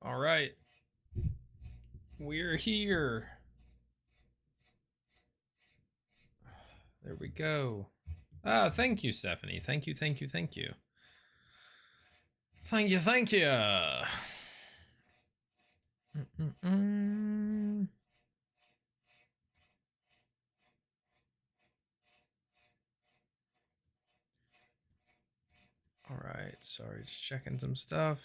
All right, we're here. There we go. Thank you, Stephanie. Thank you, thank you, thank you. Thank you, thank you. Mm-mm-mm. All right, sorry, just checking some stuff.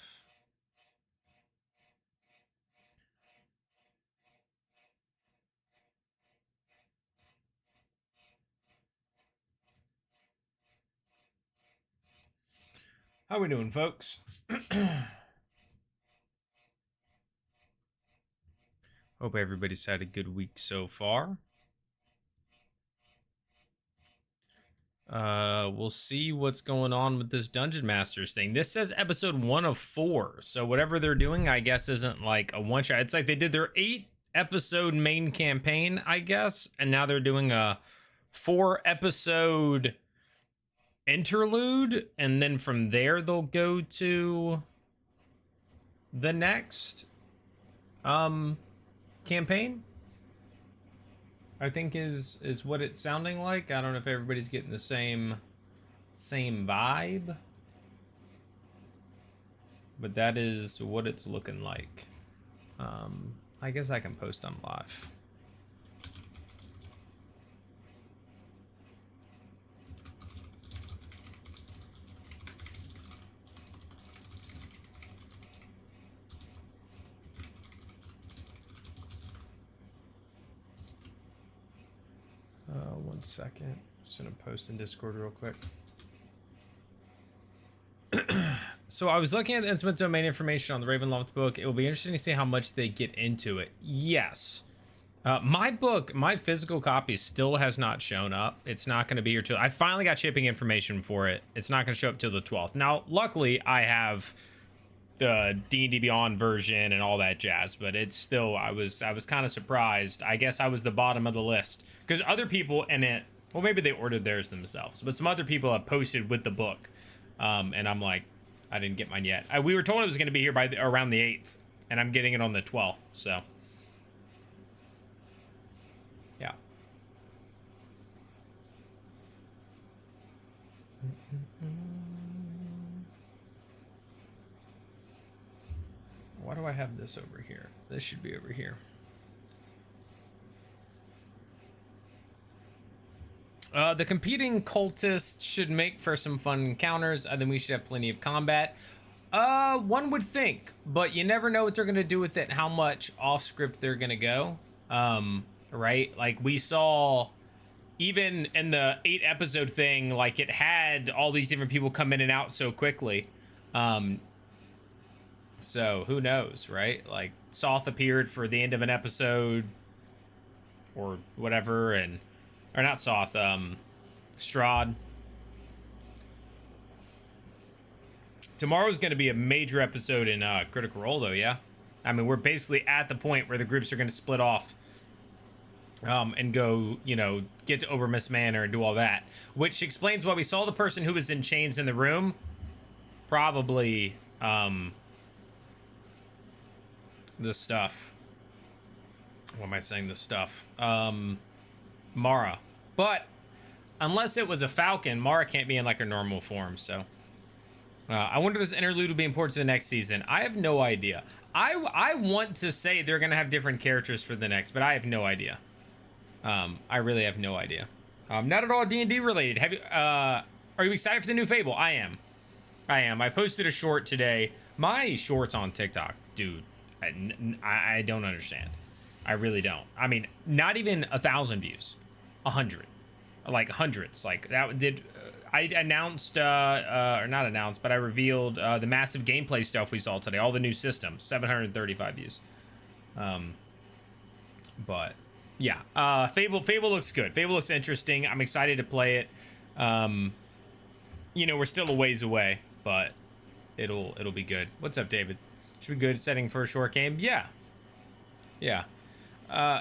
How we doing, folks? Hope everybody's had a good week so far. We'll see what's going on with this Dungeon Masters thing. This says episode 1 of 4, so whatever they're doing, I guess, isn't like a one shot. It's like they did their 8 episode main campaign, I guess, and now they're doing a 4 episode interlude, and then from there they'll go to the next campaign. I think is what it's sounding like. I don't know if everybody's getting the same vibe, but that is what it's looking like. I guess I can post on live. One second. Just gonna post in Discord real quick. So I was looking at the Intimate Domain information on the Ravenloft book. It will be interesting to see how much they get into it. Yes. My book, my physical copy still has not shown up. It's not going to be here till... I finally got shipping information for it. It's not going to show up till the 12th. Now, luckily, I have the D&D Beyond version and all that jazz, but it's still... I was kind of surprised. I guess I was the bottom of the list. Because other people in it... Well, maybe they ordered theirs themselves. But some other people have posted with the book. And I'm like... I didn't get mine yet. We were told it was going to be here by around the 8th, and I'm getting it on the 12th, so yeah. Why do I have this over here? This should be over here. The competing cultists should make for some fun encounters, and then we should have plenty of combat. One would think, but you never know what they're gonna do with it, how much off script they're gonna go. Right? Like we saw, even in the 8 episode thing, like it had all these different people come in and out so quickly. So who knows, right? Like Soth appeared for the end of an episode, or whatever, and or not Soth, Strahd. Tomorrow's going to be a major episode in Critical Role, though, yeah? I mean, we're basically at the point where the groups are going to split off and go, you know, get to Obermiss Manor and do all that. Which explains why we saw the person who was in chains in the room. Probably the stuff. What am I saying? The stuff. Mara. But unless it was a falcon, Mara can't be in like her normal form, so... I wonder if this interlude will be important to the next season. I have no idea. I want to say they're going to have different characters for the next, but I have no idea. I really have no idea. Not at all D&D related. Have you, are you excited for the new Fable? I am. I posted a short today. My shorts on TikTok, dude, I don't understand. I really don't. I mean, not even 1,000 views. 100. Like hundreds. Like that did... I announced, or not announced, but I revealed the massive gameplay stuff we saw today. All the new systems, 735 views. But yeah, Fable looks good. Fable looks interesting. I'm excited to play it. You know, we're still a ways away, but it'll be good. What's up, David? Should be good setting for a short game. Yeah.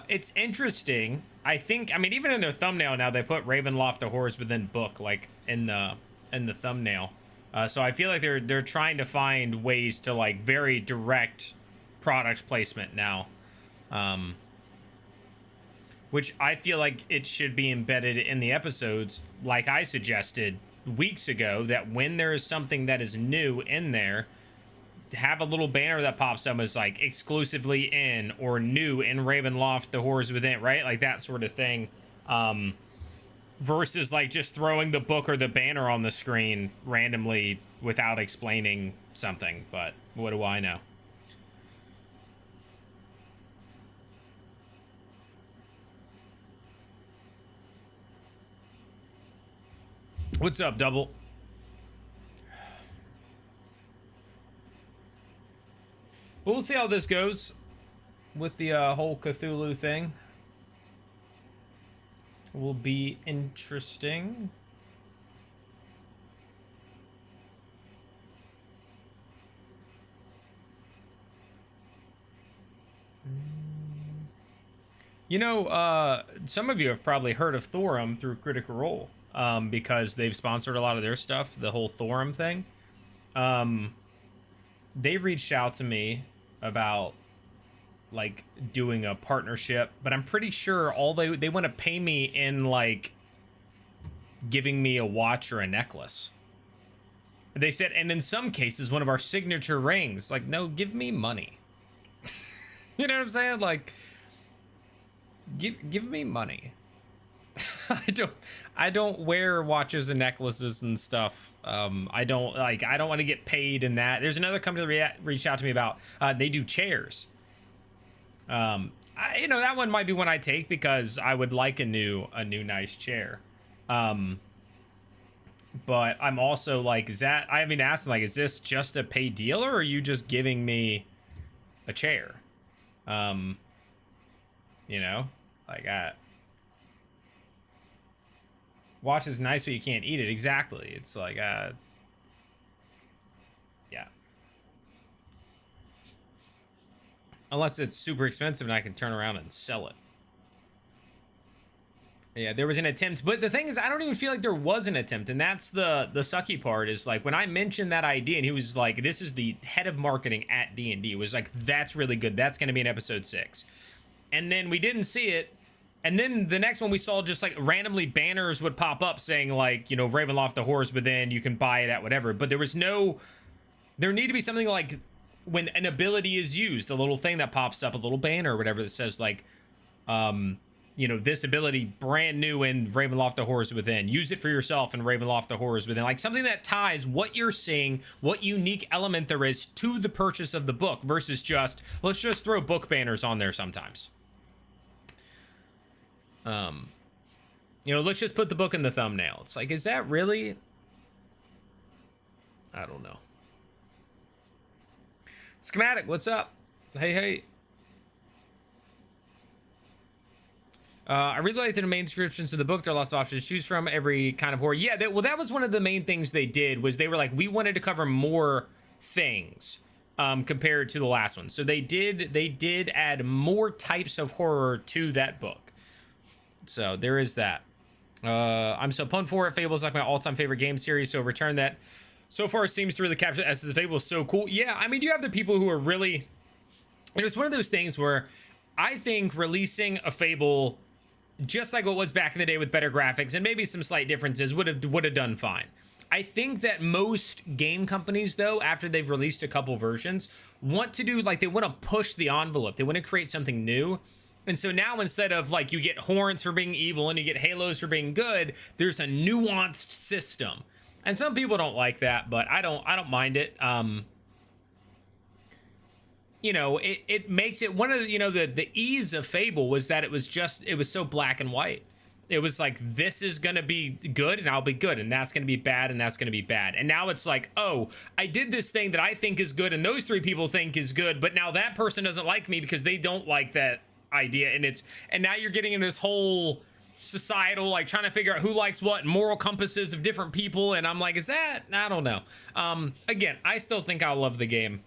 It's interesting. I think, I mean, even in their thumbnail now, they put Ravenloft the Horrors Within book, like, in the thumbnail. So I feel like they're trying to find ways to, like, very direct product placement now. Which I feel like it should be embedded in the episodes, like I suggested weeks ago, that when there is something that is new in there, to have a little banner that pops up as like exclusively in or new in Ravenloft, the Horrors Within, right? Like that sort of thing. Versus like just throwing the book or the banner on the screen randomly without explaining something. But what do I know? What's up, Double? But we'll see how this goes with the whole Cthulhu thing. Will be interesting. You know, some of you have probably heard of Thorum through Critical Role, because they've sponsored a lot of their stuff, the whole Thorum thing. They reached out to me about like doing a partnership, but I'm pretty sure all they want to pay me in like giving me a watch or a necklace. They said, and in some cases, one of our signature rings. Like, no, give me money. You know what I'm saying? Like, give me money. I don't wear watches and necklaces and stuff. I don't want to get paid in that. There's another company that reached out to me about they do chairs. You know, that one might be one I take because I would like a new nice chair. But I'm also like, I haven't asked them, like, is this just a paid deal or are you just giving me a chair? You know, like, watch is nice, but you can't eat it. Exactly. It's like, yeah. Unless it's super expensive and I can turn around and sell it. Yeah, there was an attempt, but the thing is, I don't even feel like there was an attempt, and that's the sucky part. Is like when I mentioned that idea, and he was like, "This is the head of marketing at D&D." Was like, "That's really good. That's going to be in episode 6," and then we didn't see it, and then the next one we saw just like randomly banners would pop up saying like, you know, Ravenloft, the Horrors Within, you can buy it at whatever, but there was no. There need to be something like when an ability is used, a little thing that pops up, a little banner or whatever that says like, you know, this ability brand new in Ravenloft, the Horrors Within. Use it for yourself in Ravenloft, the Horrors Within. Like something that ties what you're seeing, what unique element there is to the purchase of the book versus just, let's just throw book banners on there sometimes. You know, let's just put the book in the thumbnail. It's like, is that really? I don't know. Schematic, what's up? Hey. I really like the main descriptions of the book. There are lots of options to choose from, every kind of horror. Yeah, well, that was one of the main things they did, was they were like, we wanted to cover more things compared to the last one. So they did add more types of horror to that book. So there is that. I'm so pumped for it. Fable is like my all-time favorite game series, so return that so far seems to really capture the essence of Fable. Is so cool. Yeah, I mean, you have the people who are really, it's one of those things where I think releasing a Fable just like what was back in the day with better graphics and maybe some slight differences would have done fine. I think that most game companies, though, after they've released a couple versions, want to do, like, they want to push the envelope. They want to create something new. And so now, instead of like you get horns for being evil and you get halos for being good, there's a nuanced system. And some people don't like that, but I don't mind it. You know, it makes it one of the, you know, the ease of Fable was that it was so black and white. It was like, this is going to be good and I'll be good, and that's going to be bad and that's going to be bad. And now it's like, oh, I did this thing that I think is good and those 3 people think is good, but now that person doesn't like me because they don't like that idea. And now you're getting in this whole societal, like, trying to figure out who likes what and moral compasses of different people. And I'm like, is that, I don't know. Again, I still think I'll love the game.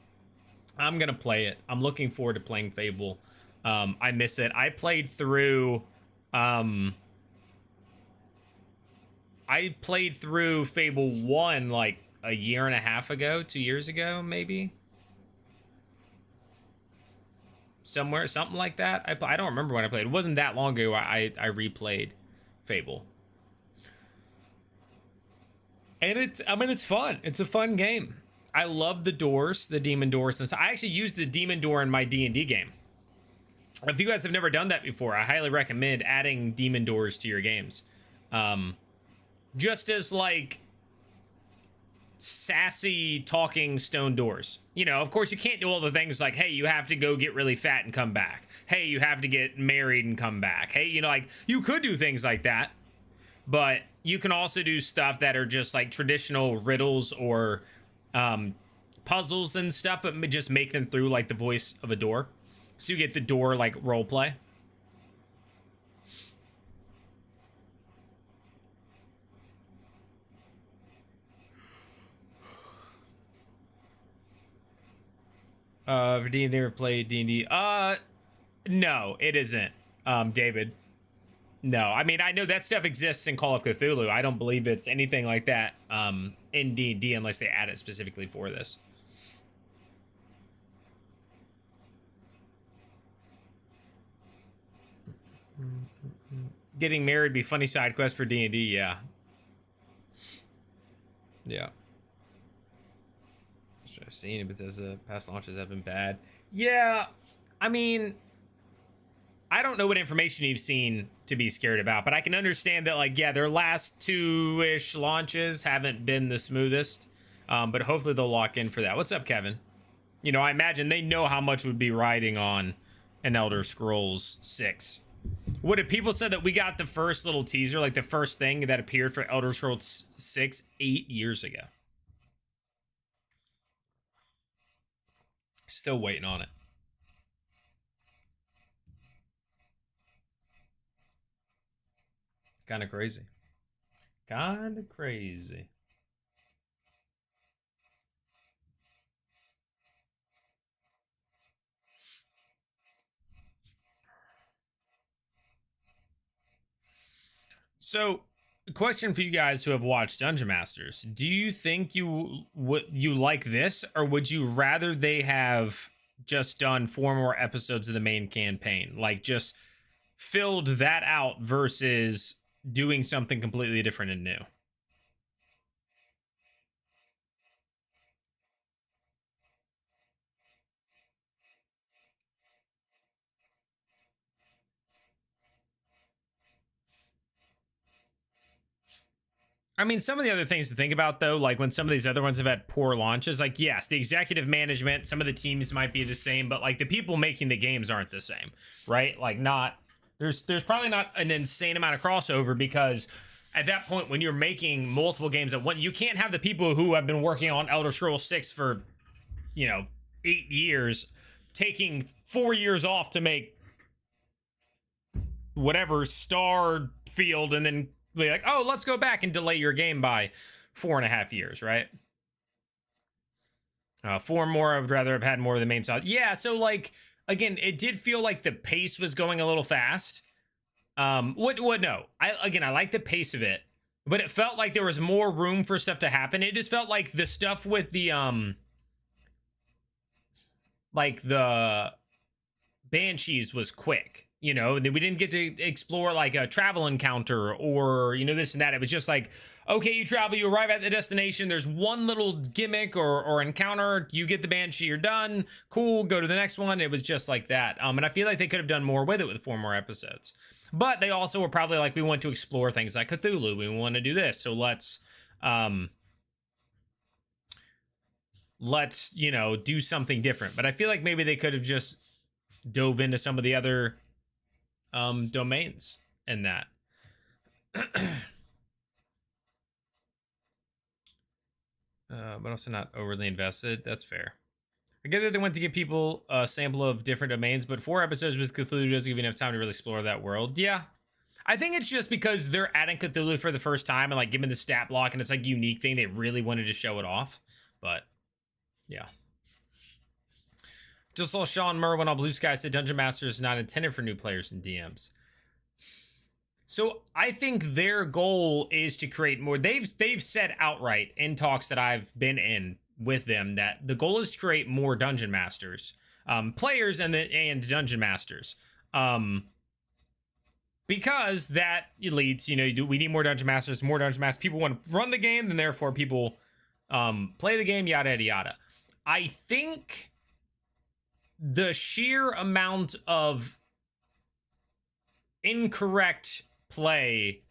I'm going to play it. I'm looking forward to playing Fable. I miss it. I played through Fable 1 like a year and a half ago, 2 years ago, maybe. somewhere, something like that. I don't remember when I played. It wasn't that long ago. I replayed Fable, and it's fun. It's a fun game. I love the doors, the demon doors, and I actually used the demon door in my D&D game. If you guys have never done that before, I highly recommend adding demon doors to your games. Just as like sassy talking stone doors. You know, of course you can't do all the things like, hey, you have to go get really fat and come back. Hey, you have to get married and come back. Hey, you know, like you could do things like that, but you can also do stuff that are just like traditional riddles or puzzles and stuff, but just make them through like the voice of a door. So you get the door like role play. D&D never played D&D. No, it isn't. David. No, I mean I know that stuff exists in Call of Cthulhu. I don't believe it's anything like that in D&D unless they add it specifically for this. Getting married be funny side quest for D&D, yeah. Yeah. I've seen it, but those past launches have been bad. Yeah, I mean, I don't know what information you've seen to be scared about, but I can understand that, like, yeah, their last two-ish launches haven't been the smoothest, but hopefully they'll lock in for that. What's up, Kevin? You know, I imagine they know how much would be riding on an Elder Scrolls 6. What if people said that we got the first little teaser, like the first thing that appeared for Elder Scrolls 6 8 years ago? Still waiting on it. Kind of crazy. Kind of crazy. So, question for you guys who have watched Dungeon Masters: do you think you like this, or would you rather they have just done 4 more episodes of the main campaign, like just filled that out versus doing something completely different and new? I mean, some of the other things to think about, though, like when some of these other ones have had poor launches, like, yes, the executive management, some of the teams might be the same, but like the people making the games aren't the same, right? Like, not there's probably not an insane amount of crossover, because at that point, when you're making multiple games at once, you can't have the people who have been working on Elder Scrolls 6 for, 8 years taking 4 years off to make whatever Starfield and then be like, oh, let's go back and delay your game by 4.5 years, right? 4 more. I would rather have had more of the main side. Yeah, so like again, it did feel like the pace was going a little fast. What no. I like the pace of it, but it felt like there was more room for stuff to happen. It just felt like the stuff with the like the Banshees was quick. We didn't get to explore like a travel encounter or this and that. It was just like, okay, you travel, you arrive at the destination, there's one little gimmick or encounter, you get the Banshee, you're done, cool, go to the next one. It was just like that. And I feel like they could have done more with it with 4 more episodes, but they also were probably like, we want to explore things like Cthulhu, we want to do this, so let's do something different. But I feel like maybe they could have just dove into some of the other domains in that. But also not overly invested. That's fair. I get that they went to give people a sample of different domains, but 4 episodes with Cthulhu doesn't give you enough time to really explore that world. Yeah. I think it's just because they're adding Cthulhu for the first time and like giving the stat block and it's like unique thing. They really wanted to show it off. But yeah. Just saw Sean Merwin on Blue Sky said Dungeon Master is not intended for new players and DMs. So I think their goal is to create more. They've said outright in talks that I've been in with them that the goal is to create more Dungeon Masters. players and dungeon masters. Because that leads, we need more dungeon masters, people want to run the game, then therefore people play the game, yada yada yada. I think the sheer amount of incorrect play,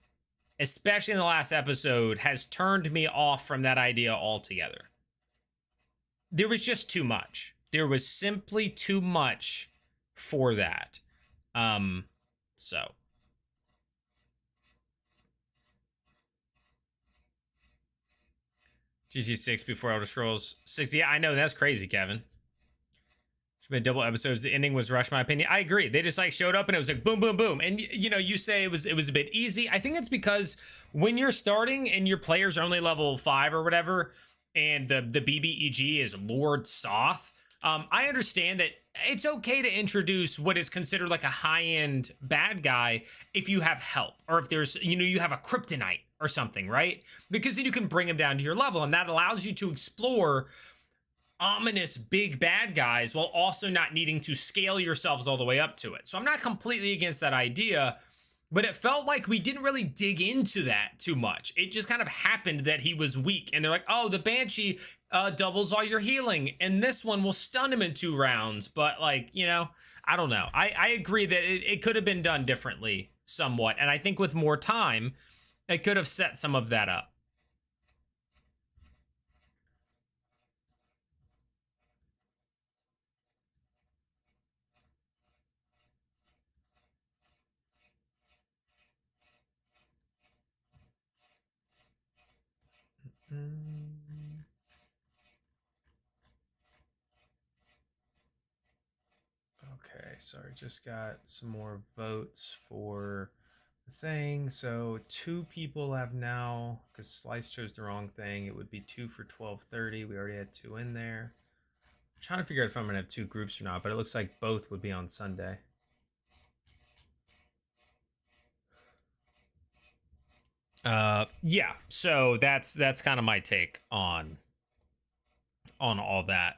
especially in the last episode, has turned me off from that idea altogether. There was just too much. There was simply too much for that. So GT6 before Elder Scrolls 6. Yeah, I know, that's crazy, Kevin. It's been double episodes. The ending was rushed, my opinion. I agree. They just like showed up and it was like boom, boom, boom. And you say it was a bit easy. I think it's because when you're starting and your players are only level 5 or whatever, and the BBEG is Lord Soth, I understand that it's okay to introduce what is considered like a high-end bad guy if you have help, or if there's, you have a kryptonite or something, right? Because then you can bring him down to your level, and that allows you to explore ominous big bad guys while also not needing to scale yourselves all the way up to it. So I'm not completely against that idea, but it felt like we didn't really dig into that too much. It just kind of happened that he was weak, and they're like, oh, the Banshee doubles all your healing, and this one will stun him in 2 rounds. But like, I don't know. I agree that it could have been done differently somewhat, and I think with more time, it could have set some of that up. Okay, sorry, just got some more votes for the thing. So 2 people have now, because Slice chose the wrong thing, it would be 2 for 12:30. We already had 2 in there. I'm trying to figure out if I'm going to have 2 groups or not, but it looks like both would be on Sunday. Yeah, so that's kind of my take on all that.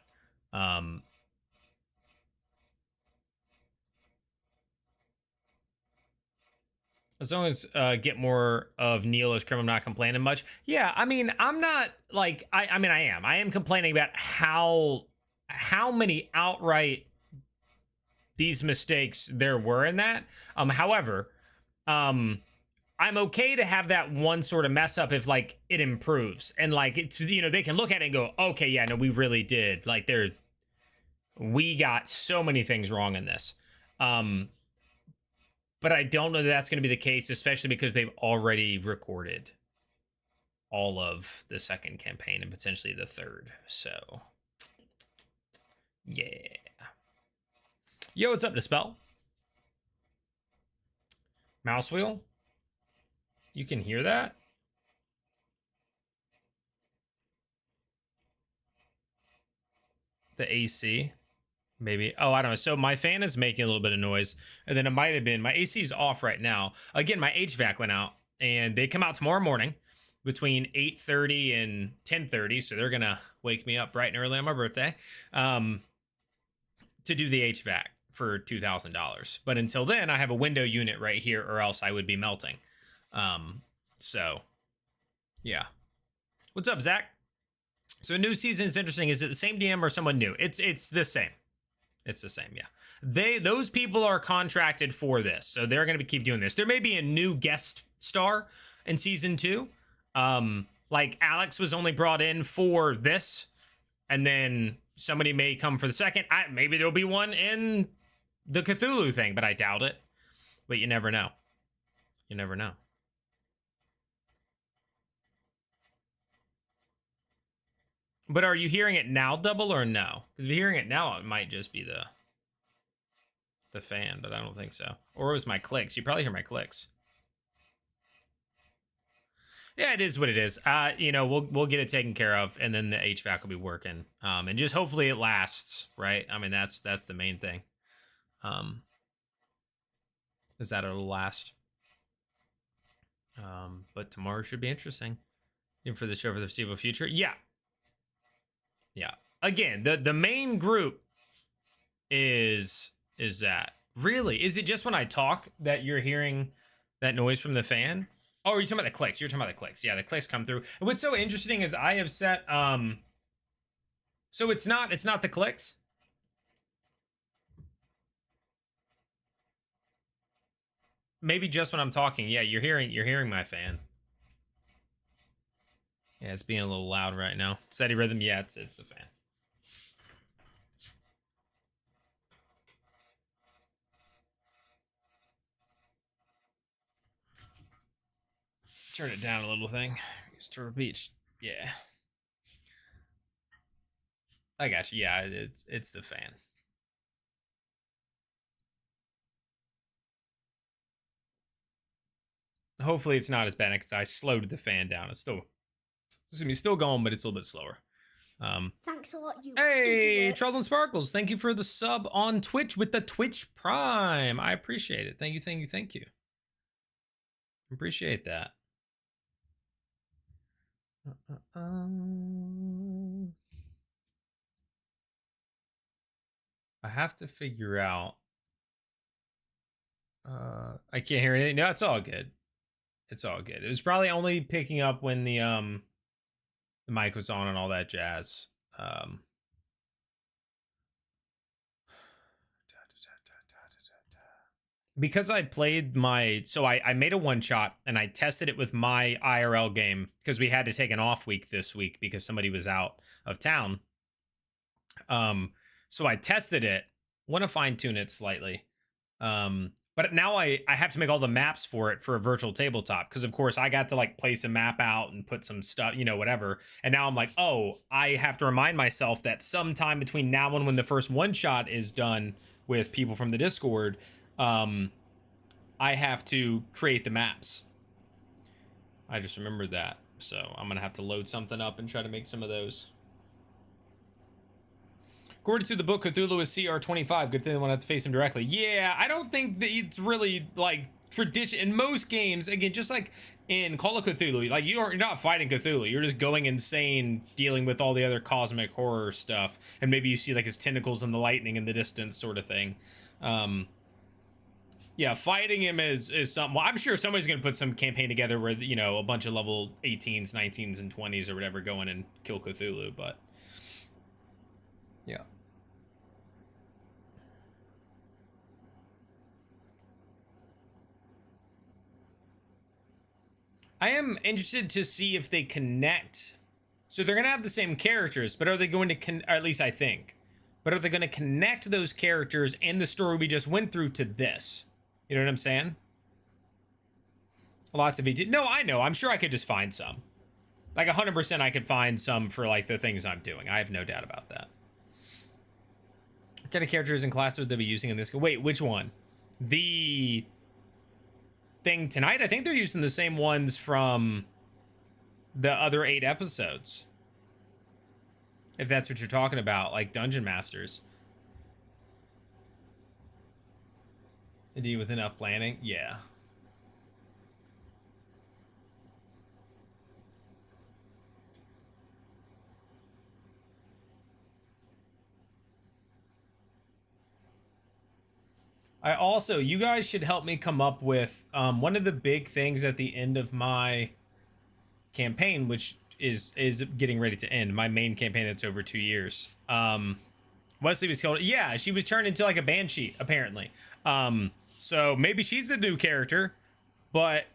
As long as get more of Neil as Krim, I'm not complaining much. Yeah, I mean, I'm not like I am complaining about how many outright these mistakes there were in that. However, I'm okay to have that one sort of mess up if like it improves, and like it's, they can look at it and go, okay, yeah, no, we really did, like we got so many things wrong in this. But I don't know that that's going to be the case, especially because they've already recorded all of the second campaign and potentially the third. So, yeah. Yo, what's up, Dispel? Mouse wheel? You can hear that? The AC? Maybe. Oh, I don't know. So my fan is making a little bit of noise, and then it might have been my AC is off right now. Again, my HVAC went out, and they come out tomorrow morning between 8:30 and 10:30. So they're gonna wake me up bright and early on my birthday, to do the HVAC for $2,000. But until then, I have a window unit right here, or else I would be melting. So yeah. What's up, Zach? So new season is interesting. Is it the same DM or someone new? It's the same. It's the same, yeah. Those people are contracted for this, so they're going to keep doing this. There may be a new guest star in season 2. Like Alex was only brought in for this, and then somebody may come for the second. Maybe there'll be one in the Cthulhu thing, but I doubt it. But you never know. You never know. But are you hearing it now double or no? Because if you're hearing it now, it might just be the fan, but I don't think so. Or it was my clicks. You probably hear my clicks. Yeah, it is what it is. We'll get it taken care of, and then the HVAC will be working. And just hopefully it lasts, right? I mean, that's the main thing. Is that it'll last. But tomorrow should be interesting. Even for the show for the foreseeable future. Yeah. Yeah. Again, the main group is that. Really? Is it just when I talk that you're hearing that noise from the fan? Oh, are you talking about the clicks? You're talking about the clicks. Yeah, the clicks come through. And what's so interesting is I have set so it's not the clicks. Maybe just when I'm talking. Yeah, you're hearing my fan. Yeah, it's being a little loud right now. Steady rhythm, yeah, it's the fan. Turn it down a little thing. Use Turtle Beach. Yeah. I got you. Yeah, it's the fan. Hopefully it's not as bad because I slowed the fan down. It's still going, but it's a little bit slower. Thanks a lot, you. Hey, Charles and Sparkles, thank you for the sub on Twitch with the Twitch Prime. I appreciate it. Thank you. Appreciate that. I have to figure out. I can't hear anything. No, it's all good. It's all good. It was probably only picking up when the mic was on and all that jazz. Because I played I made a one shot and I tested it with my IRL game because we had to take an off week this week because somebody was out of town. So I tested it, want to fine tune it slightly. But now I have to make all the maps for it for a virtual tabletop because of course I got to like place a map out and put some stuff, whatever. And now I'm like, oh, I have to remind myself that sometime between now and when the first one shot is done with people from the Discord, I have to create the maps. I just remembered that. So I'm gonna have to load something up and try to make some of those. According to the book, Cthulhu is CR25. Good thing they won't have to face him directly. Yeah, I don't think that it's really like tradition in most games. Again, just like in Call of Cthulhu, like you're not fighting Cthulhu. You're just going insane, dealing with all the other cosmic horror stuff, and maybe you see like his tentacles and the lightning in the distance, sort of thing. Yeah, fighting him is something. Well, I'm sure somebody's gonna put some campaign together where a bunch of level 18s, 19s, and 20s or whatever go in and kill Cthulhu. But yeah. I am interested to see if they connect. So they're going to have the same characters, but are they going to, or at least I think, but are they going to connect those characters and the story we just went through to this? You know what I'm saying? Lots of ET. No, I know. I'm sure I could just find some. Like 100% I could find some for like the things I'm doing. I have no doubt about that. What kind of characters and classes would they be using in this? Wait, which one? The thing tonight? I think they're using the same ones from the other 8 episodes. If that's what you're talking about, like Dungeon Masters. Indeed, with enough planning? Yeah. You guys should help me come up with one of the big things at the end of my campaign, which is getting ready to end. My main campaign that's over 2 years. Wesley was killed. Yeah, she was turned into like a banshee, apparently. So maybe she's a new character, but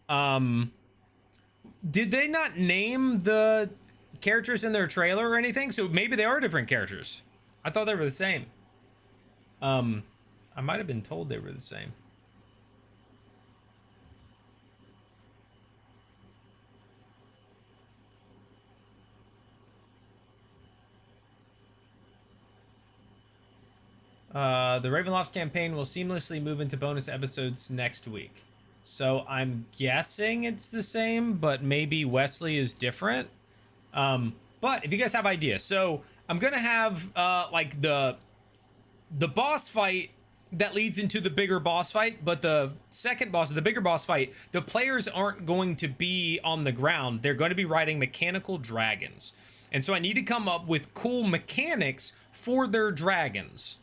did they not name the characters in their trailer or anything? So maybe they are different characters. I thought they were the same. I might have been told they were the same. The Ravenloft campaign will seamlessly move into bonus episodes next week. So I'm guessing it's the same, but maybe Wesley is different. But if you guys have ideas, so I'm gonna have like the boss fight that leads into the bigger boss fight, but the second boss, the bigger boss fight, the players aren't going to be on the ground. They're going to be riding mechanical dragons. And so I need to come up with cool mechanics for their dragons.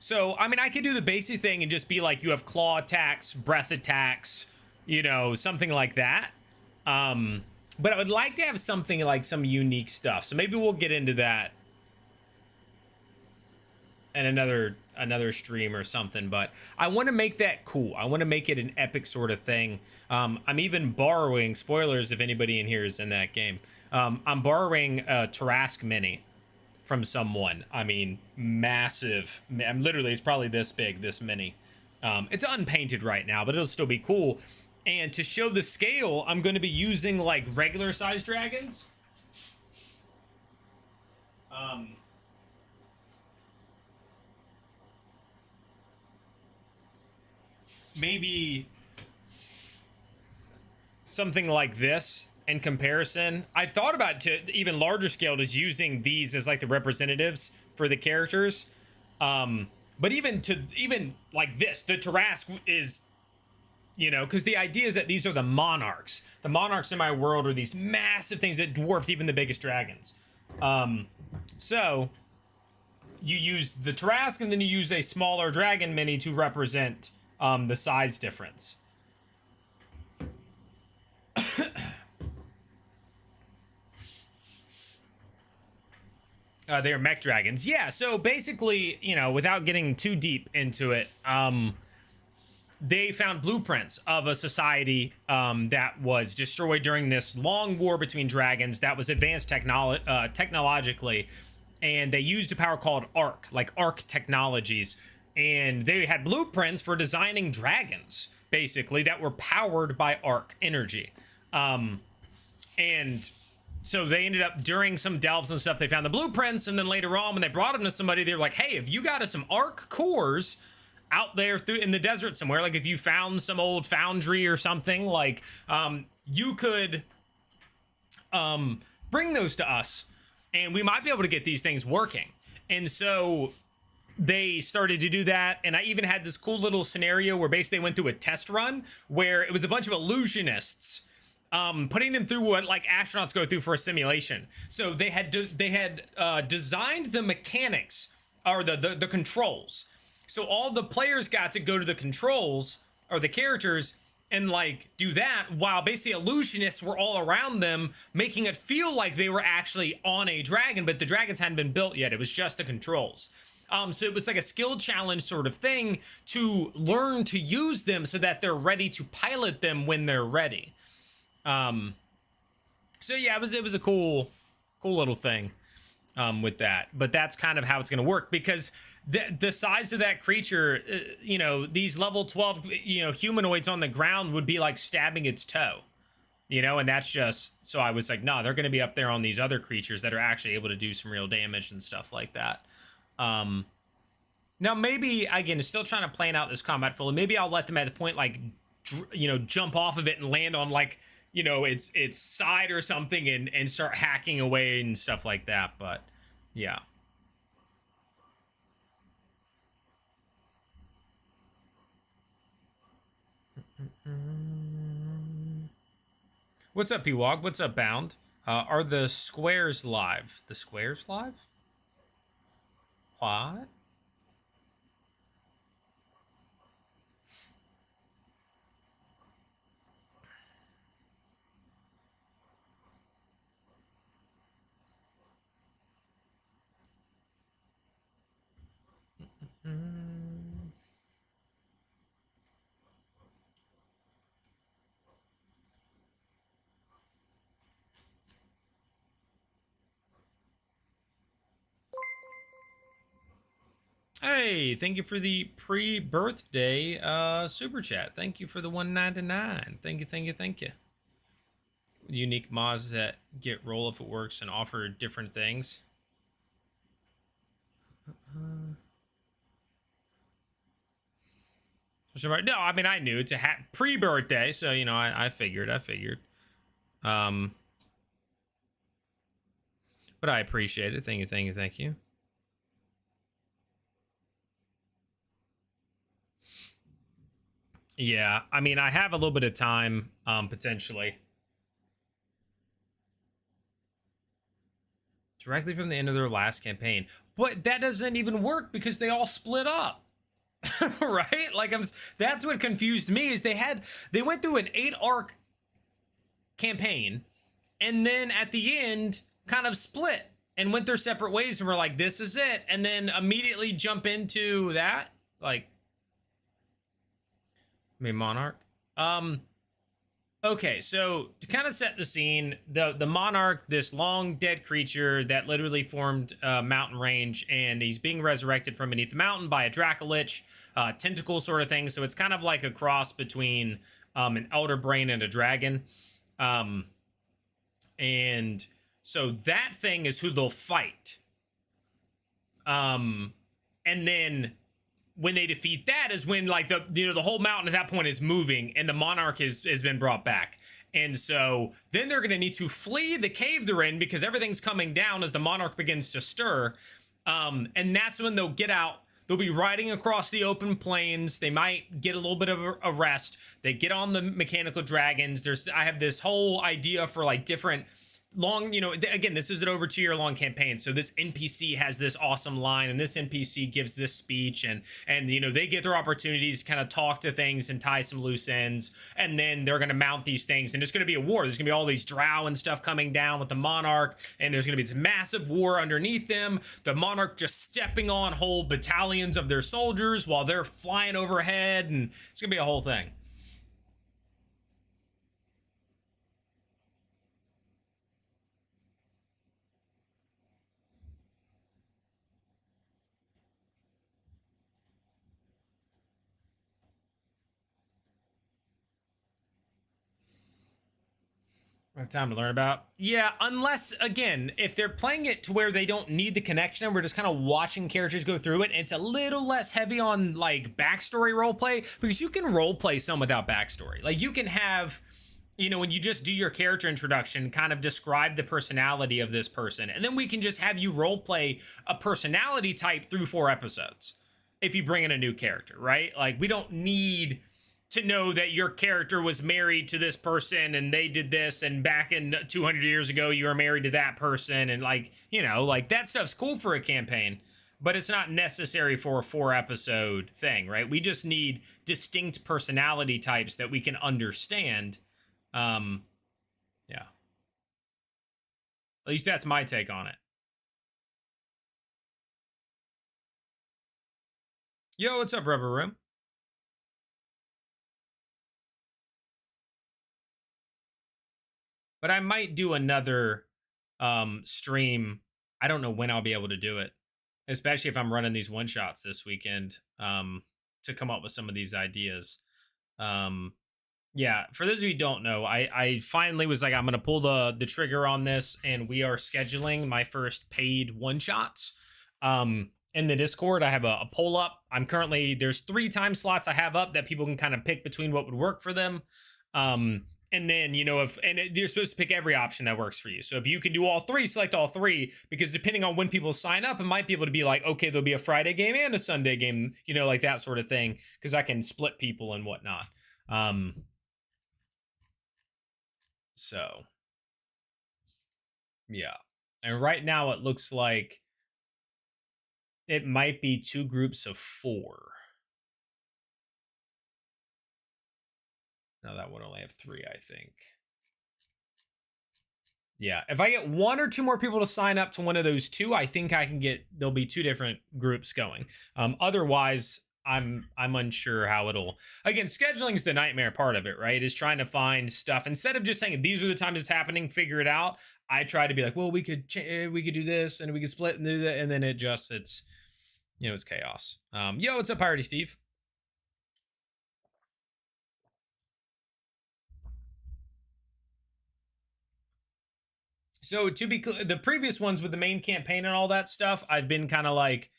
So, I mean, I could do the basic thing and just be like, you have claw attacks, breath attacks, you know, something like that. But I would like to have something like some unique stuff. So maybe we'll get into that in another stream or something. But I want to make that cool. I want to make it an epic sort of thing. I'm even borrowing, spoilers if anybody in here is in that game, I'm borrowing a Tarrasque Mini from someone. I mean, massive. I'm literally, it's probably this big, this mini. It's unpainted right now, but it'll still be cool. And to show the scale, I'm going to be using like regular size dragons. Maybe something like this in comparison. I've thought about to even larger scale, just using these as like the representatives for the characters. But even like this, the Tarrasque is, you know, because the idea is that these are the monarchs. The monarchs in my world are these massive things that dwarfed even the biggest dragons. So you use the Tarrasque and then you use a smaller dragon mini to represent the size difference. They are mech dragons. Yeah, so basically, you know, without getting too deep into it, they found blueprints of a society that was destroyed during this long war between dragons that was advanced technologically, and they used a power called ARC, like ARC technologies, and they had blueprints for designing dragons, basically, that were powered by ARC energy. And so they ended up, during some delves and stuff, they found the blueprints, and then later on, when they brought them to somebody, they were like, hey, if you got us some ARC cores out there through in the desert somewhere, like if you found some old foundry or something, like you could bring those to us and we might be able to get these things working. And so they started to do that, and I even had this cool little scenario where basically they went through a test run where it was a bunch of illusionists putting them through what like astronauts go through for a simulation. So they had designed the mechanics or the controls. So all the players got to go to the controls, or the characters, and like do that, while basically illusionists were all around them, making it feel like they were actually on a dragon, but the dragons hadn't been built yet. It was just the controls. So it was like a skill challenge sort of thing to learn to use them so that they're ready to pilot them when they're ready. So yeah, it was a cool little thing with that. But that's kind of how it's going to work, because the size of that creature, you know, these level 12, you know, humanoids on the ground would be like stabbing its toe, you know, and that's just, so I was like, no, they're going to be up there on these other creatures that are actually able to do some real damage and stuff like that. Now maybe, again, still trying to plan out this combat fully. Maybe I'll let them at the point, like, you know, jump off of it and land on, like, you know, its side or something, and start hacking away and stuff like that. But yeah. What's up, P-Wog? What's up, Bound? Are the squares live? The squares live? What? Hey, thank you for the pre-birthday super chat. Thank you for the 199. Thank you. Unique mods that get roll if it works and offer different things. No, I mean, I knew it's a pre-birthday, so, you know, I figured. But I appreciate it. Thank you. Yeah, I mean, I have a little bit of time, potentially. directly from the end of their last campaign. But that doesn't even work because they all split up. Right? Like that's what confused me is they went through an 8-arc campaign and then at the end kind of split and went their separate ways and were like, this is it, and then immediately jump into that. Like, I mean, Monarch. Okay, so to kind of set the scene, the Monarch, this long dead creature that literally formed a mountain range, and he's being resurrected from beneath the mountain by a Dracolich, tentacle sort of thing. So it's kind of like a cross between an Elder Brain and a dragon. And so that thing is who they'll fight. And then when they defeat that is when like the whole mountain at that point is moving and the Monarch has been brought back. And so then they're going to need to flee the cave they're in because everything's coming down as the Monarch begins to stir. And that's when they'll get out. They'll be riding across the open plains. They might get a little bit of a rest. They get on the mechanical dragons. I have this whole idea for like different long, again, this is an over 2-year-long campaign. So this NPC has this awesome line, and this NPC gives this speech, and they get their opportunities to kind of talk to things and tie some loose ends, and then they're going to mount these things, and it's going to be a war. There's going to be all these drow and stuff coming down with the Monarch, and there's going to be this massive war underneath them. The Monarch just stepping on whole battalions of their soldiers while they're flying overhead, and it's going to be a whole thing. Time to learn about. Yeah, unless, again, if they're playing it to where they don't need the connection and we're just kind of watching characters go through it, and it's a little less heavy on, like, backstory roleplay, because you can roleplay some without backstory. Like, you can have, when you just do your character introduction, kind of describe the personality of this person, and then we can just have you roleplay a personality type through 4 episodes if you bring in a new character, right? Like, we don't need to know that your character was married to this person and they did this, and back in 200 years ago you were married to that person, and like that stuff's cool for a campaign, but it's not necessary for a 4-episode thing, right? We just need distinct personality types that we can understand. Yeah, at least that's my take on it. Yo, what's up, Rubber Room? But I might do another stream. I don't know when I'll be able to do it, especially if I'm running these one-shots this weekend to come up with some of these ideas. Yeah, for those of you who don't know, I finally was like, I'm going to pull the trigger on this, and we are scheduling my first paid one-shots. In the Discord, I have a poll up. There's 3 time slots I have up that people can kind of pick between what would work for them. And then, you're supposed to pick every option that works for you. So if you can do all 3, select all 3, because depending on when people sign up, it might be able to be like, okay, there'll be a Friday game and a Sunday game, like that sort of thing, because I can split people and whatnot. So, yeah. And right now it looks like it might be 2 groups of 4. No, that would only have 3, I think. Yeah, if I get 1 or 2 more people to sign up to one of those 2, I think there'll be 2 different groups going. Otherwise, I'm unsure how it'll. Again, scheduling is the nightmare part of it, right? Is trying to find stuff instead of just saying these are the times it's happening, figure it out. I try to be like, well, we could do this and we could split and do that, and then it's it's chaos. Yo, what's up, Piratey Steve? So to be clear, the previous ones with the main campaign and all that stuff, I've been kind of like,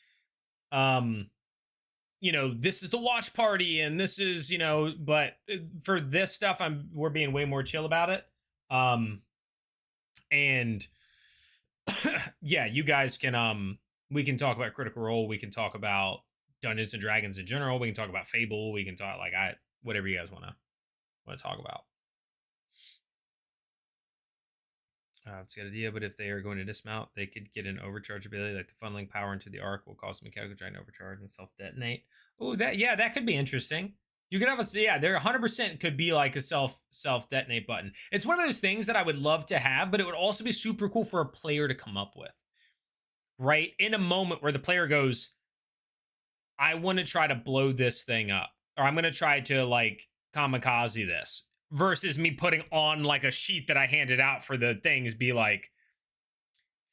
this is the watch party and this is, but for this stuff, we're being way more chill about it. And yeah, you guys can, we can talk about Critical Role. We can talk about Dungeons and Dragons in general. We can talk about Fable. We can talk whatever you guys want to talk about. It's a good idea, but if they are going to dismount, they could get an overcharge ability, like the funneling power into the arc will cause the mechanical giant overcharge and self-detonate. Oh, that could be interesting. You could have there 100% could be like a self-detonate button. It's one of those things that I would love to have, but it would also be super cool for a player to come up with. Right? In a moment where the player goes, I want to try to blow this thing up, or I'm going to try to like kamikaze this, versus me putting on like a sheet that I handed out for the things, be like,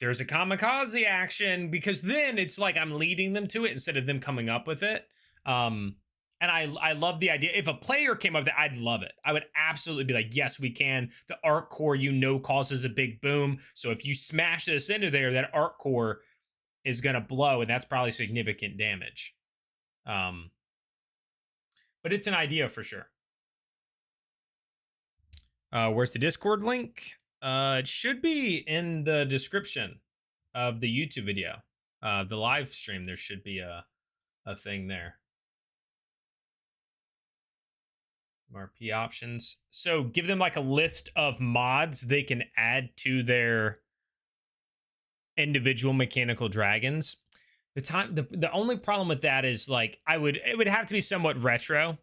there's a kamikaze action, because then it's like I'm leading them to it instead of them coming up with it. And I love the idea. If a player came up with it, I'd love it. I would absolutely be like, yes, we can. The arc core, causes a big boom. So if you smash this into there, that arc core is going to blow, and that's probably significant damage. But it's an idea for sure. Where's the Discord link? It should be in the description of the YouTube video. The live stream, there should be a thing there. MRP options. So give them like a list of mods they can add to their individual mechanical dragons. The only problem with that is like it would have to be somewhat retroactive,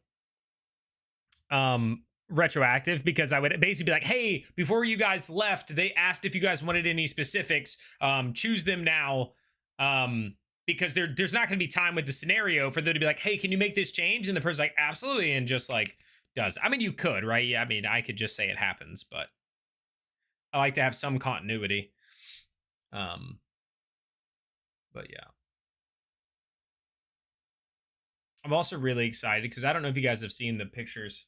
because I would basically be like, hey, before you guys left, they asked if you guys wanted any specifics. Choose them now, because there's not going to be time with the scenario for them to be like, hey, can you make this change? And the person's like, absolutely, and just like does. I mean, you could, right? Yeah, I mean, I could just say it happens, but I like to have some continuity. But yeah. I'm also really excited because I don't know if you guys have seen the pictures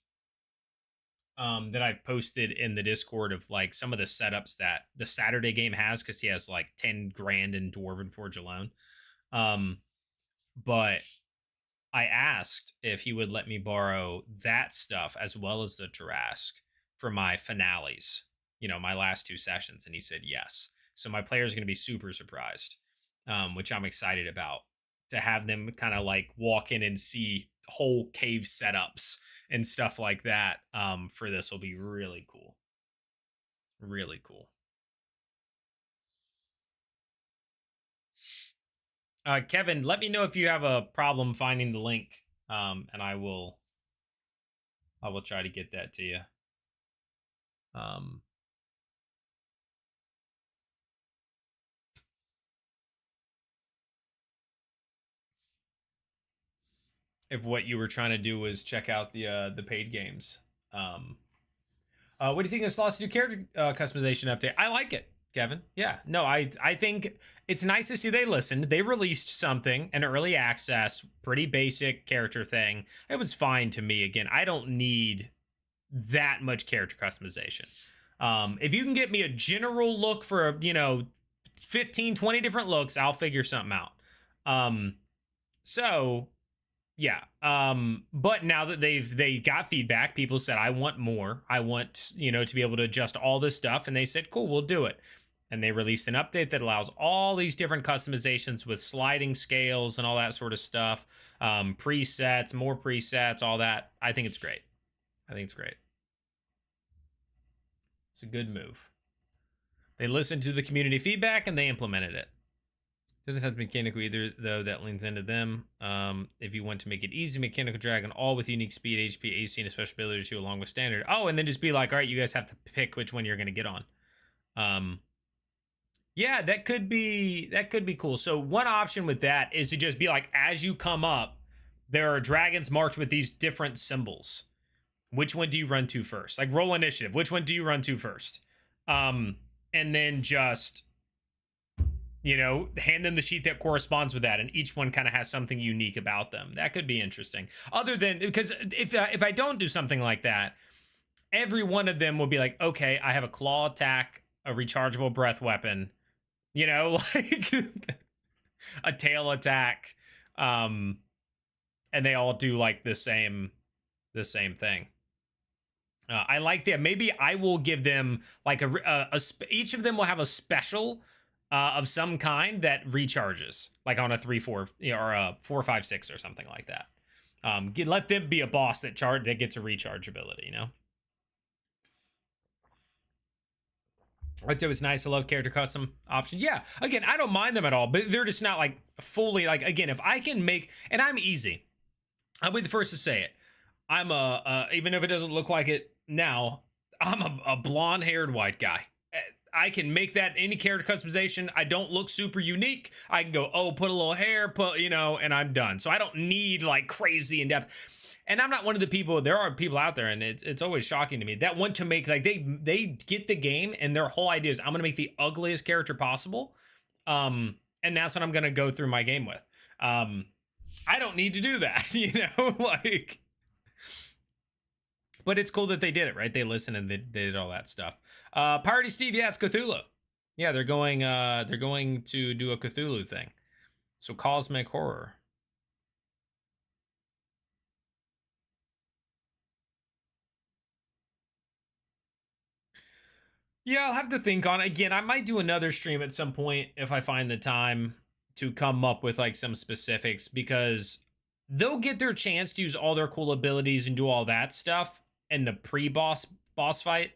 that I've posted in the Discord of like some of the setups that the Saturday game has, because he has like 10 grand in Dwarven Forge alone. But I asked if he would let me borrow that stuff as well as the Tarrasque for my finales, my last 2 sessions, and he said yes. So my players are going to be super surprised, which I'm excited about, to have them kind of like walk in and see whole cave setups and stuff like that. For this will be really cool. Really cool. Kevin, let me know if you have a problem finding the link, and I will try to get that to you. If what you were trying to do was check out the paid games. What do you think of this last new character customization update? I like it, Kevin. Yeah, no, I think it's nice to see they listened. They released something, an early access, pretty basic character thing. It was fine to me. Again, I don't need that much character customization. If you can get me a general look for 15, 20 different looks, I'll figure something out. So yeah. But now that they got feedback, people said, I want more. I want, to be able to adjust all this stuff. And they said, cool, we'll do it. And they released an update that allows all these different customizations with sliding scales and all that sort of stuff. Presets, more presets, all that. I think it's great. It's a good move. They listened to the community feedback and they implemented it. Doesn't have to be mechanical either, though. That leans into them. If you want to make it easy, mechanical dragon, all with unique speed, HP, AC, and a special ability or 2 along with standard. Oh, and then just be like, all right, you guys have to pick which one you're going to get on. Yeah, that could be cool. So one option with that is to just be like, as you come up, there are dragons marked with these different symbols. Which one do you run to first? Like roll initiative. Which one do you run to first? And then just hand them the sheet that corresponds with that, and each one kind of has something unique about them. That could be interesting. Other than, because if I don't do something like that, every one of them will be like, okay, I have a claw attack, a rechargeable breath weapon, like a tail attack, and they all do like the same thing. I like that. Maybe I will give them like each of them will have a special of some kind that recharges, like on a 3-4 or a 4-5-6 or something like that. Let them be a boss that gets a recharge ability. It was nice. I love character custom options. Yeah, again, I don't mind them at all, but they're just not like fully like, again, if I can make, and I'm easy, I'll be the first to say it. I'm even if it doesn't look like it now, I'm a blonde haired white guy. I can make that any character customization. I don't look super unique. I can go, oh, put a little hair, put, you know, and I'm done. So I don't need like crazy in depth. And I'm not one of the people, there are people out there, and it's always shocking to me, that want to make, like, they get the game, and their whole idea is, I'm going to make the ugliest character possible. And that's what I'm going to go through my game with. I don't need to do that, you know, like, but it's cool that they did it, right? They listened and they did all that stuff. Party Steve, yeah, it's Cthulhu. Yeah, they're going to do a Cthulhu thing. So cosmic horror. Yeah, I'll have to think on it. Again, I might do another stream at some point if I find the time to come up with like some specifics, because they'll get their chance to use all their cool abilities and do all that stuff in the pre-boss fight.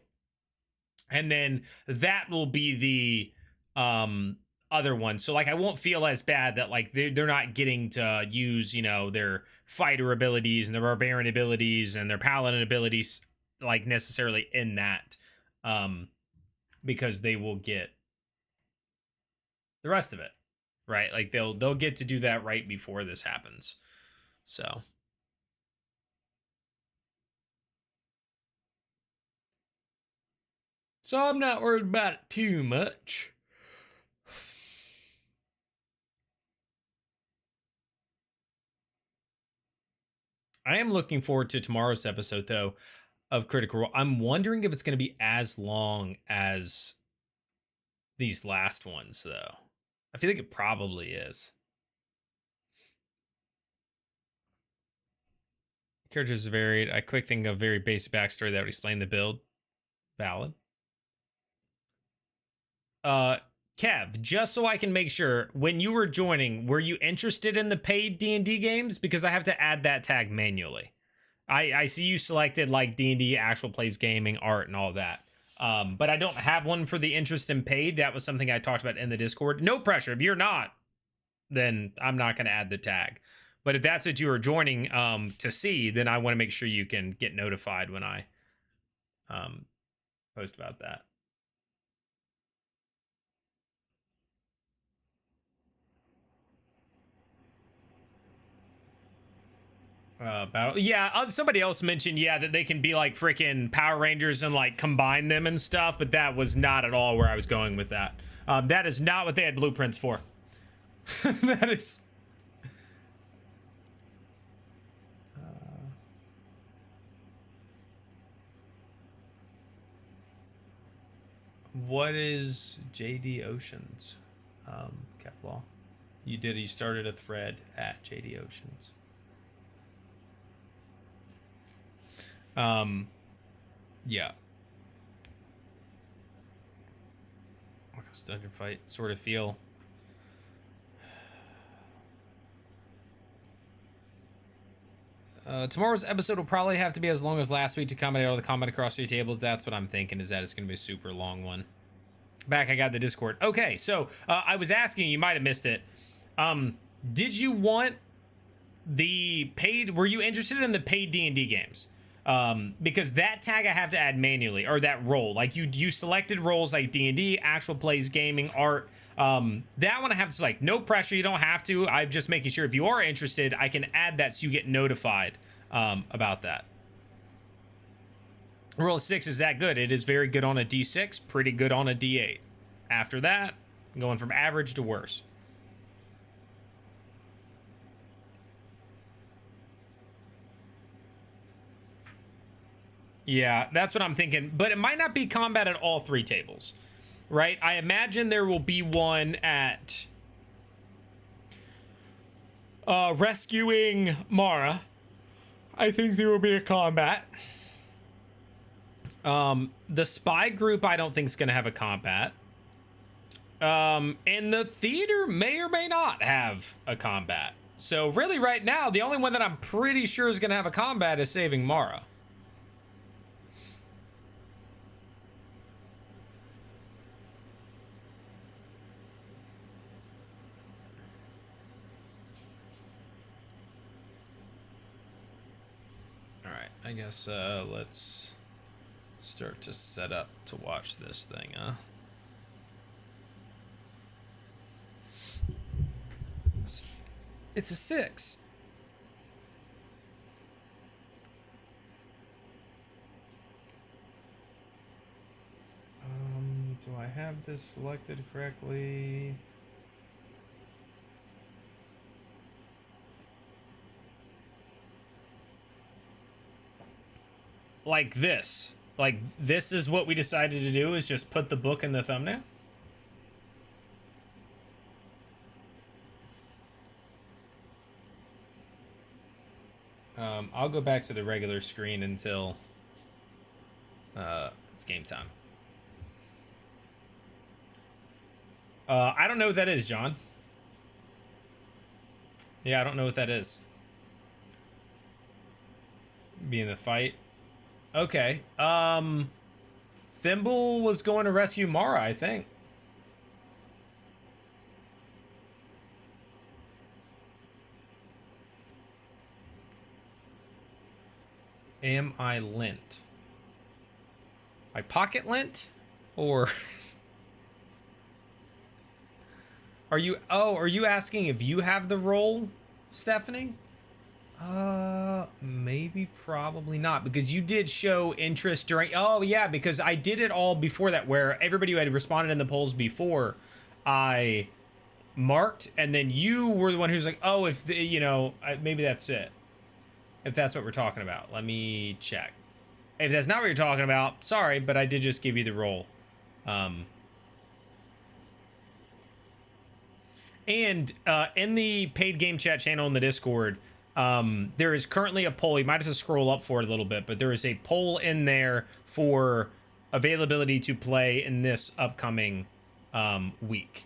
And then that will be the other one. So like I won't feel as bad that like they're not getting to use, you know, their fighter abilities and their barbarian abilities and their paladin abilities like necessarily in that. Because they will get the rest of it, right? Like they'll get to do that right before this happens. So I'm not worried about it too much. I am looking forward to tomorrow's episode though of Critical Role. I'm wondering if it's going to be as long as these last ones though. I feel like it probably is. Characters varied. I quick think of very basic backstory that would explain the build. Valid. Kev, just so I can make sure, when you were joining, were you interested in the paid D&D games? Because I have to add that tag manually. I see you selected like D&D, actual plays gaming, art, and all that. But I don't have one for the interest in paid. That was something I talked about in the Discord. No pressure. If you're not, then I'm not going to add the tag. But if that's what you were joining to see, then I want to make sure you can get notified when I post about that. Somebody else mentioned that they can be like freaking Power Rangers and like combine them and stuff, but that was not at all where I was going with that. That is not what they had blueprints for. That is what is JD Oceans? Kevlaw, you started a thread at JD Oceans. Yeah. Dungeon fight sort of feel. Tomorrow's episode will probably have to be as long as last week to accommodate all the combat across 3 tables. That's what I'm thinking, is that it's going to be a super long one. Back, I got the Discord. Okay, so I was asking, you might have missed it. Did you want the paid, were you interested in the paid D&D games? Because that tag I have to add manually, or that role, like you selected roles like D&D, actual plays, gaming, art. That one I have to select. No pressure, you don't have to. I'm just making sure if you are interested, I can add that so you get notified about that. Roll 6 is that good. It is very good on a D6, pretty good on a D8. After that, I'm going from average to worse. Yeah, that's what I'm thinking. But it might not be combat at all 3 tables, right? I imagine there will be one at rescuing Mara. I think there will be a combat. The spy group I don't think is going to have a combat. And the theater may or may not have a combat. So really right now, the only one that I'm pretty sure is going to have a combat is saving Mara. I guess let's start to set up to watch this thing, huh? It's a 6. Do I have this selected correctly? Like this. Like this is what we decided to do, is just put the book in the thumbnail? I'll go back to the regular screen until it's game time. I don't know what that is, John. Yeah, I don't know what that is. Be in the fight. Okay. Thimble was going to rescue Mara, I think. Am I lint? My pocket lint? Or are you asking if you have the role, Stephanie? Maybe, probably not, because you did show interest during, oh yeah, because I did it all before that, where everybody who had responded in the polls before I marked, and then you were the one who's like, oh, if the, you know, maybe that's it. If that's what we're talking about. Let me check. If that's not what you're talking about, sorry, but I did just give you the role. And in the paid game chat channel in the Discord, there is currently a poll. You might have to scroll up for it a little bit, but there is a poll in there for availability to play in this upcoming week.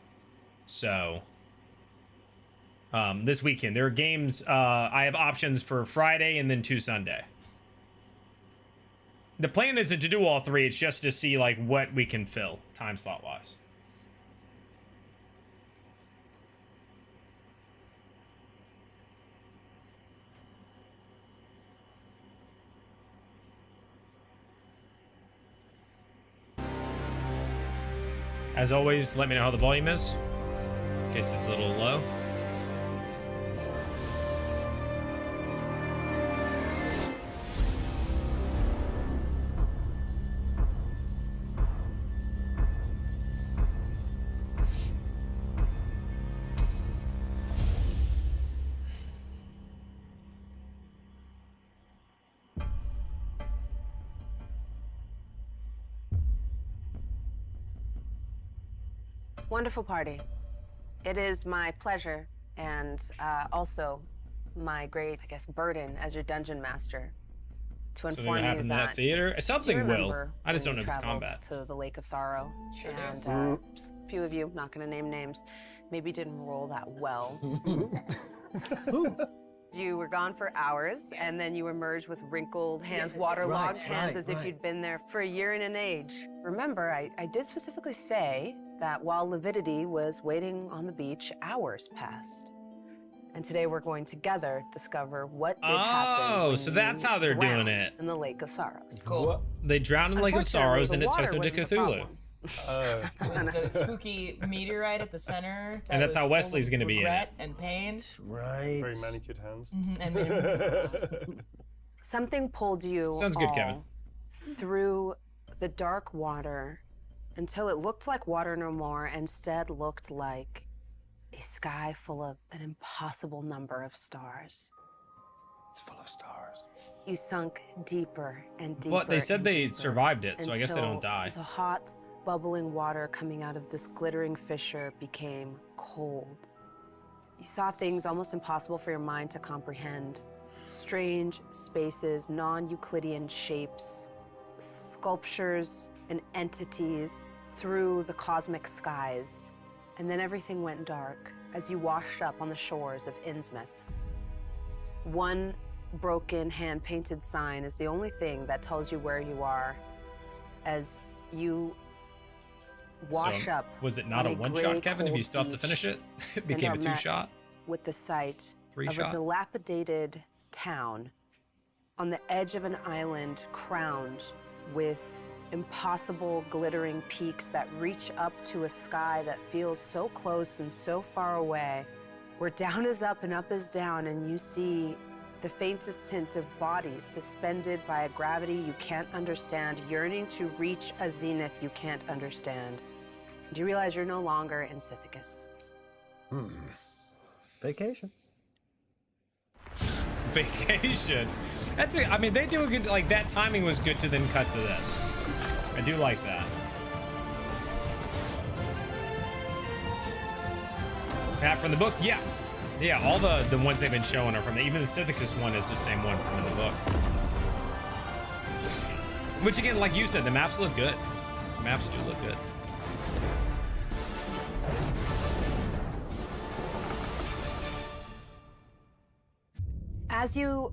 So this weekend there are games. I have options for Friday and then 2 Sunday. The plan isn't to do all 3. It's just to see like what we can fill time slot wise. As always, let me know how the volume is, in case it's a little low. Wonderful party. It is my pleasure and also my great, I guess, burden as your dungeon master to Something inform that you happened in that that theater? Something will. I just don't know if it's traveled combat. to the Lake of Sorrow, Sure and do. a few of you, not going to name names, maybe didn't roll that well. You were gone for hours, and then you emerged with wrinkled hands, waterlogged hands, as if you'd been there for a year and an age. Remember, I did specifically say that while Lividity was waiting on the beach, hours passed. And today we're going together discover what did happen. Oh, when so that's you how they're doing drowned it. in the Lake of Sorrows. Cool. They drowned in the Lake of Unfortunately, Sorrows and the it took water them to wasn't the Cthulhu. problem. It was the spooky meteorite at the center. And that's was how full Wesley's of gonna be in it. regret and pain. Right. Very manicured hands. And then Something pulled you Sounds good, all Kevin. through the dark water until it looked like water no more, and instead looked like a sky full of an impossible number of stars. It's full of stars. You sunk deeper and deeper. What? They said and they deeper survived it, so I guess they until don't die. The hot, bubbling water coming out of this glittering fissure became cold. You saw things almost impossible for your mind to comprehend. Strange spaces, non-Euclidean shapes, sculptures and entities through the cosmic skies. And then everything went dark as you washed up on the shores of Innsmouth. One broken hand-painted sign is the only thing that tells you where you are as you wash So, up. was it not on a one-shot, gray, Kevin? If you cold still have to beach finish it, it and became are a met 2-shot. with the sight of a Three-shot. dilapidated town on the edge of an island crowned with impossible glittering peaks that reach up to a sky that feels so close and so far away, where down is up and up is down, and you see the faintest hint of bodies suspended by a gravity you can't understand, yearning to reach a zenith you can't understand. Do you realize you're no longer in Sithicus? Vacation. Vacation. That's it. I mean, they do a good, like, that timing was good to then cut to this. I do like that. Pat from the book? Yeah. Yeah, all the ones they've been showing are from the, even the Sithicus one is the same one from the book. Which again, like you said, the maps look good. The maps do look good. As you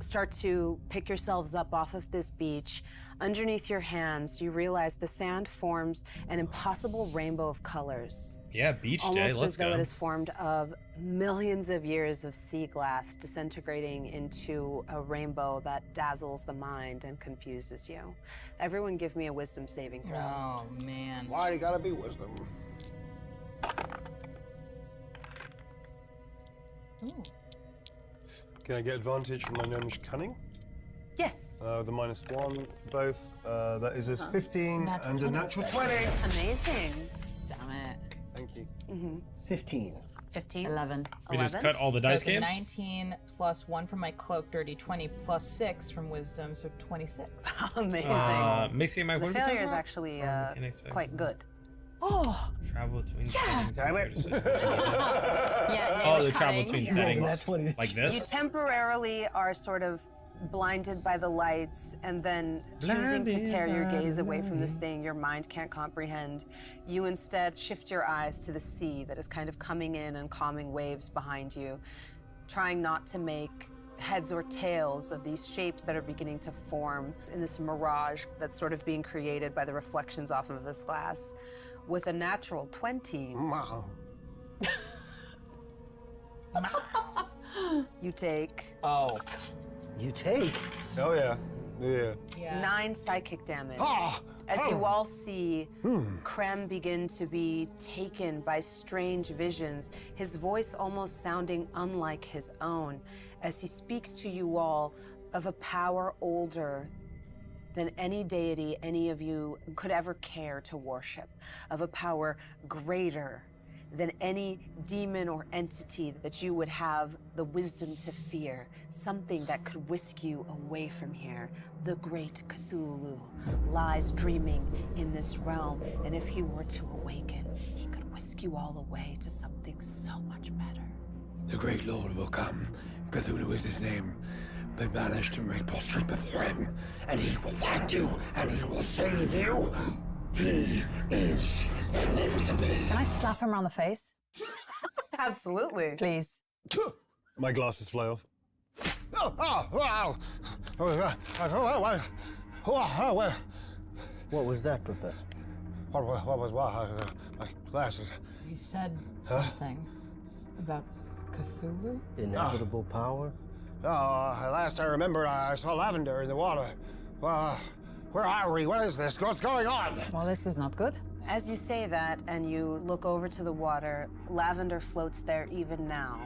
start to pick yourselves up off of this beach, underneath your hands, you realize the sand forms an impossible rainbow of colors. Yeah, beach day. Almost Let's as though go. it is formed of millions of years of sea glass disintegrating into a rainbow that dazzles the mind and confuses you. Everyone give me a wisdom saving throw. Oh, man. Why you gotta be wisdom? Ooh. Can I get advantage from my gnomish cunning? Yes. The -1 for both. That is a 15 Natural and a 20. natural 20. Amazing. Damn it. Thank you. 15. 15. 11. We just 11? cut all the So dice it's a games. 19 plus 1 from my cloak, dirty 20, plus 6 from wisdom, so 26. Amazing. Mixing my The what are we failure is talking actually about? Mechanics, quite good. Oh, Travel between Yeah. settings. Damn and it. decisions. yeah. Oh, Neighbors the travel cutting. between You rolled a settings. nat 20. Like You this? temporarily are sort of blinded by the lights and then choosing to Blinded tear your by gaze the away from this light. thing your mind can't comprehend. You instead shift your eyes to the sea that is kind of coming in and calming waves behind you, trying not to make heads or tails of these shapes that are beginning to form in this mirage that's sort of being created by the reflections off of this glass. With a natural 20, Wow. you take Oh, You take. Oh, yeah. Yeah. yeah. 9 psychic damage. Ah! As you all see Krem begin to be taken by strange visions, his voice almost sounding unlike his own, as he speaks to you all of a power older than any deity any of you could ever care to worship, of a power greater than any demon or entity that you would have the wisdom to fear, something that could whisk you away from here. The great Cthulhu lies dreaming in this realm, and if he were to awaken, he could whisk you all away to something so much better. The great lord will come. Cthulhu is his name. Been banished to remain prostrate before him, and he will find you, and he will save you. He is inevitable. Can I slap him around the face, Absolutely. please? My glasses fly off. Oh, wow. What was that, Professor? What was what? My glasses. You said something about Cthulhu? Inevitable power? Last I remembered, I saw lavender in the water. Where are we? What is this? What's going on? Well, this is not good. As you say that and you look over to the water, lavender floats there even now.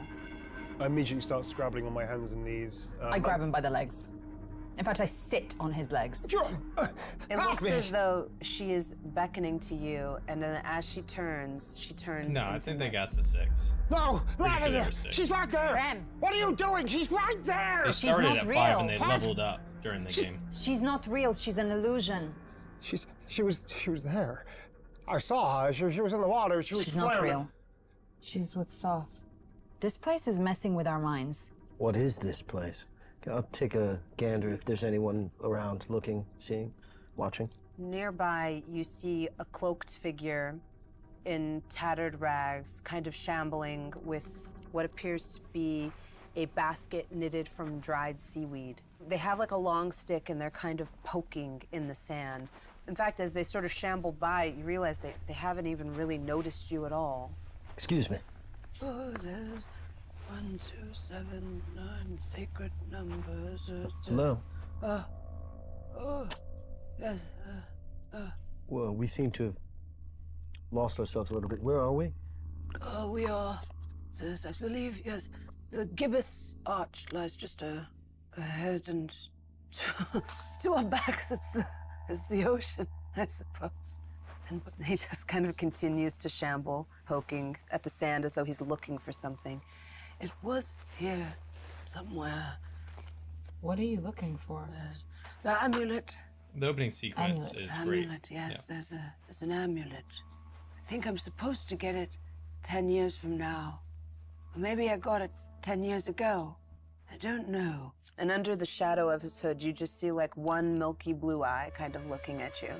I immediately start scrabbling on my hands and knees. I grab him by the legs. In fact, I sit on his legs. It looks as though she is beckoning to you, and then as she turns No, I into think they got mist. the 6. No, Pretty sure there lavender! were 6. She's right there! Rem. What are you doing? She's right there! They She's started not at 5 real. and they What? leveled up during the game. She's not real. She's an illusion. She was there. I saw her. She was in the water. She was She's not flaring. real. She's with Soth. This place is messing with our minds. What is this place? I'll take a gander if there's anyone around looking, seeing, watching. Nearby, you see a cloaked figure in tattered rags, kind of shambling with what appears to be a basket knitted from dried seaweed. They have like a long stick and they're kind of poking in the sand. In fact, as they sort of shamble by, you realize they haven't even really noticed you at all. Excuse me. 1, 2, 7, 9, sacred numbers. Hello. Oh, yes. Well, we seem to have lost ourselves a little bit. Where are we? We are, I believe, yes, the gibbous arch lies just ahead, and to our backs it's the ocean, I suppose. And he just kind of continues to shamble, poking at the sand as though he's looking for something. It was here somewhere. What are you looking for? There's the amulet. The opening sequence Amulet. is great. Amulet, yes, there's an amulet. I think I'm supposed to get it 10 years from now. Or maybe I got it 10 years ago. I don't know. And under the shadow of his hood, you just see like one milky blue eye kind of looking at you,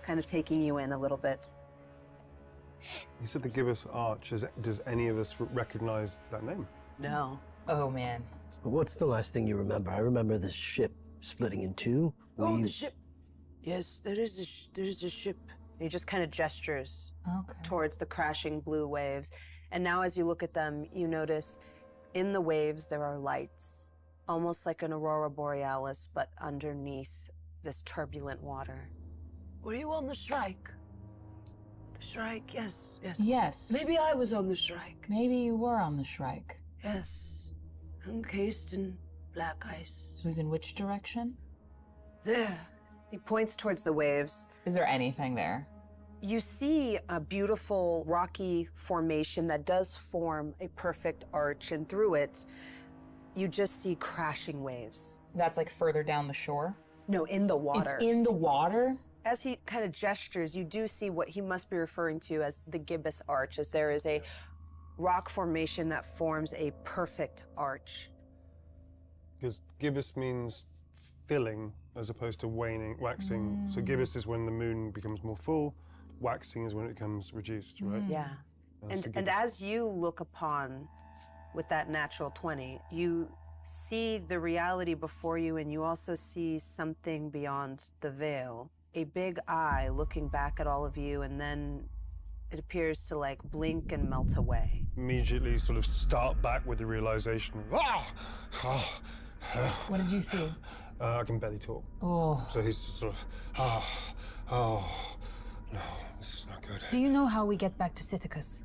kind of taking you in a little bit. You said the Gibbous Arch. Does any of us recognize that name? No. Oh man. But what's the last thing you remember? I remember the ship splitting in two. Oh, the ship. Yes, there is a ship. He just kind of gestures Okay. towards the crashing blue waves. And now as you look at them, you notice in the waves there are lights, almost like an aurora borealis, but underneath this turbulent water. Were you on the Shrike? The Shrike, yes. Yes. Maybe I was on the Shrike. Maybe you were on the Shrike. Yes. Encased in black ice. It was in which direction? There. He points towards the waves. Is there anything there? You see a beautiful rocky formation that does form a perfect arch, and through it, you just see crashing waves. That's like further down the shore? No, in the water. It's in the water? As he kind of gestures, you do see what he must be referring to as the gibbous arch, as there is a rock formation that forms a perfect arch. Because gibbous means filling as opposed to waning, waxing. So gibbous is when the moon becomes more full. Waxing is when it becomes reduced, right? Yeah. So And gibbous. as you look upon with that natural 20, you see the reality before you, and you also see something beyond the veil. A big eye looking back at all of you, and then it appears to like blink and melt away. Immediately sort of start back with the realization, What did you see? I can barely talk. Oh. So he's just sort of, no, this is not good. Do you know how we get back to Sithicus?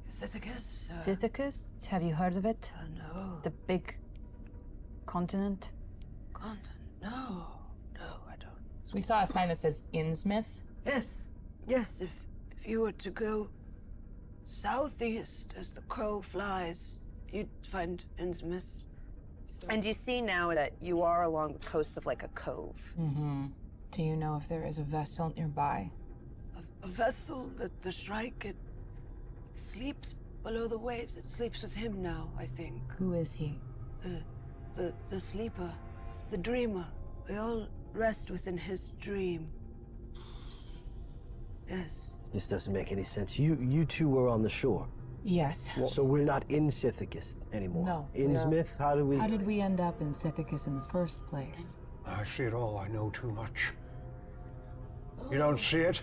Sithicus? Sithicus? Have you heard of it? No. The big continent? No, I don't. So we saw a sign that says Innsmouth. Yes, if you were to go southeast as the crow flies, you'd find Innsmouth. And you see now that you are along the coast of like a cove. Mm-hmm. Do you know if there is a vessel nearby? A vessel that the Shrike, it sleeps below the waves. It sleeps with him now, I think. Who is he? The sleeper, the dreamer. We all rest within his dream. Yes. This doesn't make any sense. You two were on the shore. Yes. So we're not in Sithicus anymore. No, Innsmouth? How do we... How did we end up in Sithicus in the first place? I see it all. I know too much. You don't see it?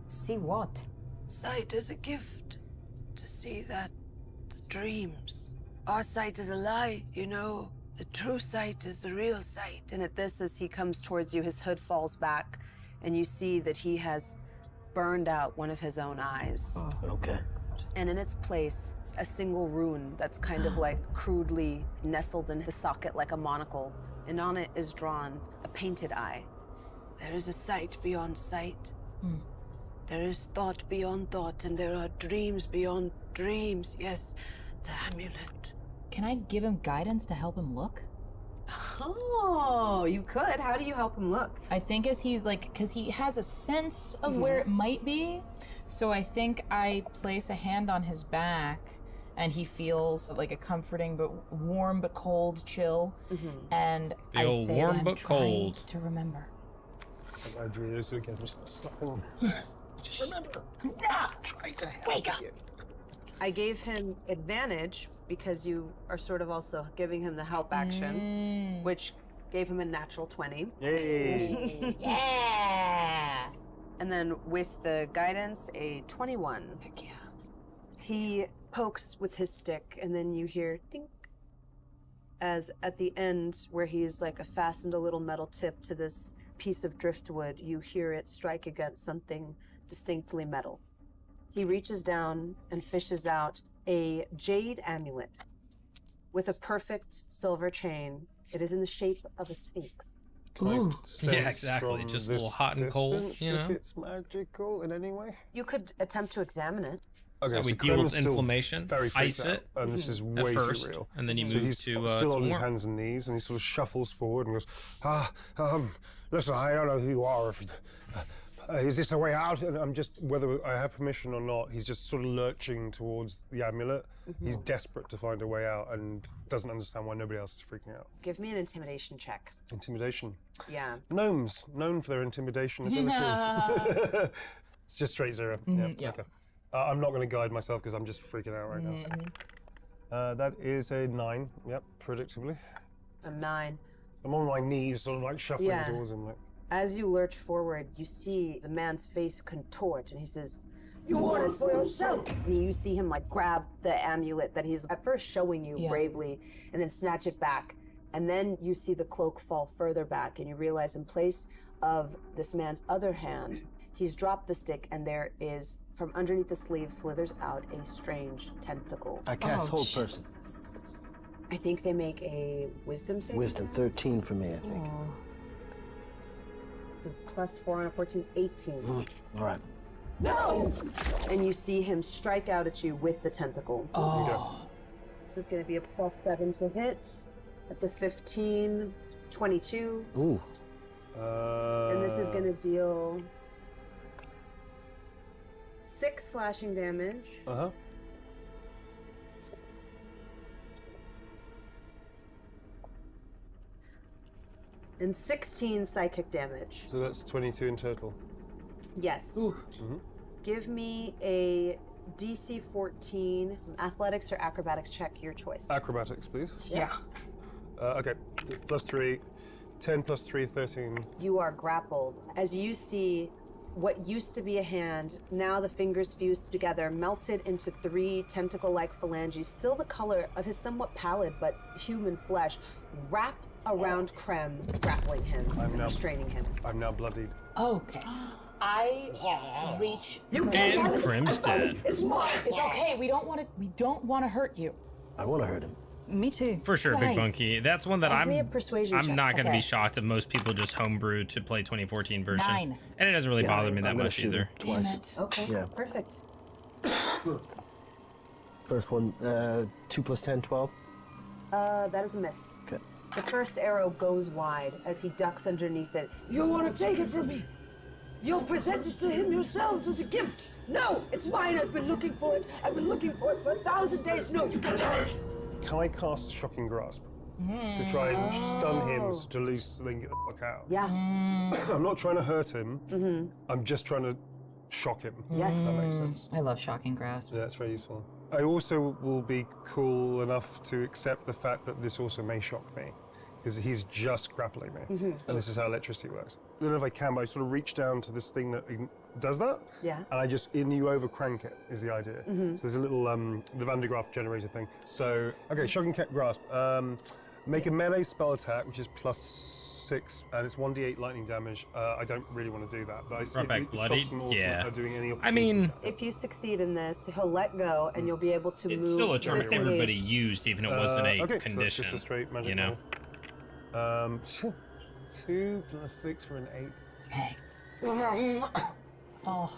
See what? Sight is a gift. To see that, the dreams. Our sight is a lie, you know. The true sight is the real sight. And at this, as he comes towards you, his hood falls back, and you see that he has burned out one of his own eyes. Okay. And in its place, a single rune that's kind of like crudely nestled in the socket like a monocle. And on it is drawn a painted eye. There is a sight beyond sight. There is thought beyond thought, and there are dreams beyond dreams. Yes, the amulet. Can I give him guidance to help him look? Oh, you could. How do you help him look? I think as he's like, because he has a sense of where it might be. So I think I place a hand on his back and he feels like a comforting but warm but cold chill. And I Feel say warm I'm but trying cold. to remember. I drew this again. Just remember. Wake up! I gave him advantage because you are sort of also giving him the help action, which gave him a natural 20. Yay! Yeah! And then with the guidance, a 21. Heck yeah. He pokes with his stick, and then you hear dink. As at the end, where he's like fastened a little metal tip to this piece of driftwood, you hear it strike against something distinctly metal. He reaches down and fishes out a jade amulet with a perfect silver chain. It is in the shape of a sphinx. Can I Yeah, sense exactly. from Just a little this hot and cold, distance you know? if it's magical in any way? You could attempt to examine it. Okay, So we so deal with Krem's still inflammation, very freaked ice out, it and this is at way first, too real. and then you So move he's to still on his warm. hands and knees, and he sort of shuffles forward and goes, listen, I don't know who you are. Is this a way out? And I'm just, whether I have permission or not, he's just sort of lurching towards the amulet. He's desperate to find a way out and doesn't understand why nobody else is freaking out. Give me an intimidation check. Intimidation. Yeah. Gnomes, known for their intimidation abilities. It's just straight 0. yeah. Okay. I'm not going to guide myself because I'm just freaking out right now. That is a 9. Yep, predictably. A 9. I'm on my knees, sort of like shuffling Yeah. towards him. Like, As you lurch forward, you see the man's face contort, and he says, "You want it for yourself!" And you see him like grab the amulet that he's at first showing you bravely, and then snatch it back. And then you see the cloak fall further back, and you realize in place of this man's other hand, he's dropped the stick, and there is, from underneath the sleeve, slithers out a strange tentacle. I cast hold person. I think they make a wisdom save. Wisdom 13 for me, I think. It's a +4 on a 14, 18. All right. No! And you see him strike out at you with the tentacle. Oh. This is going to be a +7 to hit. That's a 15, 22. Ooh. And this is going to deal 6 slashing damage. Uh-huh. And 16 psychic damage. So that's 22 in total. Yes. Give me a DC 14 athletics or acrobatics check, your choice. Acrobatics, please. Yeah. Okay, +3. 10 + 3, 13. You are grappled as you see what used to be a hand, now the fingers fused together, melted into 3 tentacle-like phalanges, still the color of his somewhat pallid but human flesh, wrap around Krem, grappling him, restraining him. I'm now bloodied. Okay. I reach. And Krem's dead. It's okay. We don't want to hurt you. I want to hurt him. Me too. For sure, Big Nice. Monkey. That's one that Give me a persuasion I'm check. not going to Okay. be shocked if most people just homebrew to play 2014 version. 9. And it doesn't really bother me that I'm gonna much shoot him either. Damn Twice. it. Okay, Yeah. perfect. First one, 2 + 10, 12. That is a miss. Okay. The first arrow goes wide as he ducks underneath it. You want to take it from me? You'll present it to him yourselves as a gift. No, it's mine. I've been looking for it. I've been looking for it for 1,000 days. No, you can't have it. Can I cast Shocking Grasp to try and stun him so to lose so they can get the fuck out? Yeah. I'm not trying to hurt him. I'm just trying to shock him. Yes. That makes sense. I love shocking grasp. Yeah, that's very useful. I also will be cool enough to accept the fact that this also may shock me, because he's just grappling me, and this is how electricity works. I don't know if I can, but I sort of reach down to this thing that does that, Yeah. and I just over crank it is the idea. So there's a little the Van de Graaff generator thing. So okay, Shocking Grasp. Make a melee spell attack, which is +6, and it's 1d8 lightning damage. I don't really want to do that, but Brought back it bloodied? stops them all from Yeah. doing any I mean, opportunity If you succeed in this, he'll let go, and you'll be able to move. it's still a term disengage. everybody used, even if it wasn't a okay, so that's condition. just a straight magic you know? roll. 2 + 6 for an 8.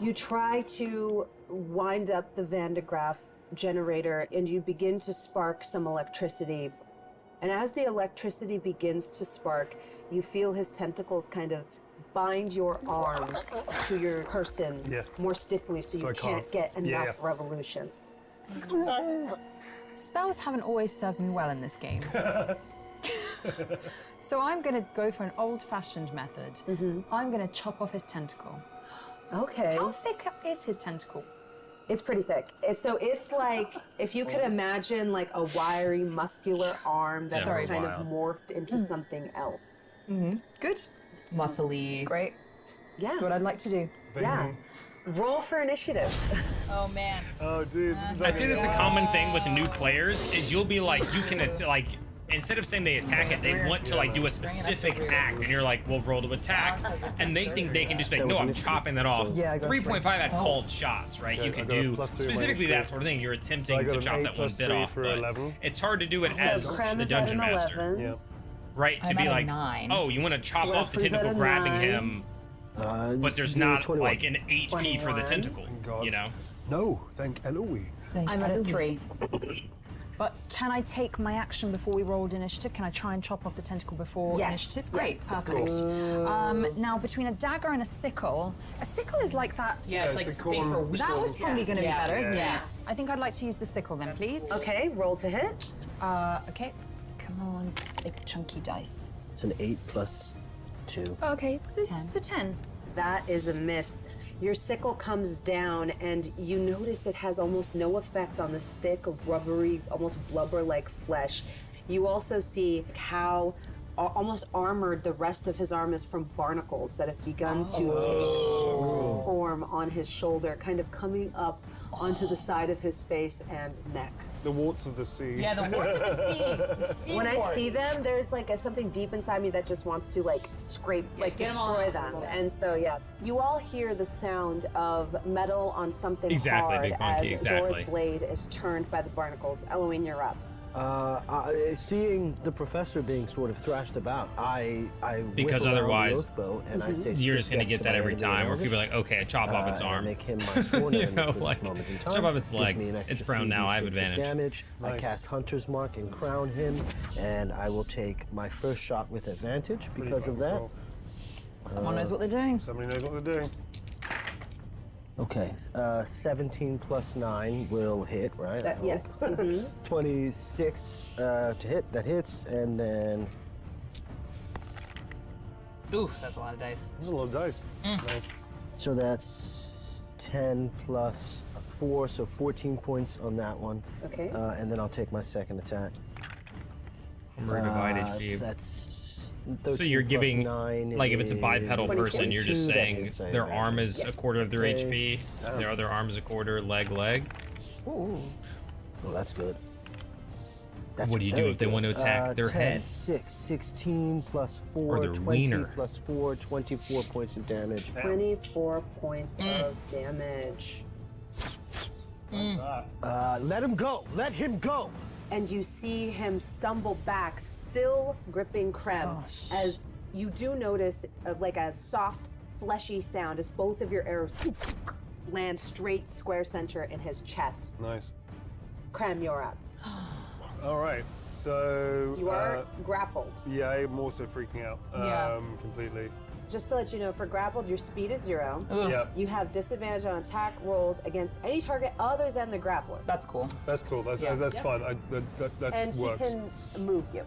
You try to wind up the Van de Graaff generator, and you begin to spark some electricity. And as the electricity begins to spark, you feel his tentacles kind of bind your arms to your person more stiffly, so you I can't get enough revolution. Spells haven't always served me well in this game. So I'm going to go for an old-fashioned method. I'm going to chop off his tentacle. Okay. How thick is his tentacle? It's pretty thick. It's like, if you could imagine like a wiry, muscular arm that's Sounds kind wild. of morphed into something else. Good. Muscly. Great. Yeah. That's what I'd like to do. Yeah. Roll for initiative. Oh man. Oh, dude. This is not I'd say gonna that's a go. common thing with new players is you'll be like, you can like, instead of saying they attack it, they want to like do a specific act, and you're like, well, roll to attack, and they think they can just be like, no, I'm chopping that off. Yeah, I got 3.5 had called shots, right? Okay, You could I got a do +3 on my specifically HP. that sort of thing. You're So I attempting got to an chop 8 that one + bit 3 off, for but 11. it's hard to do it So as Krem the is at dungeon an master, 11. Yeah. right? To I'm be at a like, 9. oh, you want to chop off the Leslie's at tentacle, a grabbing 9. him, but there's not 21. like an HP for the 21. tentacle, God. you know? No, thank Eloise. I'm at a 3. But can I take my action before we rolled initiative? Can I try and chop off the tentacle before Yes. initiative? Yes, Great, of perfect. Now, between a dagger and a sickle is like that. Yeah, it's it's like the thing for corn- weak. That was probably going to Yeah. be better, isn't Yeah. it? I think I'd like to use the sickle then, please. Okay, roll to hit. Okay. Come on, big chunky dice. It's an 8 plus 2. Okay, it's a 10. That is a miss. Your sickle comes down, and you notice it has almost no effect on this thick, rubbery, almost blubber-like flesh. You also see how almost armored the rest of his arm is from barnacles that have begun to take form on his shoulder, kind of coming up onto the side of his face and neck. The warts of the sea. Yeah, the warts of the sea. When I see them, there's like something deep inside me that just wants to like scrape, like get 'em all destroy out. them. And so yeah, you all hear the sound of metal on something Exactly, hard Big Monkey, as exactly. Zora's blade is turned by the barnacles. Eloine, you're up. Seeing the professor being sort of thrashed about, I Because whip around otherwise, the oath bow and I say, You're just gonna "Stick get to that my every enemy time, where around people it." are like, okay, I chop off its And I arm. make him my sworn You enemy know, for like, this moment in time. chop off its Gives leg. me an extra It's prone now, I have 3d6 of advantage. damage. I Nice. cast Hunter's Mark and crown him, and I will take my first shot with advantage Pretty because of fun that. as well. Someone knows what they're doing. Somebody knows what they're doing. Okay, 17 plus 9 will hit, right? I hope. Yes. Mhm. 26 to hit, that hits, and then Oof, that's a lot of dice. There's a lot of dice. Nice. so that's 10 plus 4, so 14 points on that one. Okay. And then I'll take my second attack. We're divided, Steve. That's So 13 you're plus giving, 9 like, if it's a is bipedal 22. person, you're just 22, that saying hits, I their imagine. arm is a quarter of their Okay. HP, their other arm is a quarter, leg. Ooh. Well, that's good. That's What do you do very if they want to good. attack their 10, head? 6, 16 plus 4, Or their 20 wiener. plus 4, 24 points of damage. 24 points of damage. Let him go. Let him go. And you see him stumble back, still gripping Krem, Gosh. as you do notice like a soft, fleshy sound as both of your arrows land straight square center in his chest. Nice. Krem, you're up. All right. So You are grappled. yeah, I'm also freaking out. Yeah. Completely. Just to let you know, for grappled, your speed is 0. Ugh, Yeah. You have disadvantage on attack rolls against any target other than the grappler. That's cool. That's cool. That's Yeah. that's Yep. fine. That And works. he can move you.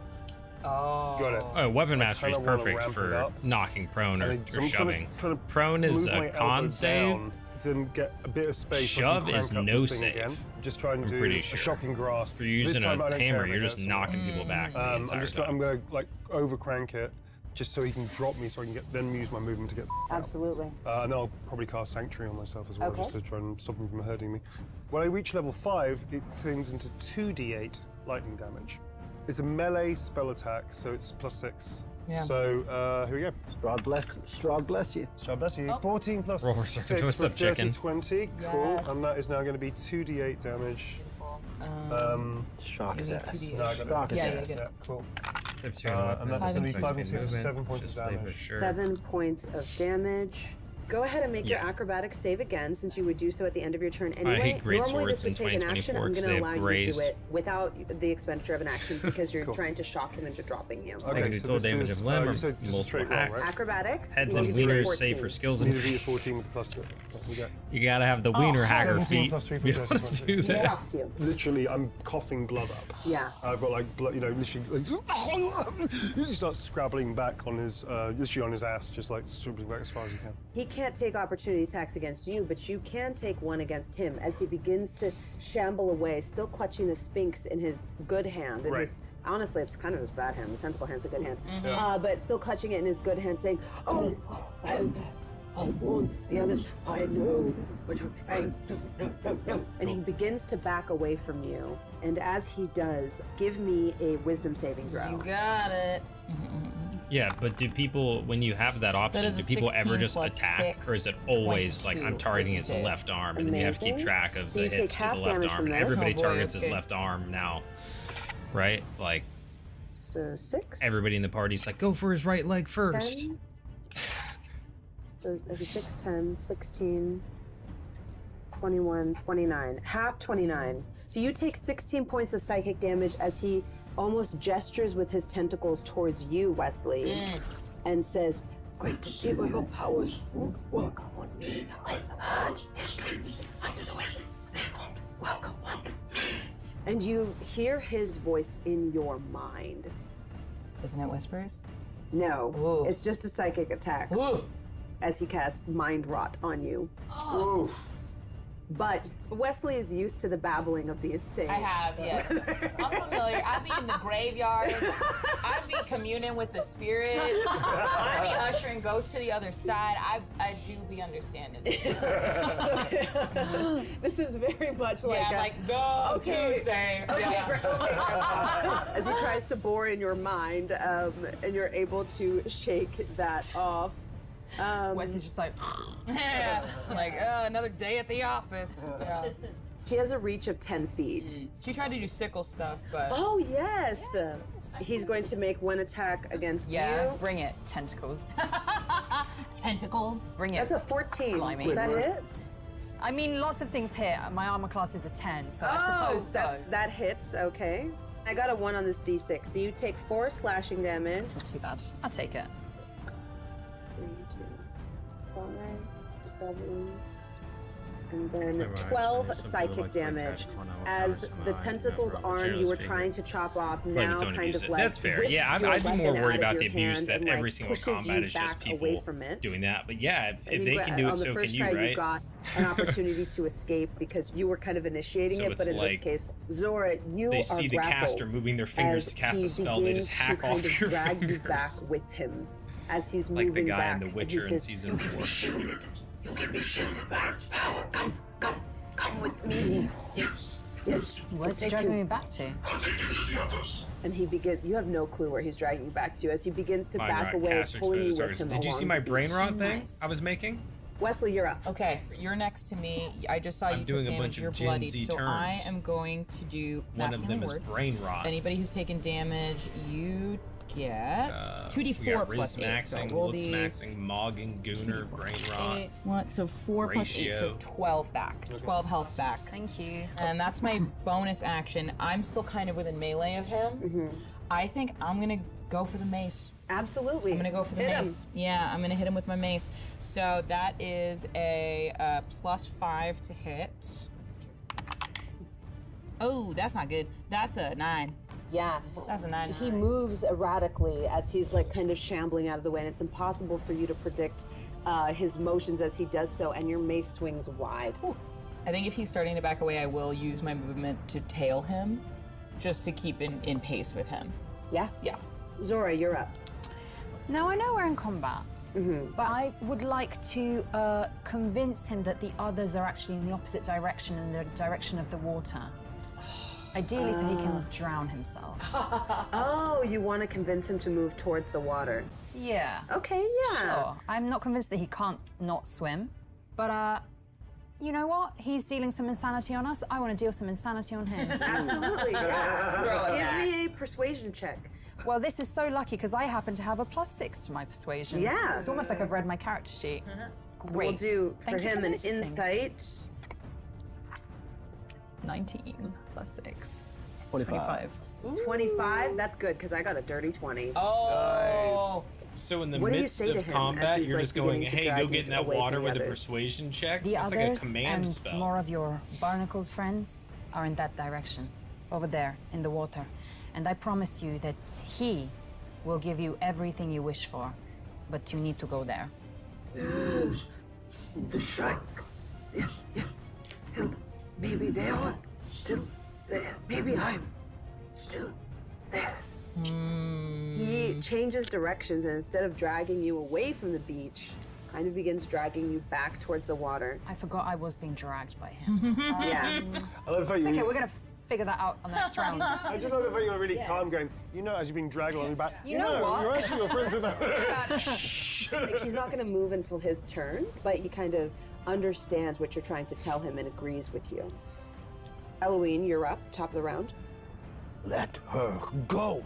Oh. Got it. Oh, Weapon Mastery is kinda wanna perfect ramp it for up. knocking prone or, I or think- so I'm shoving. trying to Prone is move my a elbow con save. down, then get a bit of space. so I Shove can is crank up no this thing save. Again. Just trying to I'm do pretty a sure. shocking grasp. If you're This using time I a don't care hammer, if I you're get just some. knocking people back the entire I'm just time. I'm gonna like over crank it, just so he can drop me, so I can then use my movement to get. Absolutely. And then I'll probably cast Sanctuary on myself as well, Okay. just to try and stop him from hurting me. When I reach level 5, it turns into 2d8 lightning damage. It's a melee spell attack, so it's +6. Yeah. So here we go. Strahd bless you. So bless you. 14 plus Roll for 6 circuit. What's for up, chicken? 20. Cool. Yes. And that is now going to be 2d8 damage. Shock his You need ass. 2d8. No, I got it. Shock his Yeah, ass. yeah, Yeah, cool. If two and that's weapons, gonna be plus 5 and 6, movement, 7 points just of leave it, damage. Sure. 7 points of damage. Go ahead and make your Yeah. acrobatics save again, since you would do so at the end of your turn anyway. hate great Normally this swords would in take an action. 2024 I'm 'cause going they to have allow you to do graze. it without the expenditure of an action because you're trying to shock him into dropping you. Okay, can do so total this damage is, of limb you or said just a multiple straight roll, hacks. right? Acrobatics. Heads you and need to do wieners 14. save for skills Need and to do 14 plus 2. We got you gotta have the wiener hacker 17 feet. plus 3 You for don't plus do He that. drops you. literally, I'm coughing blood up. Yeah. I've got like blood, literally, like, he starts scrabbling back on his, literally on his ass, just like scrabbling back as far as he can. He can't take opportunity attacks against you, but you can take one against him as he begins to shamble away, still clutching the Sphinx in his good hand. In Right. his, honestly, it's kind of his bad hand. The tentacle hand's a good hand. Yeah. But still clutching it in his good hand, saying, "Oh, I'll warn the others. I know what you're trying to do. And he begins to back away from you. And as he does, give me a wisdom saving throw. You got it. Yeah, but do people, when you have that option, is do a people ever 16 just plus attack, 6, or is it always like 22 I'm targeting wisdom his save. left arm, and then you have to keep Amazing. track of So the you hits take to half the left damage arm, from and this. everybody Oh boy, targets his okay. left arm now, right? Like So 6. everybody in the party's like, go for his right leg first. 10. So that'd be 6, 10, 16, 21, 29. Half 29. So you take 16 points of psychic damage as he almost gestures with his tentacles towards you, Wesley, and says, Great to see where your powers won't work on me. I've heard his dreams under the weather. They won't work on me. and you hear his voice in your mind. Isn't it whispers? No, Ooh. it's just a psychic attack Ooh. as he casts Mind Rot on you. Oof. But Wesley is used to the babbling of the insane. I have, yes. I'm familiar. I be in the graveyards. I be communing with the spirits. I be ushering ghosts to the other side. I do be understanding. This is very much like Yeah, like, no, Tuesday. Yeah. as he tries to bore in your mind, and you're able to shake that off. Wesley's just like, Yeah. Like, another day at the office. Yeah. He has a reach of 10 feet. She tried to do sickle stuff, but Oh, yes. He's going to make one attack against yeah, you. bring it, tentacles. tentacles. Bring it. That's a 14. slimy. Is that it? I mean, lots of things hit. My armor class is a 10, so I suppose so. That hits, okay. I got a 1 on this d6, so you take 4 slashing damage. It's not too bad. I'll take it. 3, 2, 5, 7, and then Clever action, 12 something psychic like damage tactical now, as powers the combined, tentacled natural arm materials you were being trying to chop off Like, now don't kind abuse of it. like That's fair. whips Yeah, your I'd be more weapon worried out about of the your abuse hand that and, every like, single pushes combat you is just back away people from it. doing that. But yeah, And if you they got- can do it, on the so first can you, try, right? you got an opportunity to escape because you were kind of initiating So it, it's but in this like case, Zora, you They are see the grappled caster moving their fingers as to cast he a spell. They just begins hack to kind off of your drag you back fingers. with him as he's Like the moving guy back. in The and he Witcher in says, season 4. Shielded. You'll get me shielded by its power. Come with me. Yes. Where's he Take dragging you- me back to? I'll take you to the others. And he begins. You have no clue where he's dragging you back to as he begins to Mind back rot, away, caster pulling you exposed with targets. him. Did you see along my the brain beach. rot thing Nice. I was making? Wesley, you're up. Okay, you're next to me. I just saw I'm you doing took a damage. bunch of You're Gen bloodied, Z so I terms. am going to do One nasty of them is word. brain rot. Anybody who's taken damage, you get We 2d4 got plus Riz 8. So maxing, roll looks these. maxing, mogging, gooner, brain rot. What? So 4 plus 8, so Ratio. 12 back. 12 health back. Thank you. And that's my bonus action. I'm still kind of within melee of him. I think I'm gonna go for the mace. Absolutely. I'm gonna go for the Hit him. mace. Yeah, I'm gonna hit him with my mace. So that is a +5 to hit. Oh, that's not good. That's a 9. Yeah. That's a 9. He moves erratically as he's like kind of shambling out of the way, and it's impossible for you to predict his motions as he does so, and your mace swings wide. I think if he's starting to back away, I will use my movement to tail him, just to keep in pace with him. Yeah? Yeah. Zora, you're up. Now, I know we're in combat, but I would like to convince him that the others are actually in the opposite direction, in the direction of the water. Ideally, so he can drown himself. Oh, you want to convince him to move towards the water. Yeah. Okay, yeah. Sure. I'm not convinced that he can't not swim, but you know what? He's dealing some insanity on us. I want to deal some insanity on him. Absolutely, yeah. Give me a persuasion check. Well, this is so lucky because I happen to have a +6 to my persuasion. Yeah. It's almost like I've read my character sheet. Great. We'll do for Thank you him for an noticing. insight. 19 +6. 25. 25. That's good because I got a dirty 20. Oh. So in the What do you midst say to of him combat, as he's, you're like, just going, beginning to hey, drag go you get in that away from water the with a others? persuasion check? The It's like others a command and spell. more of your barnacled friends are in that direction, over there in the water. And I promise you that he will give you everything you wish for, but you need to go there. Yes. The shrine. Yes. And maybe they are still there. Maybe I'm still there. He changes directions, and instead of dragging you away from the beach, kind of begins dragging you back towards the water. I forgot I was being dragged by him. Yeah. I love the fact It's okay, you. we're gonna figure that out on the next round. I just love the fact you're really calm, going. You know, as you're being dragged along your back. You know what? You're actually your friends with that. Like, he's not going to move until his turn, but he kind of understands what you're trying to tell him and agrees with you. Eloine, you're up, top of the round. Let her go.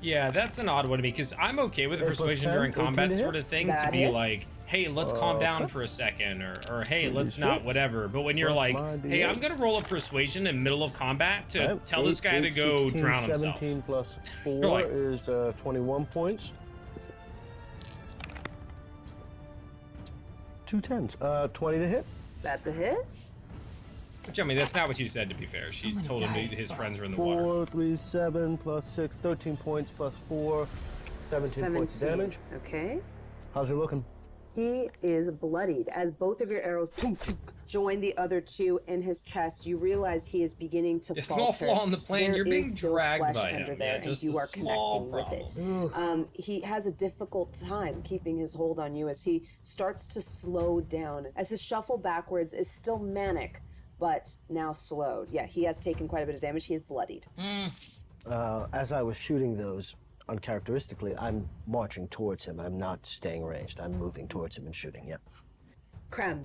Yeah, that's an odd one to me because I'm okay with the Plus persuasion 10, during 18 combat to sort hit? of thing That to be hits. like, hey, let's calm down for a second, or hey, let's not hits. whatever. But when you're Plus like, my hey, D8. I'm gonna roll a persuasion in the middle of combat to Okay, tell this 8, guy to 8, go 16, drown himself. 17 plus 4 like- is 21 points. 2 10s. 20 to hit. That's a hit. Which, I mean, that's not what she said, to be fair. She many told him dice, his though. friends were in the water. 4, 3, 7 plus 6, 13 points plus 4, 17 points of damage. Okay. How's he looking? He is bloodied. As both of your arrows join the other two in his chest, you realize he is beginning to A small falter. flaw in the plan. There You're being is still dragged flesh by under him. there, Yeah, just and you a are small connecting with it. He has a difficult time keeping his hold on you as he starts to slow down. As his shuffle backwards is still manic, but now slowed. Yeah, he has taken quite a bit of damage. He is bloodied. As I was shooting those, uncharacteristically, I'm marching towards him. I'm not staying ranged. I'm moving towards him and shooting, yeah. Krem.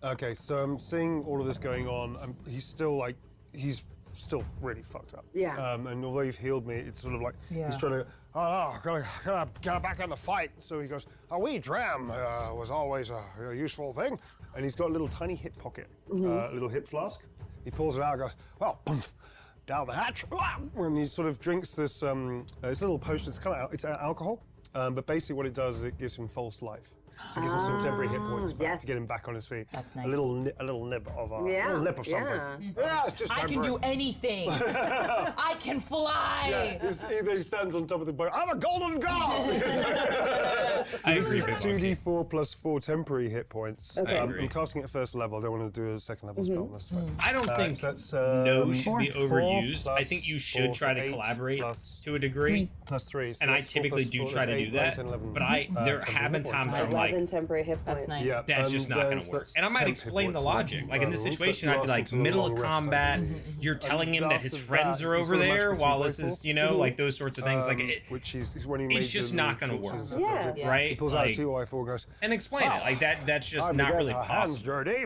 Okay, so I'm seeing all of this going on. He's still really fucked up. Yeah. And although you've healed me, it's sort of like Yeah. he's trying to. Oh, gotta get back in the fight. So he goes, "A wee dram was always a useful thing," and he's got a little tiny hip pocket, a little hip flask. He pulls it out, and goes, "Well, down the hatch," and he sort of drinks this little potion. It's it's alcohol, but basically what it does is it gives him false life. So it gives him some temporary hit points back yes. to get him back on his feet. That's A nice. little nib of a Yeah, little nip of something. yeah. Yeah, it's just I can temporary. do anything. I can fly. Yeah, he stands on top of the boat. I'm a golden god! I This agree is with you. 2d4 plus 4 temporary hit points. I agree. I'm casting at first level. I don't want to do a second level spell. That's fine. I don't think so that's, no should be 4 overused. I plus think you should 4, try so to 8 collaborate plus to a degree. plus 3. So And I that's 4 typically plus do 4, try to that's do 8, 9, that, 10, 11. but there temporary have been hit times points. where I'm like, 11 temporary hit points. That's nice. Yeah, that's just not going to work. And I might explain the logic. Like in this situation, I'd be like, middle of combat, you're telling him that his friends are over there while this is, like those sorts of things. Like, which is when he it's made just the not gonna little work. tricks and Yeah. stuff. Yeah. right? He pulls out his Like, 2x4 and goes, and explain it. Like that's just "Time to not get really our hands possible. dirty."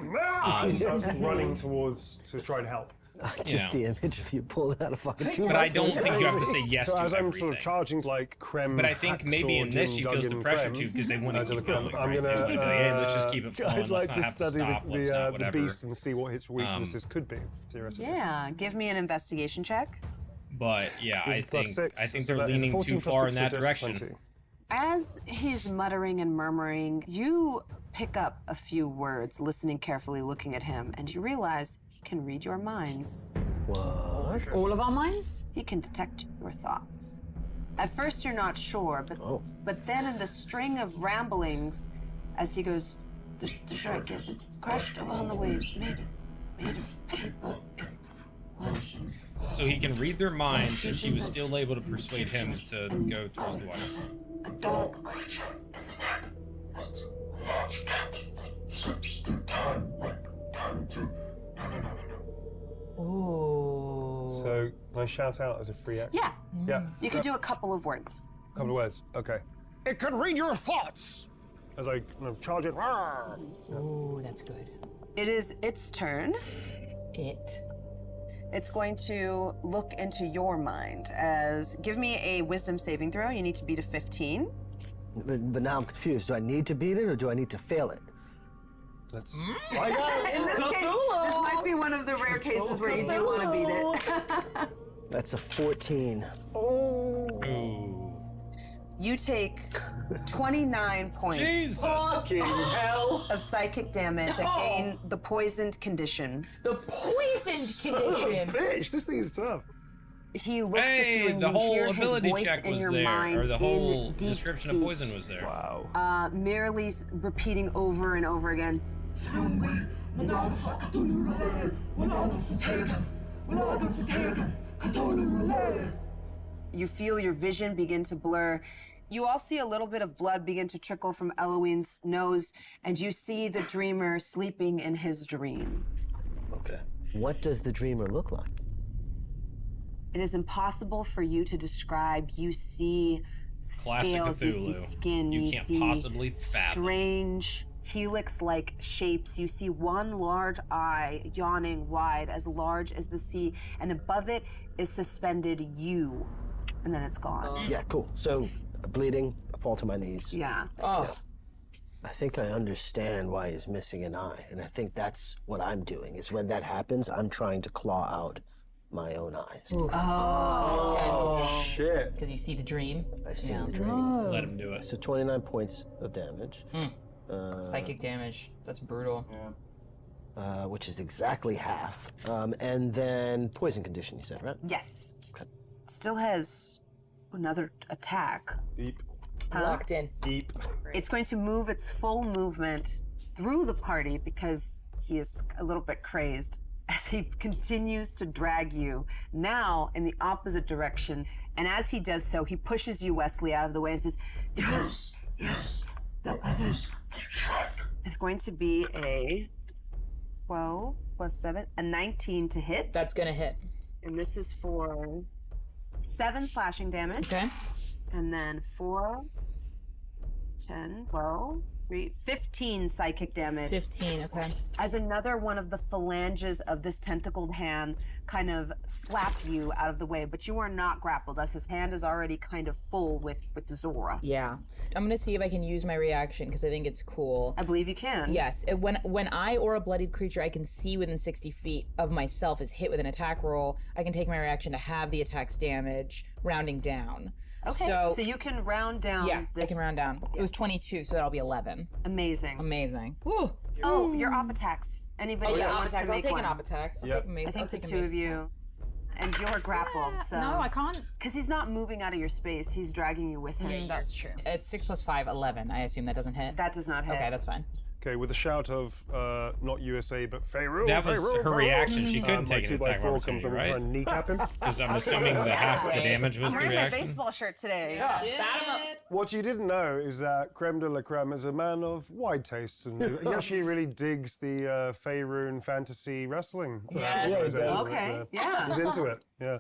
He starts running towards to try and help. Just know. the image of you pulling out a fucking two. But I don't think you have to say yes So to as I'm everything. sort of charging like Krem, But I think maybe in Hacksaw, this Jim, she feels Duggan, the and pressure Krem, too because they want to keep going. I'm right? gonna. They want to be like, hey, let's just keep it flowing. I'd like Let's to not have to study stop. Let's not the whatever. beast and see what its weaknesses could be theoretically. Yeah, give me an investigation check. But yeah, This I is plus think 6, I think so they're that is a leaning 14 too plus far 6 in that for a direction. 20. As he's muttering and murmuring, you pick up a few words, listening carefully, looking at him, and you realize he can read your minds. All of our minds? He can detect your thoughts. At first, you're not sure, but then in the string of ramblings, as he goes, the shark isn't crushed upon the waves, made of paper. So he can read their minds, and she was still able to persuade him to go towards the water. A dark creature in the night with a large cat slips through time like time through. No. Ooh. So can I shout out as a free action? Yeah, Yeah. you could do a couple of words. A couple of words. Okay. It can read your thoughts. As I charge it. Ooh, that's good. It is its turn. It. It's going to look into your mind as give me a wisdom saving throw. You need to beat a 15. But now I'm confused. Do I need to beat it or do I need to fail it? Let's. In this case, this might be one of the rare cases where you do want to beat it. That's a 14. Ooh. You take 29 points Jesus. Fucking hell. of psychic damage and gain the poisoned condition. The poisoned condition. Bitch, this thing is tough. He looks at you Hey, and the you whole hear his ability voice check in was your there, mind or the whole in deep description of speech, poison was there. Wow. merely repeating over and over again. You feel your vision begin to blur, You all see a little bit of blood begin to trickle from Eloine's nose, and you see the dreamer sleeping in his dream. Okay. What does the dreamer look like? It is impossible for you to describe. You see Classic scales, you see Cthulhu. skin, You you can't see possibly fathom. strange helix-like shapes. You see one large eye yawning wide, as large as the sea, and above it is suspended you, and then it's gone. Yeah, cool. So, bleeding, I fall to my knees. Yeah. Oh, I think I understand why he's missing an eye, and I think that's what I'm doing, is when that happens, I'm trying to claw out my own eyes. oh, Shit. because you see the dream. I've seen Yeah. the dream. Let him do it. So 29 points of damage, Psychic damage. That's brutal. which is exactly half. And then poison condition, you said, right? Yes. Still has another attack. Deep. Huh? Locked in. Deep. It's going to move its full movement through the party because he is a little bit crazed as he continues to drag you now in the opposite direction. And as he does so, he pushes you, Wesley, out of the way and says, "Yes, yes, the others." It's going to be a 12 plus 7, a 19 to hit. That's gonna hit. And this is for 7 slashing damage. Okay. And then 4, 10, 12, 3, 15 psychic damage. 15. Okay. As another one of the phalanges of this tentacled hand kind of slapped you out of the way, but you are not grappled, as his hand is already kind of full with Zora. Yeah. I'm gonna see if I can use my reaction because I think it's cool. I believe you can. Yes, when I or a bloodied creature I can see within 60 feet of myself is hit with an attack roll, I can take my reaction to have the attack's damage, rounding down. Okay. So, So you can round down yeah, this. I can round down. It was 22, so that'll be 11. Amazing. Amazing. Woo. Oh, your op attacks. Anybody that wants to I'll make take one. an op attack. I'll Yep. take a mace. I think I'll the take a two mace of you. And you're grappled, so. No, I can't. Because he's not moving out of your space, he's dragging you with him. That's true. It's 6 plus 5, 11. I assume that doesn't hit. That does not hit. Okay, that's fine. Okay, with a shout of not USA but Faerun. That was Faerun, her Faerun. reaction. She My couldn't take an 2 by attack 4 roll, comes. I'm right? trying to kneecap him. Because I'm assuming the half the damage was I'm the wearing my reaction. baseball shirt today. What you didn't know is that Creme de la Creme is a man of wide tastes, and he actually really digs the Faerun fantasy wrestling. Yes. Okay, yeah. He's into it. Yeah,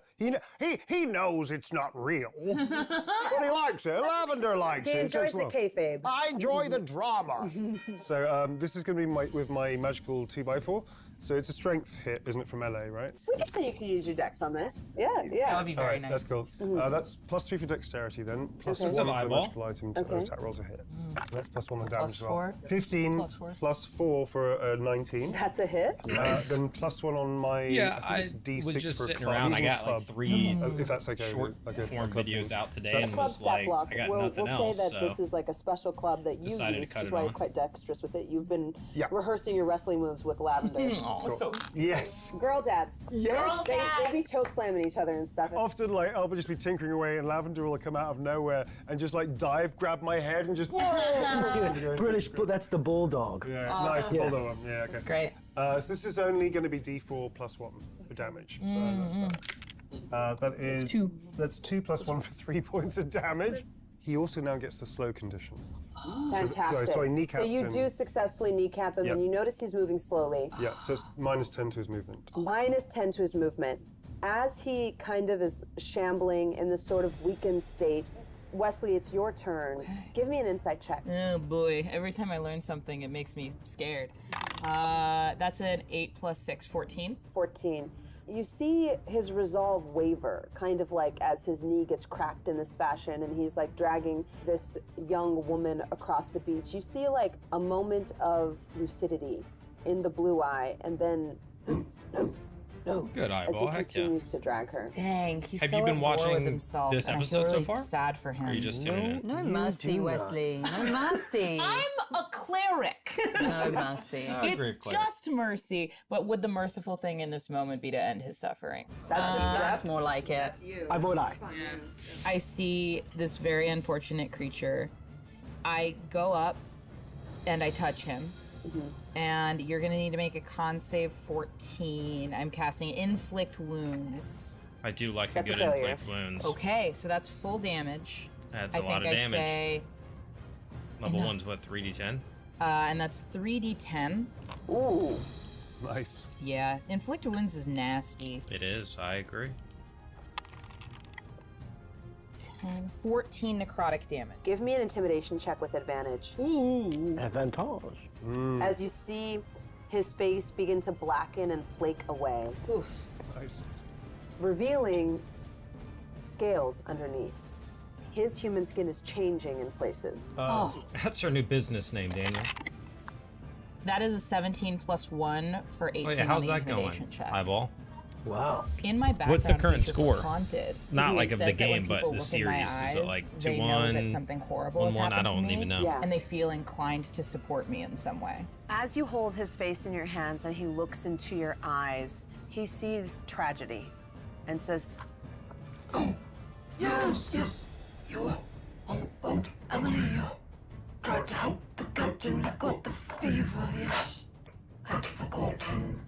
he knows it's not real, but he likes it. Lavender likes He it. enjoys the kayfabe. I enjoy the drama. So this is going to be with my magical 2x4. So it's a strength hit, isn't it, from LA, right? We can say you can use your dex on this. Yeah, That yeah. would be All very right, nice. that's cool. That's +3 for dexterity then, plus Okay. 1 It's an for the eyeball. magical item to attack roll to hit. That's +1 on damage Plus as well. 4. 15 Plus 4. plus 4 for a 19. That's a hit. Then +1 on my Yeah, I I think it's D6 was just for a sitting club. around. I Using got like club. 3 If that's okay. short like a form club videos thing. out today, So and Club was stat like, block. I got We'll nothing say else. that So this is like a special club that you decided to use, cut which is it why you're on. quite dexterous with it. You've been Yeah. rehearsing your wrestling moves with Lavender. Oh, so Yes. Girl dads. Yes. They be choke slamming each other and stuff. Often, like, I'll just be tinkering away, and Lavender will come out of nowhere and just like dive, grab my head, and just. British, that's the bulldog. Yeah, nice bulldog one. Yeah, okay. that's great. So this is only going to be D4 plus 1 for damage. So that's fine. That is That's 2 plus 1 for 3 points of damage. He also now gets the slow condition. Fantastic. so I kneecapped So you him. do successfully kneecap him, Yep. and you notice he's moving slowly. Yeah, so it's -10 to his movement. -10 to his movement. As he kind of is shambling in this sort of weakened state, Wesley, it's your turn. Give me an insight check. Oh boy, every time I learn something, it makes me scared. That's an 8 plus 6, 14. 14. You see his resolve waver, kind of like as his knee gets cracked in this fashion and he's like dragging this young woman across the beach. You see like a moment of lucidity in the blue eye, and then good as eyeball. he Heck yeah. continues to drag her. Dang, he's Have so you been at war watching with himself, this and I episode feel so really far? sad for him. Or are you just tuning in? No mercy, do not. Wesley. No mercy. I'm a cleric. No mercy. Great It's cleric. just mercy. But would the merciful thing in this moment be to end his suffering? That's more like it. I vote aye. I see this very unfortunate creature. I go up and I touch him. And you're gonna need to make a con save 14. I'm casting Inflict Wounds. I do like a That's a good failure. inflict wounds. Okay, so that's full damage. That's I a lot think of I damage. say, Level enough. 1's what, 3d10? and that's 3d10. Ooh. Nice. Yeah, inflict wounds is nasty. It is, I agree. 10, 14 necrotic damage. Give me an intimidation check with advantage. Ooh. Advantage. As you see his face begin to blacken and flake away, Oof. Nice. revealing scales underneath. His human skin is changing in places. Oh. That's our new business name, Daniel. That is a 17 plus 1 for 18 Oh yeah, on how's the that going? intimidation check. Eyeball. Wow. In my background, What's the current features score? are haunted. Not It like of the says that when game, but people the look in my series. Is it eyes, like they 2-1, know that something horrible has 1-1? I happened to don't me, even know. Yeah. and they feel inclined to support me in some way. As you hold his face in your hands and he looks into your eyes, he sees tragedy and says, Yes. You were on the boat, Emily. You tried to help the captain. You got the fever, yes. I'd forgotten.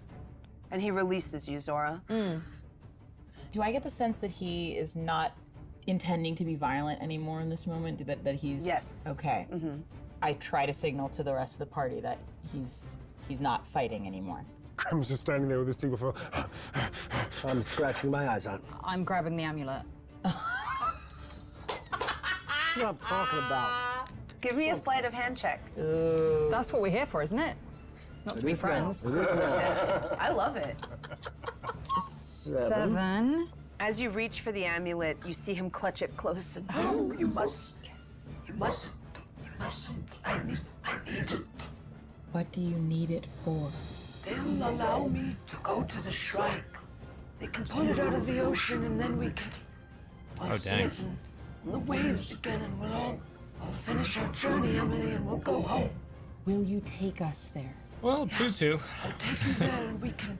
and he releases you, Zora. Do I get the sense that he is not intending to be violent anymore in this moment? That he's Yes. Okay. I try to signal to the rest of the party that he's not fighting another. Grim's just standing there with his two before. I'm scratching my eyes out. I'm grabbing the amulet. That's what I'm talking about. Give me a sleight of hand check. That's what we're here for, isn't it? Not to be friends. I love it. 7. As you reach for the amulet, you see him clutch it close. And No, you mustn't. I need it. What do you need it for? They'll allow me to go to the shrine. They can pull it out of the ocean and then we can... I'll Oh, see dang. it on the waves again and we'll finish our journey, Emily, and we'll go home. Will you take us there? Well, 2-2. I'll take you there and we can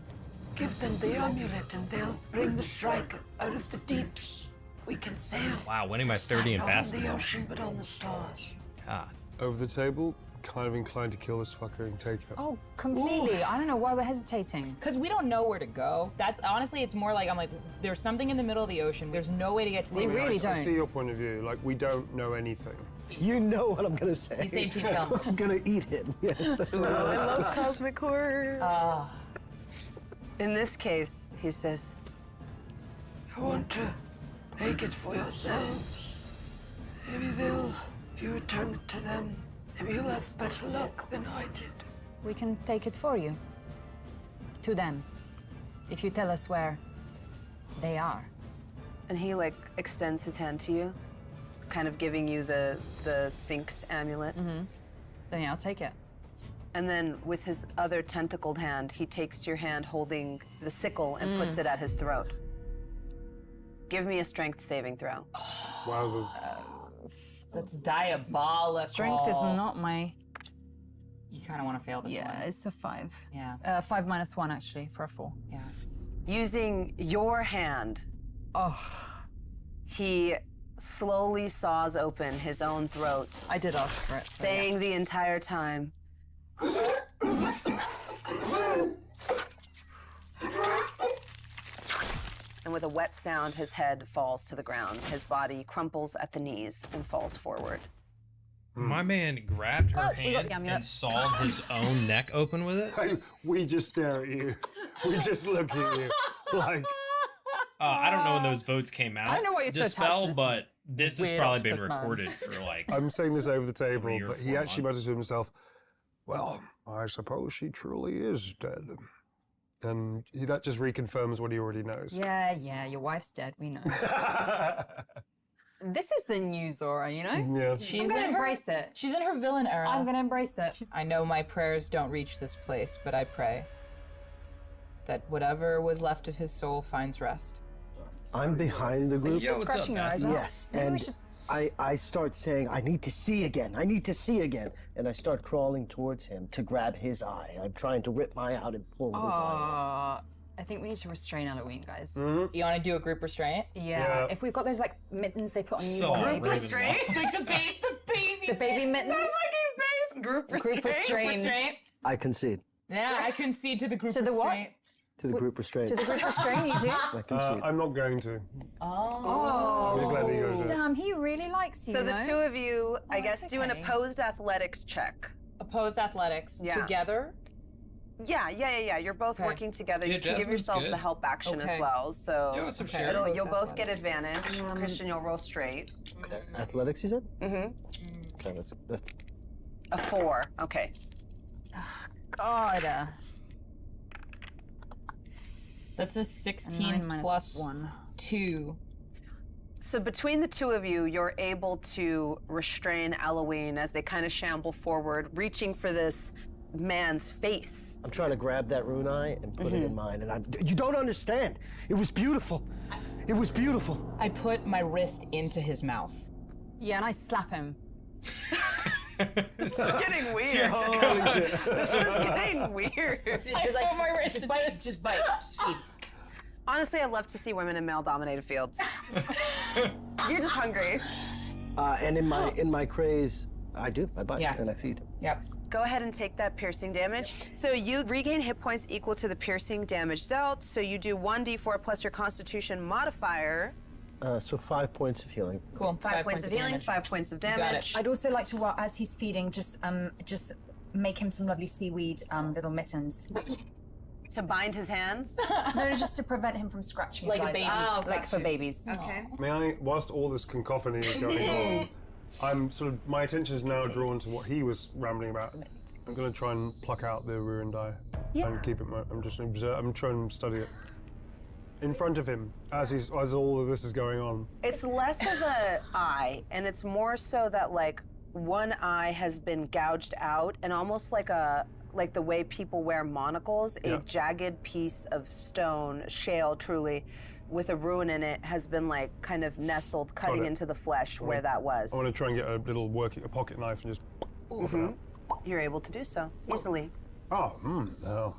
give them the amulet and they'll bring the shrike out of the deeps. We can sail. Wow, winning by 30 in Not on the basketball. ocean, but on the stars. God. Over the table, kind of inclined to kill this fucker and take it. Oh, completely. I don't know why we're hesitating. Because we don't know where to go. That's honestly, it's more like I'm like, there's something in the middle of the ocean. There's no way to get to the We ocean. really I don't. see your point of view. Like, we don't know anything. You know what I'm gonna say. You say to film. I'm gonna eat him. Yes, that's what I love cosmic horror. Ah. In this case, he says, You want to make it for yourselves. Maybe they'll, if you return it to them, maybe you'll have better luck than I did. We can take it for you. To them. If you tell us where they are. and he like extends his hand to you, kind of giving you the Sphinx amulet. Then yeah, I'll take it. And then with his other tentacled hand, he takes your hand holding the sickle and puts it at his throat. Give me a strength saving throw. Wowzers. That's diabolical. Strength is not my... You kind of want to fail this Yeah, one. it's a 5. Yeah. 5 minus 1, actually, for a 4. Yeah. Using your hand, Oh, he slowly saws open his own throat, I did ask for it. So saying the entire time, and with a wet sound, his head falls to the ground. His body crumples at the knees and falls forward. My man grabbed her Oh, we got hand the amulet. and sawed his own neck open with it. Hey, we just stare at you. We just look at you. Like, I don't know when those votes came out. I don't know why you're so attached to Dispel, this but this has weird probably been octopus man. recorded for like. I'm saying this over the 3 table, or but he 4 actually months. mutters to himself, well, I suppose she truly is dead. And that just reconfirms what he already knows. Yeah, your wife's dead, we know. This is the new Zora, you know? Yeah. She's I'm gonna in her- embrace it. She's in her villain era. I'm gonna embrace it. I know my prayers don't reach this place, but I pray that whatever was left of his soul finds rest. I'm behind the Are you group. still what's up, scratching your eyes Batsy? out? Yes, Maybe we and should... I start saying, I need to see again. I need to see again. And I start crawling towards him to grab his eye. I'm trying to rip my out and pull his eye. I think we need to restrain Halloween, guys. You want to do a group restraint? Yeah, if we've got those like mittens they put on So newborn Ravenloft. babies. Like the baby. The baby mittens. Group Group restraint. Restraint. I concede Yeah, I concede to the group To the what? restraint. to the group restraint. To the group restraint, you do? I concede. I'm not going to. Oh. Just let the egos out. Damn, he really likes you. So the know? two of you, I Oh, guess, it's do an okay. opposed athletics check. Opposed athletics Yeah. together. Yeah. You're both Okay. working together. Yeah, You can give Jasmine's yourselves good. the help action as Okay. well. So Yeah, with some Okay. share. you'll both get Athletics. advantage. Christian, you'll roll straight. Athletics, you said? Mm-hmm. Okay, that's A 4. Okay. God. That's a 9 16 minus plus 1. 2. So between the two of you, you're able to restrain Eloise as they kind of shamble forward, reaching for this man's face. I'm trying to grab that rune eye and put it in mine, and you don't understand. It was beautiful. It was beautiful. I put my wrist into his mouth. Yeah, and I slap him. This is getting weird. Cheers. This is getting weird. Just like, my wrist Just bite, just feed. Honestly, I love to see women in male-dominated fields. You're just hungry. And in my craze, I bite Yeah. and I feed. Yep. Go ahead and take that piercing damage. So you regain hit points equal to the piercing damage dealt. So you do 1d4 plus your Constitution modifier. So 5 points of healing. Cool. 5 points of healing, damage. 5 points of got it. damage. I'd also like to, while as he's feeding, just make him some lovely seaweed little mittens. To bind his hands. No, just to prevent him from scratching Like his a eyes baby. out, Oh, like got for you. babies. Okay. May I, whilst all this cacophony is going on, I'm sort of, my attention is now drawn to what he was rambling about. I'm going to try and pluck out the ruined eye and keep it. I'm just I'm trying to study it in front of him as all of this is going on. It's less of a eye, and it's more so that like one eye has been gouged out, and almost like the way people wear monocles, Yeah. a jagged piece of stone, shale truly, with a ruin in it has been like kind of nestled, cutting it. into the flesh where that was. I want to try and get a little a pocket knife and just. You're able to do so easily. Now,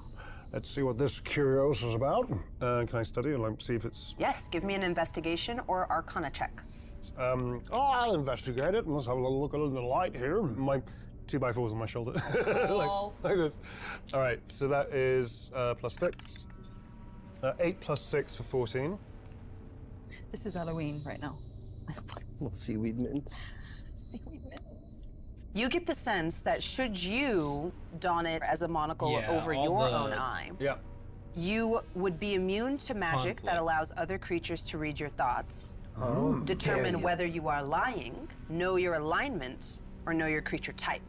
let's see what this curios is about. Can I study and like see if it's? Yes, give me an investigation or arcana check. I'll investigate it. Let's have a little look under the light here. My 2x4's on my shoulder, like this. All right, so that is +6. 8 plus 6 for 14. This is Halloween right now. Little seaweed mittens. Seaweed mittens. You get the sense that should you don it as a monocle Yeah, over all your the- own eye, Yeah. you would be immune to magic that Conflict. allows other creatures to read your thoughts, Oh, determine whether you are lying, know your alignment, or know your creature type.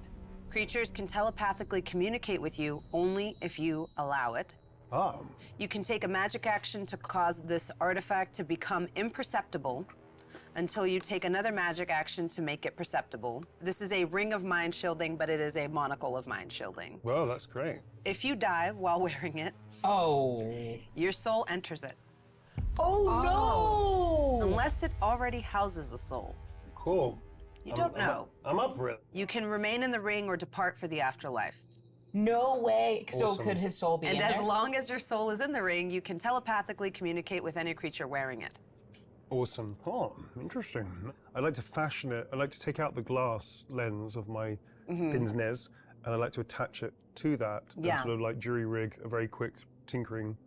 Creatures can telepathically communicate with you only if you allow it. You can take a magic action to cause this artifact to become imperceptible until you take another magic action to make it perceptible. This is a ring of mind shielding, but it is a monocle of mind shielding. Well, that's great. If you die while wearing it, Oh. your soul enters it, Oh no! unless it already houses a soul. Cool. You don't know. I'm up for it. You can remain in the ring or depart for the afterlife. No way. So Awesome. could his soul be And in as there? long as your soul is in the ring, you can telepathically communicate with any creature wearing it. Awesome. Oh, interesting. I'd like to fashion it. I'd like to take out the glass lens of my pince nez, and I'd like to attach it to that Yeah. and sort of like jury rig a very quick tinkering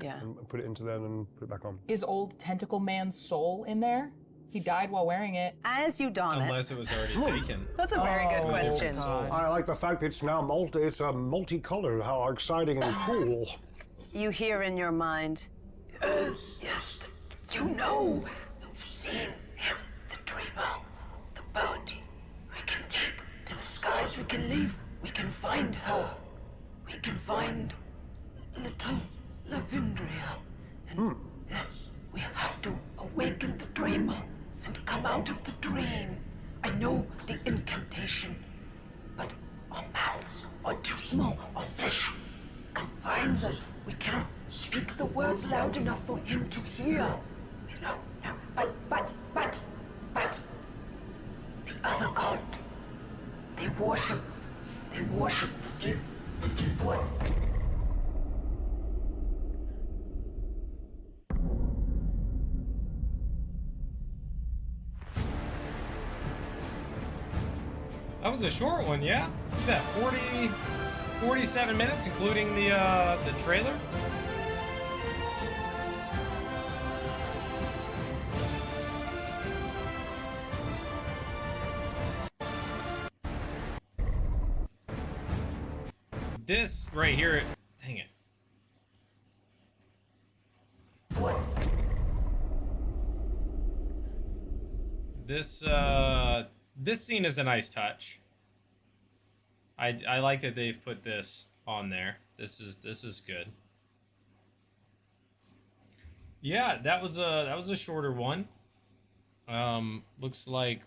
Yeah. and put it into them and put it back on. Is old tentacle man's soul in there? He died while wearing it. As you don it, Unless it was already taken. that's a very good question. I like the fact that it's now multicolored. How exciting and cool. You hear in your mind, Yes, you know. You've seen him, the dreamer, the boat. We can take to the skies, we can leave, we can find her. We can find little Lavindria. And yes, we have to awaken the dreamer and come out of the dream. I know the incantation, but our mouths are too small, our flesh confines us. We cannot speak the words loud enough for him to hear. No, but, the other god, they worship the deep one. That was a short one, yeah? What's that, 47 minutes, including the trailer? this right here, dang it. This scene is a nice touch. I like that they've put this on there. This is good. Yeah, that was a shorter one. Looks like,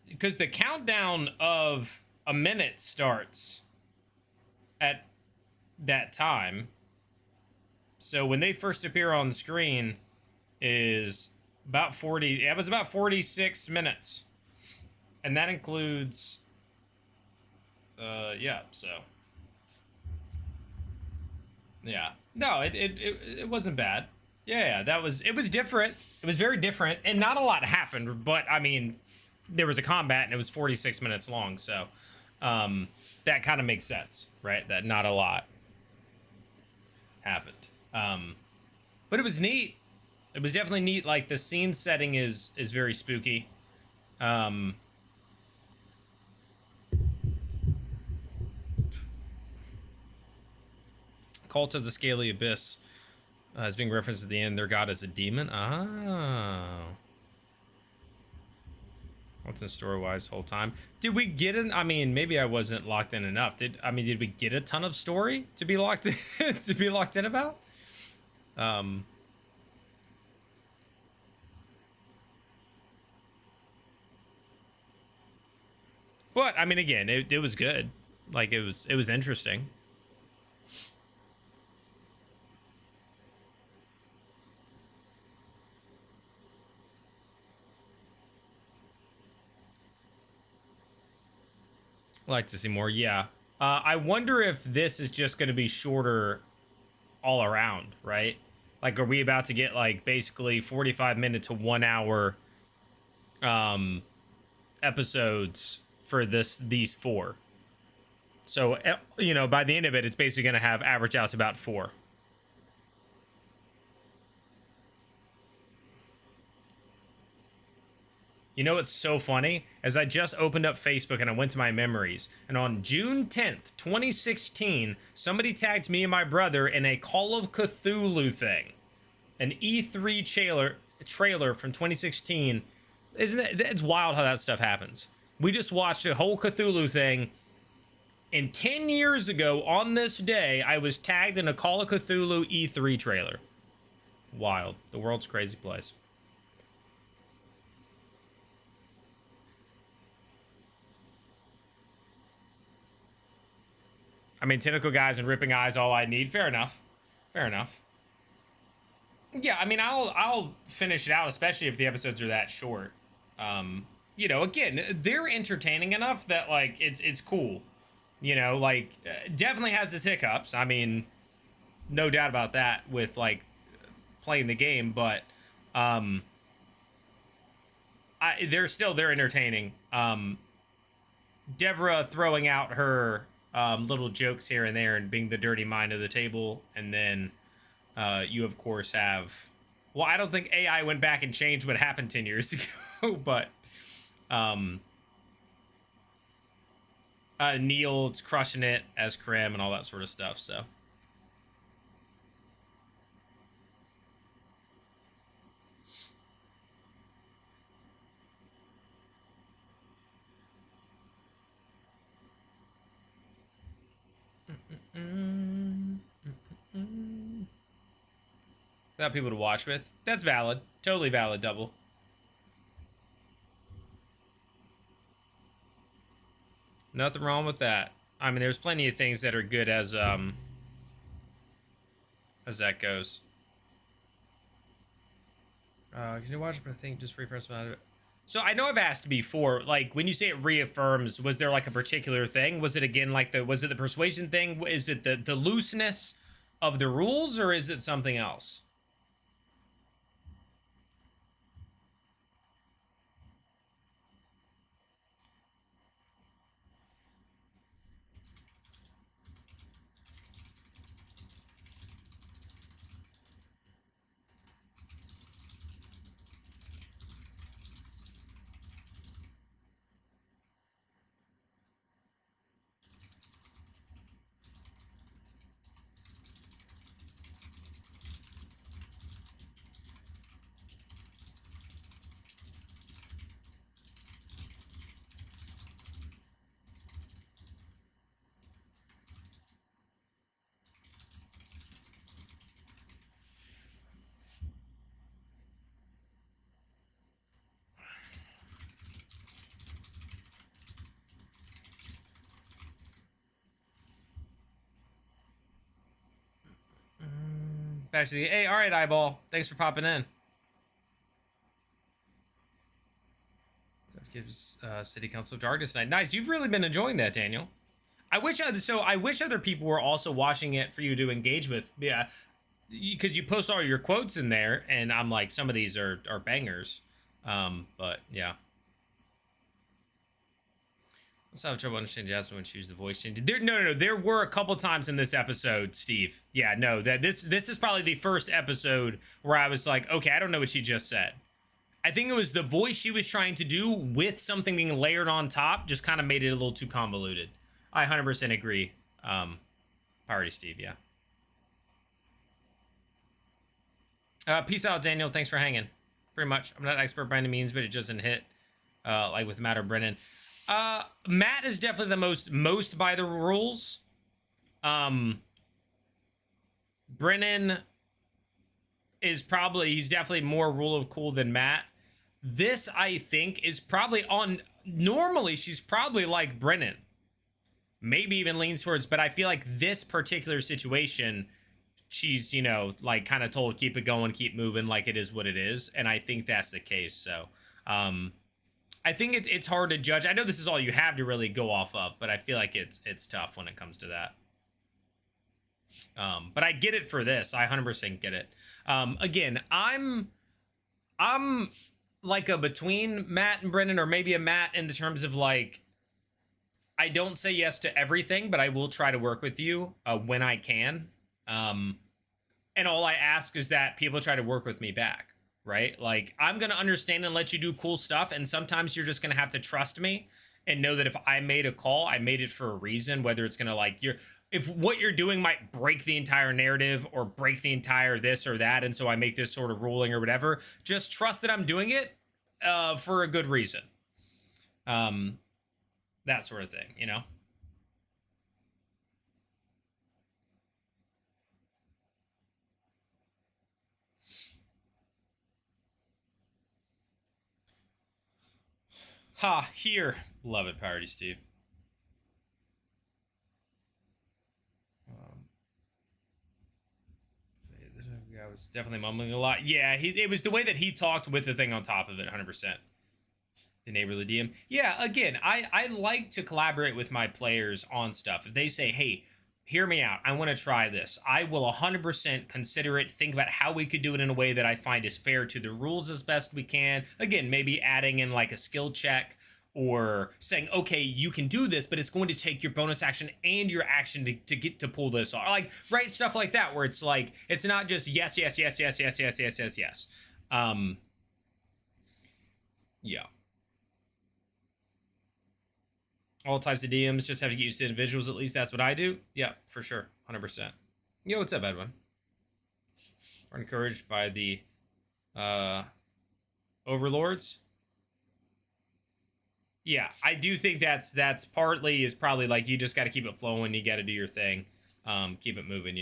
because the countdown of a minute starts at that time. So when they first appear on the screen is about 40, it was about 46 minutes. And that includes, yeah, so. Yeah, no, it wasn't bad. Yeah, it was different. It was very different, and not a lot happened, but I mean, there was a combat and it was 46 minutes long, so that kind of makes sense, right? That not a lot happened. But it was neat. It was definitely neat. Like, the scene setting is very spooky. Cult of the Scaly Abyss is being referenced at the end. Their god is a demon. Oh. What's in story-wise whole time? Did we get an? I mean, maybe I wasn't locked in enough. Did we get a ton of story to be locked in to be locked in about? But I mean, again, it was good. Like, it was interesting. I'd like to see more. Yeah. I wonder if this is just going to be shorter all around, right? Like, are we about to get, like, basically 45-minute to 1 hour episodes for these 4? So, you know, by the end of it, it's basically going to have average out to about 4. You know what's so funny? As I just opened up Facebook and I went to my memories, and on June 10th, 2016, somebody tagged me and my brother in a Call of Cthulhu thing. An E3 trailer from 2016. Isn't it? It's wild how that stuff happens. We just watched a whole Cthulhu thing, and 10 years ago on this day, I was tagged in a Call of Cthulhu E3 trailer. Wild. The world's a crazy place. I mean, tentacle guys and ripping eyes, all I need. Fair enough. Fair enough. Yeah, I mean, I'll finish it out, especially if the episodes are that short. You know, again, they're entertaining enough that, like, it's cool. You know, like, definitely has its hiccups. I mean, no doubt about that with, like, playing the game, but they're entertaining. Deborah throwing out her little jokes here and there and being the dirty mind of the table, and then you of course have, well, I don't think AI went back and changed what happened 10 years ago, but Neil's crushing it as Krim and all that sort of stuff, so. Without people to watch with. That's valid. Totally valid, Double. Nothing wrong with that. I mean, there's plenty of things that are good as that goes. Can you watch? But I think just reaffirms about it. So I know I've asked before, like, when you say it reaffirms, was there like a particular thing? Was it again like was it the persuasion thing? Is it the looseness of the rules, or is it something else? Actually, hey, all right, eyeball. Thanks for popping in. City Council of Darkness tonight. Nice. You've really been enjoying that, Daniel. I wish other people were also watching it for you to engage with. Yeah, because you post all your quotes in there, and I'm like, some of these are bangers. But yeah. Let's have trouble understanding Jasmine when she used the voice change. No. There were a couple times in this episode, Steve. Yeah, no, that this is probably the first episode where I was like, okay, I don't know what she just said. I think it was the voice she was trying to do with something being layered on top just kind of made it a little too convoluted. I 100% agree. Party Steve, yeah. Peace out, Daniel. Thanks for hanging. Pretty much. I'm not an expert by any means, but it doesn't hit like with Matt or Brennan. Matt is definitely the most by the rules. Brennan is he's definitely more rule of cool than Matt. This, I think, is probably normally she's probably like Brennan. Maybe even leans towards, but I feel like this particular situation, she's, like kind of told, keep it going, keep moving, like it is what it is. And I think that's the case. So, I think it's hard to judge. I know this is all you have to really go off of, but I feel like it's tough when it comes to that. But I get it for this. I 100% get it. Again, I'm like a between Matt and Brennan, or maybe a Matt in the terms of like, I don't say yes to everything, but I will try to work with you when I can. And all I ask is that people try to work with me back, right? Like, I'm going to understand and let you do cool stuff. And sometimes you're just going to have to trust me and know that if I made a call, I made it for a reason, whether it's going to like if what you're doing might break the entire narrative or break the entire this or that, and so I make this sort of ruling or whatever, just trust that I'm doing it for a good reason. That sort of thing, Ha, here. Love it, Party Steve. I was definitely mumbling a lot. Yeah, it was the way that he talked with the thing on top of it, 100%. The neighborly DM. Yeah, again, I like to collaborate with my players on stuff. If they say, hey, hear me out, I want to try this, I will 100% consider it, think about how we could do it in a way that I find is fair to the rules as best we can. Again, maybe adding in like a skill check, or saying, okay, you can do this, but it's going to take your bonus action and your action to get to pull this off. Like, right, stuff like that, where it's like, it's not just yes. Yeah. All types of DMs just have to get used to individuals, at least that's what I do. Yeah, for sure, 100%. Yo, what's up, Edwin? We're encouraged by the overlords. Yeah, I do think that's probably like, you just got to keep it flowing. You got to do your thing, keep it moving,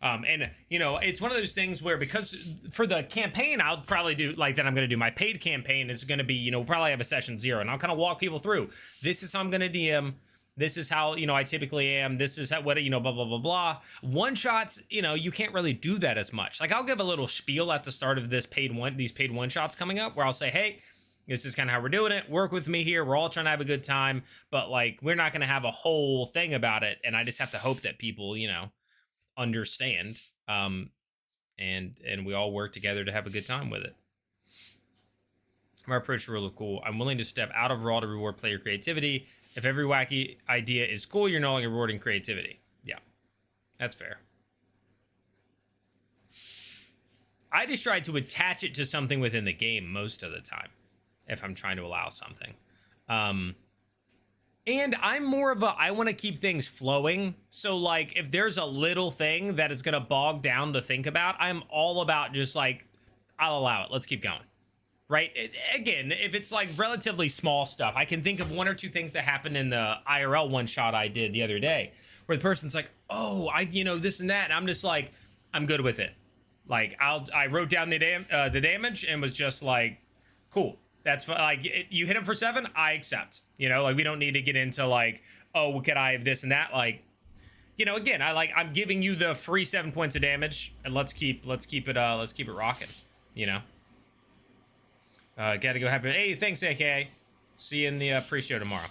and it's one of those things where, because for the campaign, I'll probably do like that. I'm going to do my paid campaign is going to be, probably have a session 0, and I'll kind of walk people through. This is how I'm going to DM. This is how, I typically am. This is how, what, blah, blah, blah, blah. One shots, you can't really do that as much. Like, I'll give a little spiel at the start of these paid one shots coming up, where I'll say, hey, this is kind of how we're doing it. Work with me here. We're all trying to have a good time, but like, we're not going to have a whole thing about it. And I just have to hope that people, understand. And we all work together to have a good time with it. My approach is really cool. I'm willing to step out of raw to reward player creativity. If every wacky idea is cool, you're no longer rewarding creativity. Yeah, that's fair. I just try to attach it to something within the game most of the time, if I'm trying to allow something. And I'm more of I want to keep things flowing. So like, if there's a little thing that is going to bog down to think about, I'm all about just like, I'll allow it. Let's keep going. Right? Again, if it's like relatively small stuff, I can think of 1 or 2 things that happened in the IRL one shot I did the other day, where the person's like, oh, this and that. And I'm just like, I'm good with it. Like, I wrote down the damage and was just like, cool. That's like, you hit him for 7, I accept. Like, we don't need to get into like, oh, could I have this and that? Like, you know, again, I'm giving you the free 7 points of damage, and let's keep it rocking. You know. Gotta go happy. Hey, thanks, AKA. See you in the pre-show tomorrow.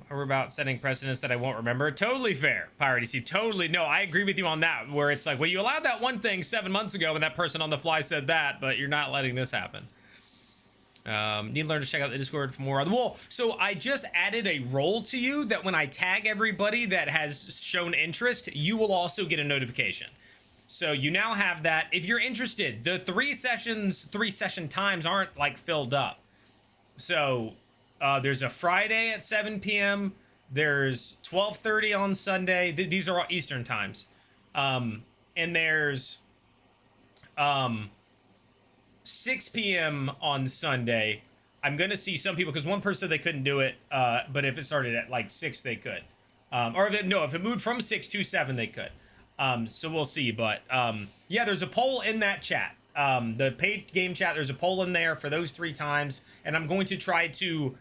Or about setting precedents that I won't remember. Totally fair, Pirate DC. Totally. No, I agree with you on that. Where it's like, well, you allowed that one thing 7 months ago, and that person on the fly said that, but you're not letting this happen. Need to learn to check out the Discord for more. Well, so I just added a role to you that when I tag everybody that has shown interest, you will also get a notification. So you now have that. If you're interested, the 3 session times aren't like filled up. So there's a Friday at 7 p.m. There's 12:30 on Sunday. These are all Eastern times. And there's 6 p.m. on Sunday. I'm going to see some people, because one person said they couldn't do it, but if it started at like 6, they could. Or if it moved from 6 to 7, they could. So we'll see. But yeah, there's a poll in that chat. The paid game chat, there's a poll in there for those 3 times. And I'm going to try to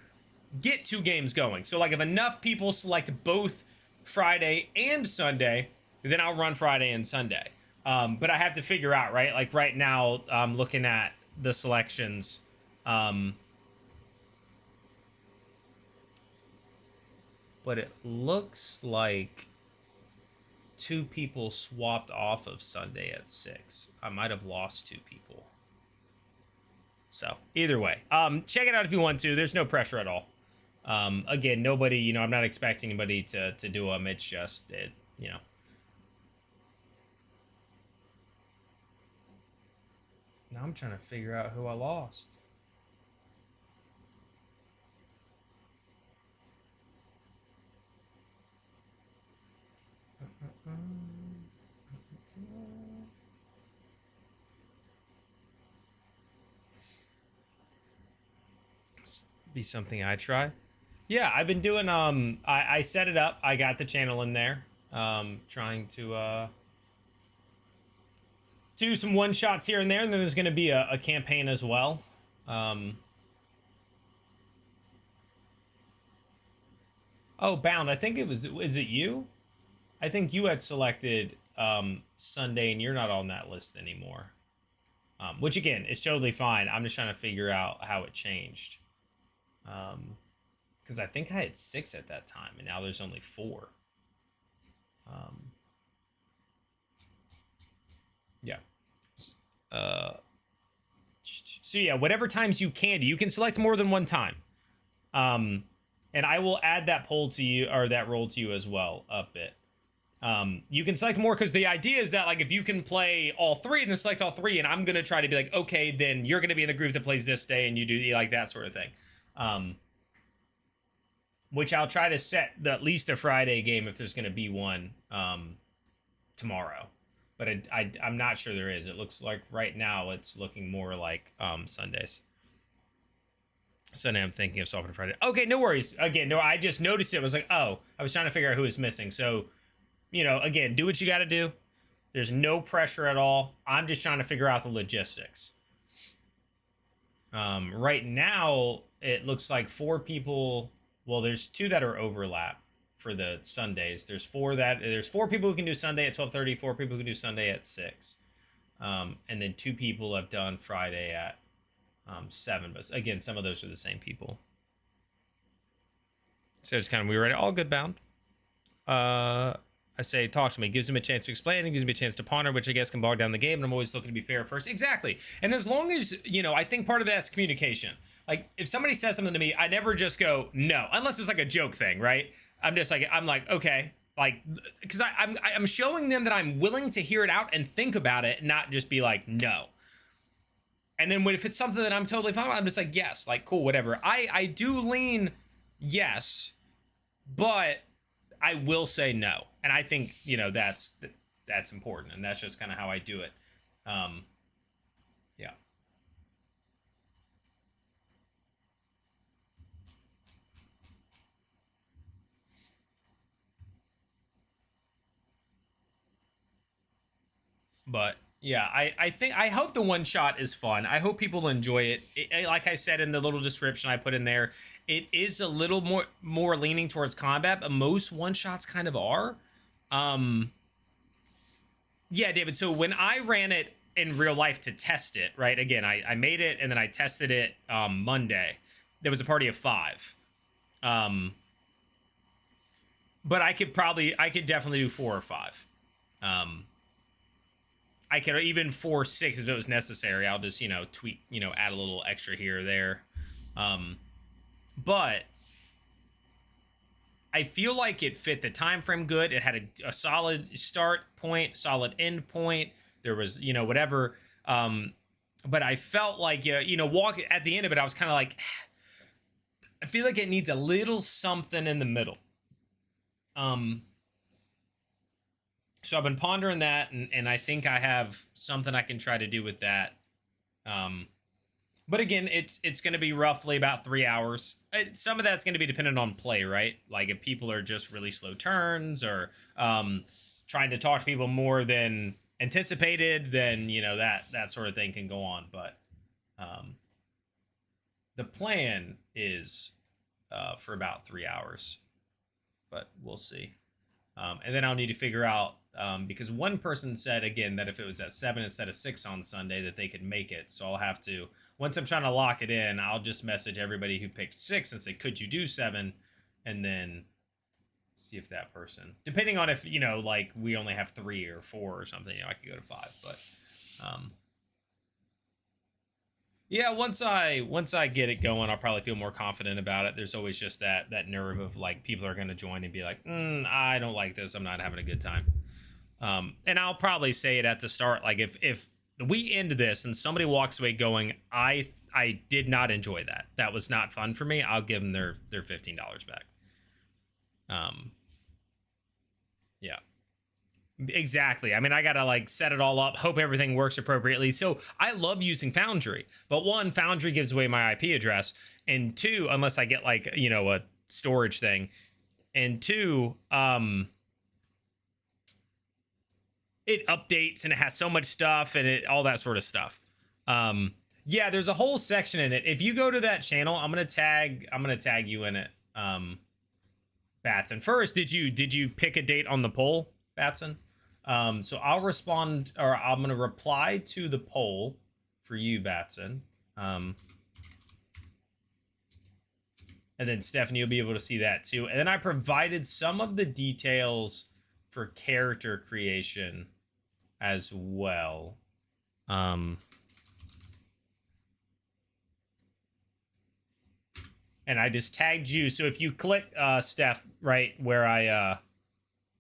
get 2 games going. So like if enough people select both Friday and Sunday, then I'll run Friday and Sunday. But I have to figure out, right? Like right now, I'm looking at the selections. But it looks like 2 people swapped off of Sunday at 6. I might have lost 2 people. So either way, check it out if you want to. There's no pressure at all. Again, nobody, you know, I'm not expecting anybody to do them. It's just, you know. Now I'm trying to figure out who I lost. Be something I try. Yeah, I've been doing I set it up. I got the channel in there. Trying to do some one shots here and there, and then there's gonna be a campaign as well. Oh, Bound, I think is it you? I think you had selected Sunday, and you're not on that list anymore. Which again, it's totally fine. I'm just trying to figure out how it changed. Because I think I had 6 at that time, and now there's only 4. Yeah. So yeah, whatever times you can select more than one time. And I will add that poll to you, or that role to you as well, a bit. You can select more, because the idea is that like if you can play all 3 and then select all 3, and I'm gonna try to be like, okay, then you're gonna be in the group that plays this day, and you do like that sort of thing. Which I'll try to set at least a Friday game if there's gonna be one tomorrow. But I'm not sure there is. It looks like right now it's looking more like Sundays. Sunday I'm thinking of Software Friday. Okay, no worries. Again, no, I just noticed it. I was like, oh, I was trying to figure out who was missing. So, you know, again, do what you got to do. There's no pressure at all. I'm just trying to figure out the logistics. Right now, it looks like 4 people. Well, there's 2 that are overlap for the Sundays. There's 4 people who can do Sunday at 12:30, 4 people who can do Sunday at 6. And then 2 people have done Friday at 7. But again, some of those are the same people. So it's kind of weird. All good, Bound. I say, talk to me. Gives him a chance to explain, and gives me a chance to ponder, which I guess can bog down the game, and I'm always looking to be fair first. Exactly. And as long as, you know, I think part of that's communication. Like, if somebody says something to me, I never just go, no. Unless it's like a joke thing, right? I'm like, okay. Like, because I'm showing them that I'm willing to hear it out and think about it, not just be like, no. And then if it's something that I'm totally fine with, I'm just like, yes. Like, cool, whatever. I do lean yes, but I will say no. And I think, you know, that's important, and that's just kind of how I do it. Yeah. But Yeah, I hope the one shot is fun. I hope people enjoy it. Like I said in the little description I put in there, it is a little more leaning towards combat, but most one shots kind of are. Yeah, David. So when I ran it in real life to test it, right? Again, I made it and then I tested it Monday. There was a party of 5. But I could definitely do 4 or 5. I could even 4 6 if it was necessary. I'll just, tweak, add a little extra here or there. But I feel like it fit the time frame good. It had a solid start point, solid end point. There was, whatever. But I felt like, walk at the end of it, I was kind of like, I feel like it needs a little something in the middle. So I've been pondering that, and I think I have something I can try to do with that. But again, it's going to be roughly about 3 hours. Some of that's going to be dependent on play, right? Like if people are just really slow turns or trying to talk to people more than anticipated, then that sort of thing can go on. But the plan is for about 3 hours, but we'll see. And then I'll need to figure out, because one person said, again, that if it was at 7 instead of 6 on Sunday, that they could make it. So I'll have to, once I'm trying to lock it in, I'll just message everybody who picked 6 and say, could you do 7? And then see if that person, depending on if, like we only have 3 or 4 or something, I could go to 5. But yeah, once I get it going, I'll probably feel more confident about it. There's always just that nerve of like people are going to join and be like, I don't like this. I'm not having a good time. And I'll probably say it at the start. Like if we end this and somebody walks away going, I did not enjoy that. That was not fun for me. I'll give them their $15 back. Yeah. Exactly. I mean, I gotta like set it all up, hope everything works appropriately. So I love using Foundry, but 1, Foundry gives away my IP address, and 2, unless I get like a storage thing, and 2, it updates and it has so much stuff and all that sort of stuff. Yeah, there's a whole section in it. If you go to that channel, I'm gonna tag you in it. Batson. First, did you pick a date on the poll, Batson? So I'll respond, or I'm going to reply to the poll for you, Batson. And then Stephanie will be able to see that too. And then I provided some of the details for character creation as well. And I just tagged you. So if you click, Steph, right where I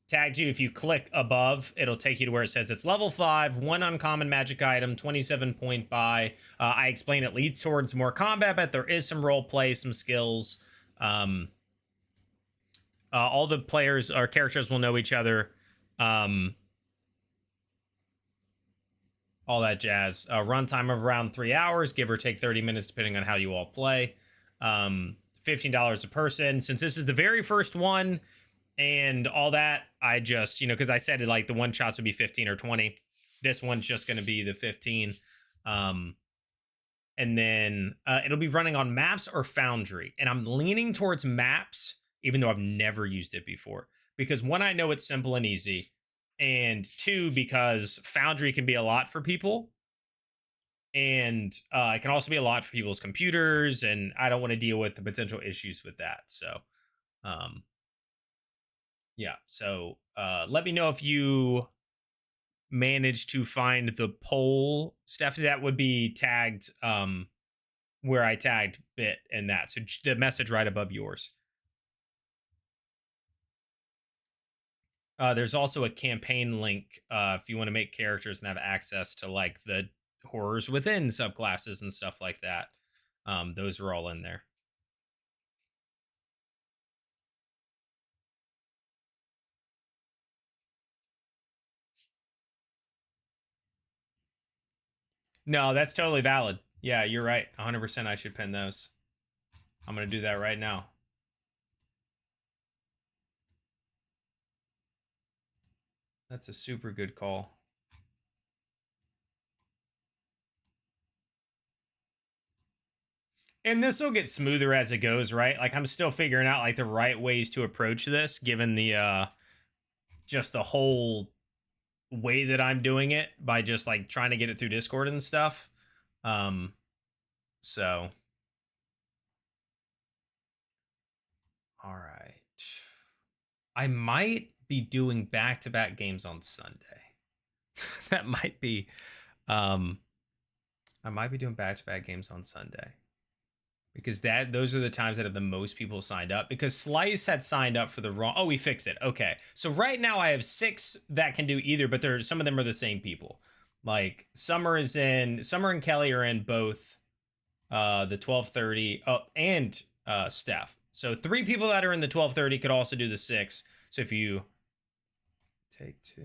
tagged you, if you click above, it'll take you to where it says it's level 5, 1 uncommon magic item, 27 point buy. I explain it leads towards more combat, but there is some role play, some skills. All the players or characters will know each other. All that jazz. Runtime of around 3 hours, give or take 30 minutes, depending on how you all play. $15 a person. Since this is the very first one and all that, I just, because I said like the one shots would be 15 or 20. This one's just going to be the 15. And then it'll be running on Maps or Foundry. And I'm leaning towards Maps, even though I've never used it before. Because 1, I know it's simple and easy. And 2, because Foundry can be a lot for people. And it can also be a lot for people's computers. And I don't want to deal with the potential issues with that. So, yeah. So let me know if you managed to find the poll, Stephanie. That would be tagged where I tagged Bit and that. So the message right above yours. There's also a campaign link if you want to make characters and have access to like the horrors within subclasses and stuff like that. Those are all in there. No, that's totally valid. Yeah, you're right. 100% I should pin those. I'm going to do that right now. That's a super good call. And this will get smoother as it goes, right? Like I'm still figuring out like the right ways to approach this, given the just the whole way that I'm doing it by just like trying to get it through Discord and stuff. So all right. I might be doing back-to-back games on Sunday. That might be I might be doing back-to-back games on Sunday. Because those are the times that have the most people signed up. Because Slice had signed up for the wrong. Oh, we fixed it. Okay, so right now I have 6 that can do either, but some of them are the same people. Like Summer and Kelly are in both the 12:30. Oh, and Steph. So 3 people that are in the 12:30 could also do the 6. So if you take 2,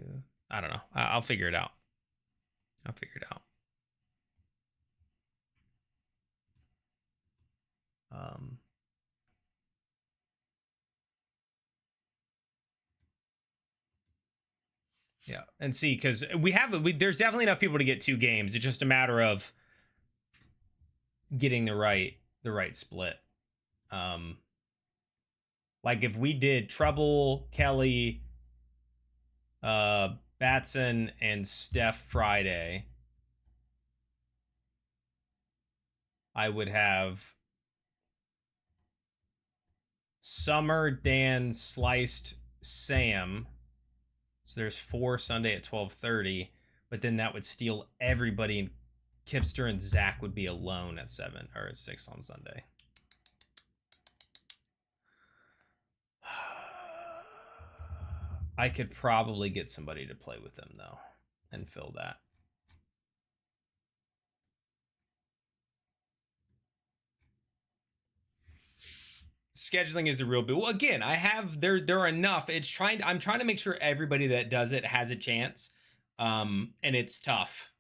I don't know. I'll figure it out. Yeah, and see, because there's definitely enough people to get 2 games. It's just a matter of getting the right split. Like if we did Trouble, Kelly, Batson, and Steph Friday, I would have Summer, Dan, Sliced, Sam. So there's 4 Sunday at 12:30, but then that would steal everybody, and Kipster and Zach would be alone at 7 or at 6 on Sunday. I could probably get somebody to play with them though and fill that. Scheduling is the real big. Well, again, I have there are enough. I'm trying to make sure everybody that does it has a chance. And it's tough.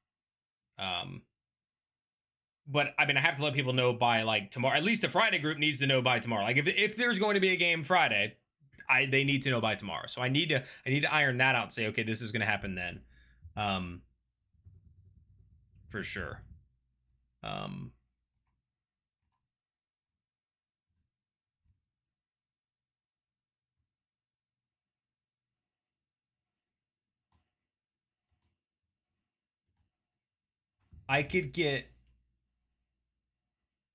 But I mean, I have to let people know by like tomorrow. At least the Friday group needs to know by tomorrow. Like if there's going to be a game Friday, they need to know by tomorrow. So I need to iron that out and say, okay, this is going to happen then. For sure. I could get.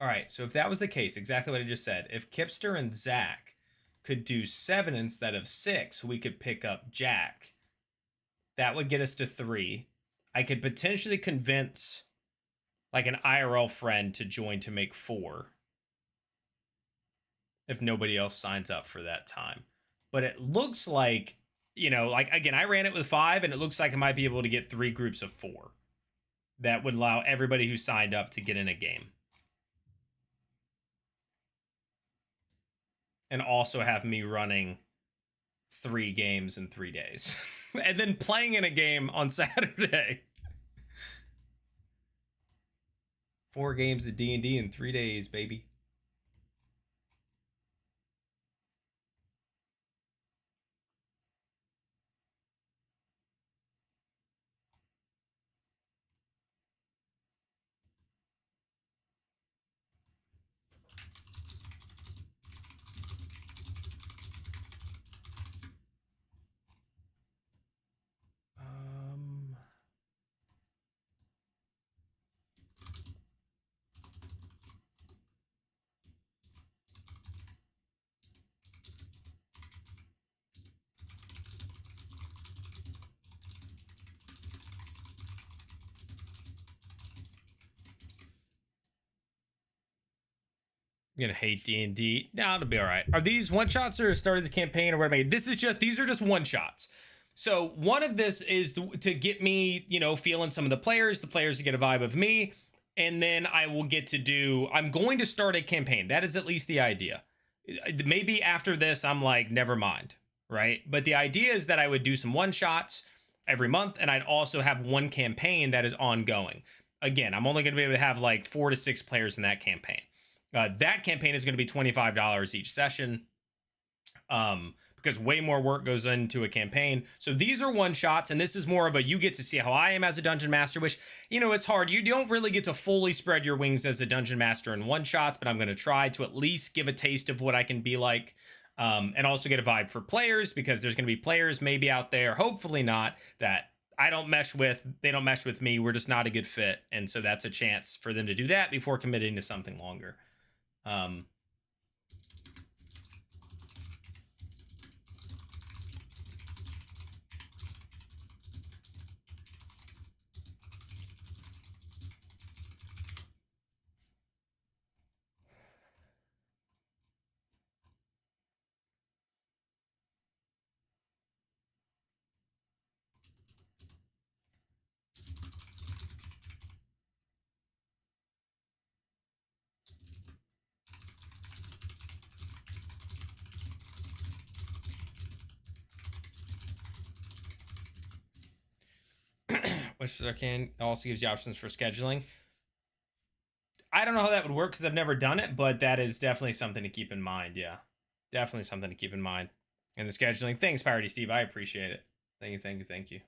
All right, so if that was the case, exactly what I just said, if Kipster and Zach could do 7 instead of 6, we could pick up Jack. That would get us to 3. I could potentially convince like an IRL friend to join to make 4. If nobody else signs up for that time. But it looks like, like again, I ran it with 5 and it looks like I might be able to get 3 groups of 4. That would allow everybody who signed up to get in a game. And also have me running 3 games in 3 days. And then playing in a game on Saturday. 4 games of D&D in 3 days, baby. I'm gonna hate D&D. No, it'll be all right. Are these one shots or started the campaign or what? These are just one shots. So one of this is to get me, feeling some of the players to get a vibe of me, and then I will get to I'm going to start a campaign. That is at least the idea. Maybe after this, I'm like, never mind, right? But the idea is that I would do some one shots every month, and I'd also have one campaign that is ongoing. Again, I'm only going to be able to have like 4 to 6 players in that campaign. That campaign is going to be $25 each session, because because way more work goes into a campaign. So these are one shots, and this is more of a, you get to see how I am as a dungeon master, which, you know, it's hard. You don't really get to fully spread your wings as a dungeon master in one shots, but I'm going to try to at least give a taste of what I can be like. And also get a vibe for players, because there's going to be players maybe out there, hopefully not, that I don't mesh with, they don't mesh with me, we're just not a good fit. And so that's a chance for them to do that before committing to something longer. Which Arcane also gives you options for scheduling. I don't know how that would work because I've never done it, but that is definitely something to keep in mind. Yeah, definitely something to keep in mind. And the scheduling. Thanks, Parody Steve. I appreciate it. Thank you, thank you, thank you.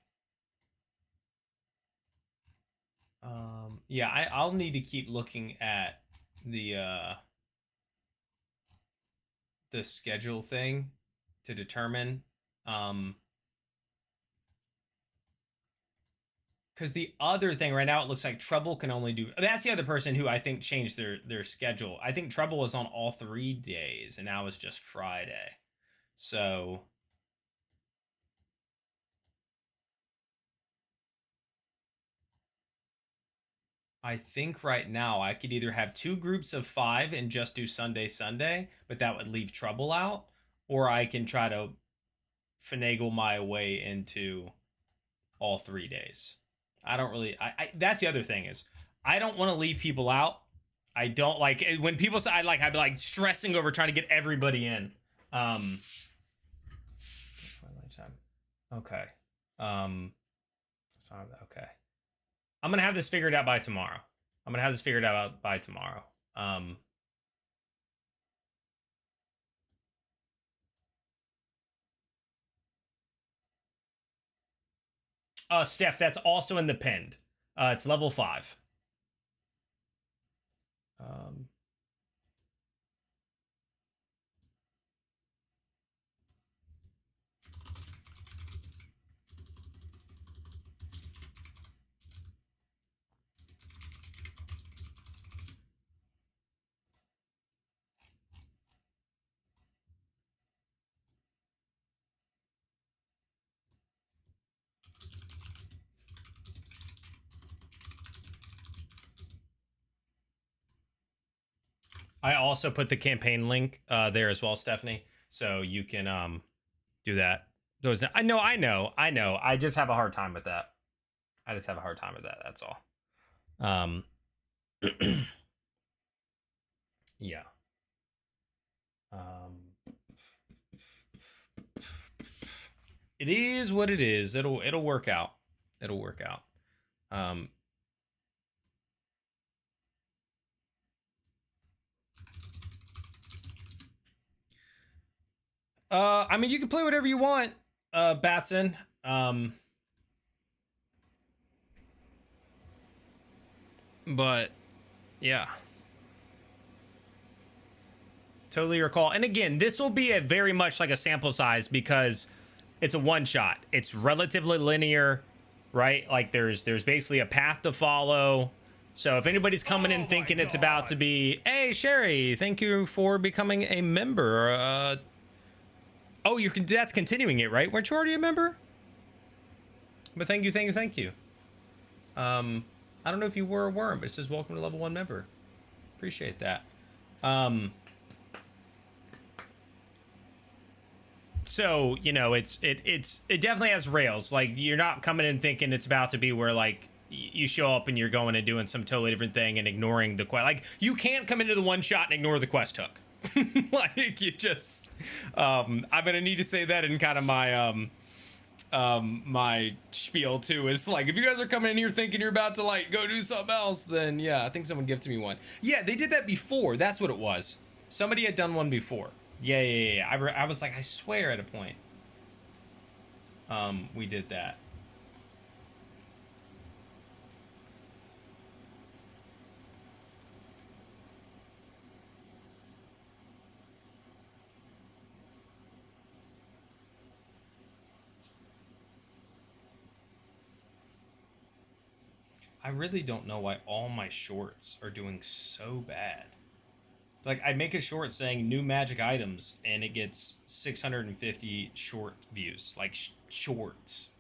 Yeah, I'll need to keep looking at the schedule thing to determine. Because the other thing right now, it looks like Trouble can only do... That's the other person who I think changed their schedule. I think Trouble was on all 3 days, and now it's just Friday. So... I think right now I could either have 2 groups of 5 and just do Sunday, but that would leave Trouble out. Or I can try to finagle my way into all 3 days. I don't really, that's the other thing is, I don't want to leave people out. I don't like, when people say, I'd be like stressing over trying to get everybody in. Okay. Okay. I'm going to have this figured out by tomorrow. Steph, that's also in the pinned. It's level 5. I also put the campaign link there as well, Stephanie, so you can do that. I know. I just have a hard time with that. That's all. Yeah. It is what it is. It'll work out. I mean, you can play whatever you want, Batson. But yeah. Totally your call. And again, this will be a very much like a sample size because it's a one shot. It's relatively linear, right? Like there's basically a path to follow. So if anybody's coming in thinking it's about to be, hey, Sherry, thank you for becoming a member. Oh, that's continuing it, right? Weren't you already a member? But thank you. I don't know if you were a worm, but it says welcome to level 1 member. Appreciate that. So, you know, it definitely has rails. Like, you're not coming in thinking it's about to be where, like, you show up and you're going and doing some totally different thing and ignoring the quest. Like, you can't come into the one shot and ignore the quest hook. Like, you just I'm gonna need to say that in kind of my my spiel too. Is like, if you guys are coming in here thinking you're about to like go do something else, then yeah, I think someone gifted me one. Yeah, they did that before. That's what it was. Somebody had done one before. Yeah. I was like, I swear at a point, we did that. I really don't know why all my shorts are doing so bad. Like, I make a short saying new magic items, and it gets 650 short views. Like, shorts.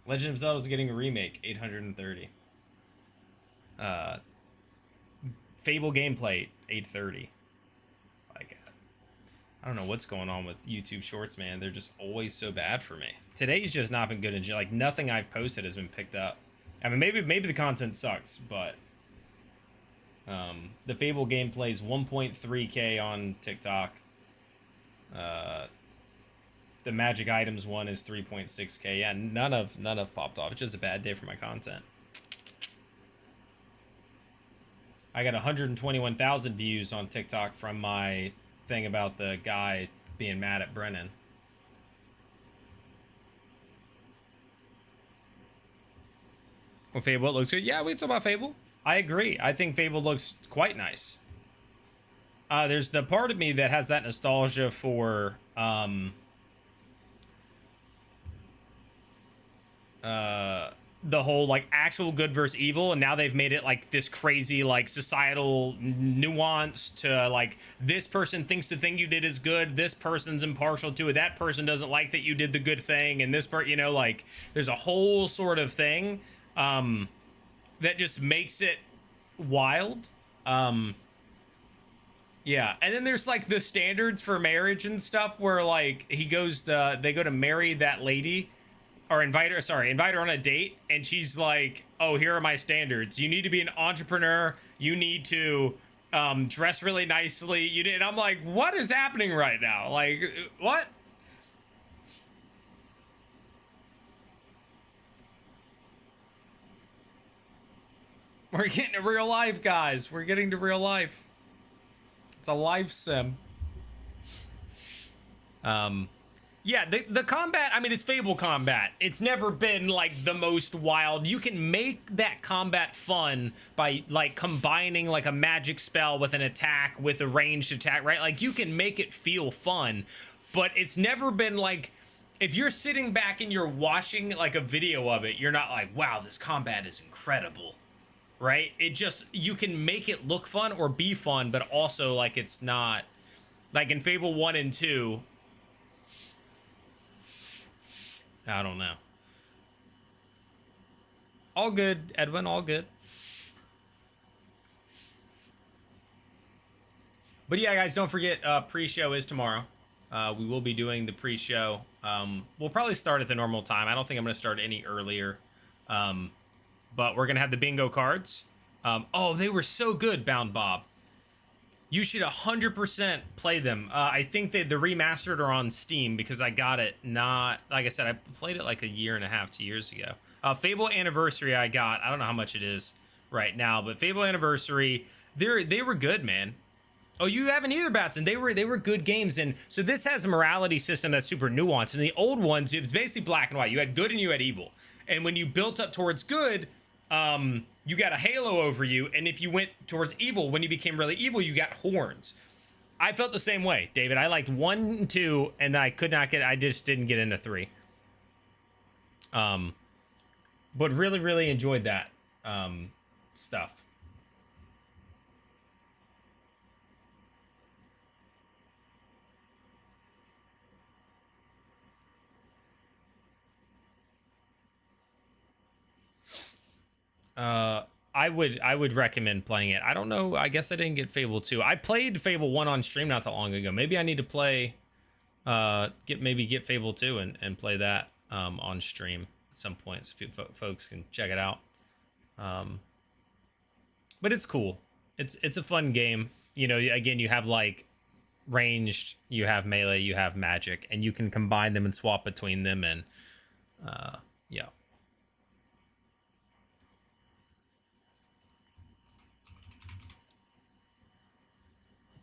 Legend of Zelda is getting a remake, 830. Fable gameplay, 830. Like, I don't know what's going on with YouTube Shorts, man. They're just always so bad for me. Today's just not been good. Like, nothing I've posted has been picked up. I mean, maybe the content sucks, but the Fable gameplay is 1.3K on TikTok. The magic items one is 3.6K. Yeah, none of popped off. It's just a bad day for my content. I got 121,000 views on TikTok from my thing about the guy being mad at Brennan. Well, Fable looks good. Yeah, we talk about Fable. I agree. I think Fable looks quite nice. There's the part of me that has that nostalgia for the whole like actual good versus evil, and now they've made it like this crazy like societal nuance to like this person thinks the thing you did is good, this person's impartial to it, that person doesn't like that you did the good thing, and this part, you know, like there's a whole sort of thing that just makes it wild. Yeah, and then there's like the standards for marriage and stuff where like they go to marry that lady or invite her on a date, and she's like, oh, here are my standards. You need to be an entrepreneur. You need to dress really nicely. And I'm like, what is happening right now? Like, what? We're getting to real life, guys. We're getting to real life. It's a life sim. Yeah, the combat, I mean, it's Fable combat. It's never been like the most wild. You can make that combat fun by like combining like a magic spell with an attack with a ranged attack, right? Like you can make it feel fun, but it's never been like, if you're sitting back and you're watching like a video of it, you're not like, wow, this combat is incredible, right? It just, you can make it look fun or be fun, but also like it's not, like in Fable 1 and 2, I don't know. All good, Edwin, all good. But yeah, guys, don't forget, pre-show is tomorrow. We will be doing the pre-show. We'll probably start at the normal time. I don't think I'm going to start any earlier. But we're going to have the bingo cards. Oh, they were so good, Bound Bob. You should 100% play them. I think that the remastered are on Steam because I got it not, like I said, I played it like a year and a half, 2 years ago. Fable Anniversary I got. I don't know how much it is right now, but Fable Anniversary, they were good, man. Oh, you haven't either, Batson. They were good games. And so this has a morality system that's super nuanced. And the old ones, it was basically black and white. You had good and you had evil. And when you built up towards good, you got a halo over you, and if you went towards evil, when you became really evil, you got horns. I felt the same way, David. I liked 1 and 2, and I just didn't get into 3. But really enjoyed that stuff. I would recommend playing it. I don't know. I guess I didn't get Fable 2. I played Fable 1 on stream not that long ago. Maybe I need to play, get Fable 2 and play that on stream at some point so folks can check it out. But it's cool. It's a fun game. You know, again, you have like ranged, you have melee, you have magic, and you can combine them and swap between them, and yeah.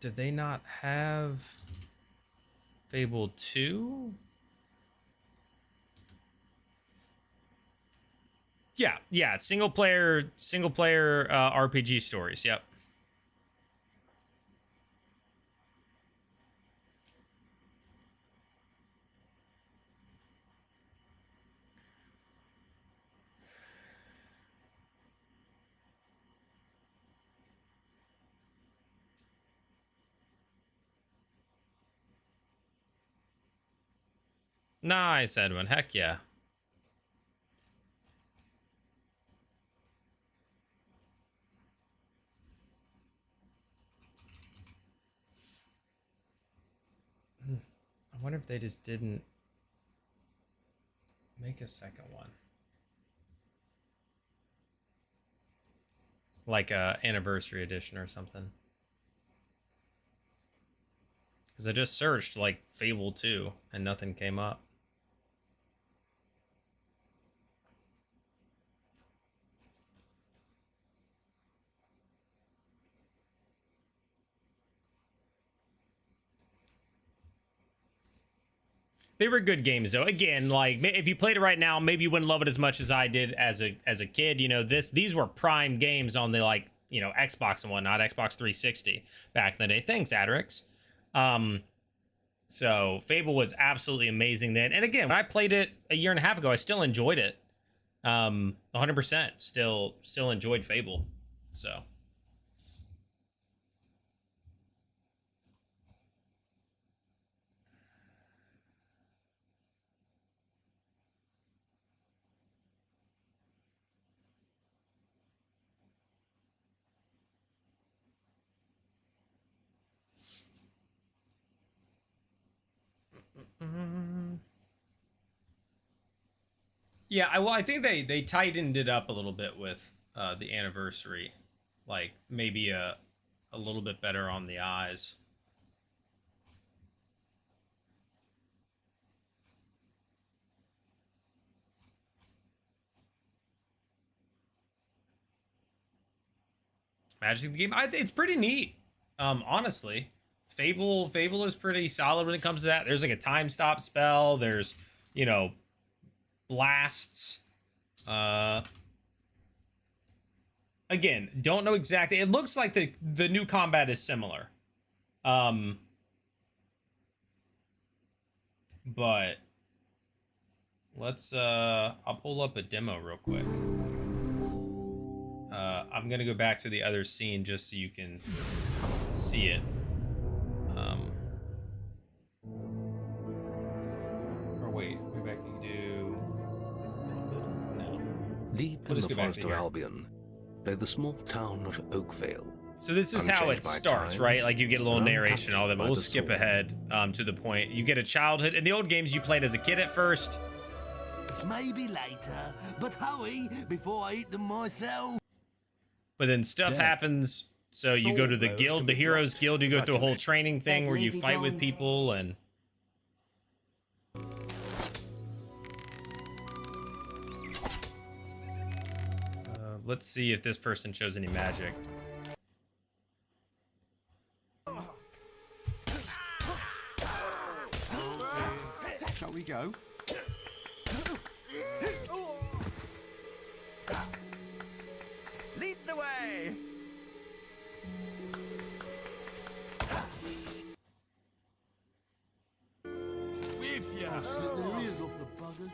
did they not have Fable 2? Yeah, single player RPG stories. Yep. Nice, Edwin. Heck yeah. I wonder if they just didn't make a second one. Like a anniversary edition or something. Because I just searched like Fable 2 and nothing came up. They were good games though. Again, like if you played it right now, maybe you wouldn't love it as much as I did as a kid. You know, these were prime games on the Xbox and whatnot, Xbox 360 back in the day. Thanks, Adrix. So Fable was absolutely amazing then. And again, when I played it a year and a half ago, I still enjoyed it. 100% still enjoyed Fable. So. Yeah, I think they tightened it up a little bit with the anniversary, like maybe a little bit better on the eyes. Magic the game, it's pretty neat. Honestly, Fable is pretty solid when it comes to that. There's like a time stop spell. There's, blasts. Again, don't know exactly. It looks like the new combat is similar. But let's I'll pull up a demo real quick. I'm gonna go back to the other scene just so you can see it. Or wait, maybe I can do. No. Deep in the forest of Albion lay the small town of Oakvale. So this is how it starts, right? Like you get a little narration, all that, but we'll skip ahead to the point. You get a childhood. In the old games, you played as a kid at first. Maybe later, but hurry before I eat them myself. But then stuff happens, so you go to the guild, the Heroes Guild. You go through a whole training thing where you fight with people and. Let's see if this person shows any magic. Shall we go? Lead the way! With ya! Slit their ears off the buggers.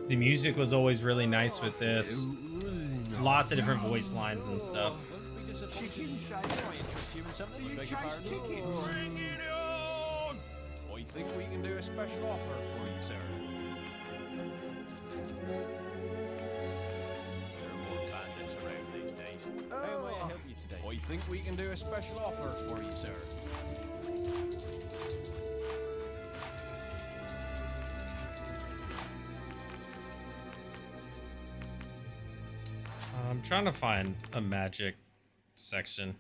The music was always really nice with this. Lots of different voice lines and stuff. Bring it on! I think we can do a special offer for you, sir. There are more bandits around these days. How may I help you today? I think we can do a special offer for you, sir. I'm trying to find a magic section.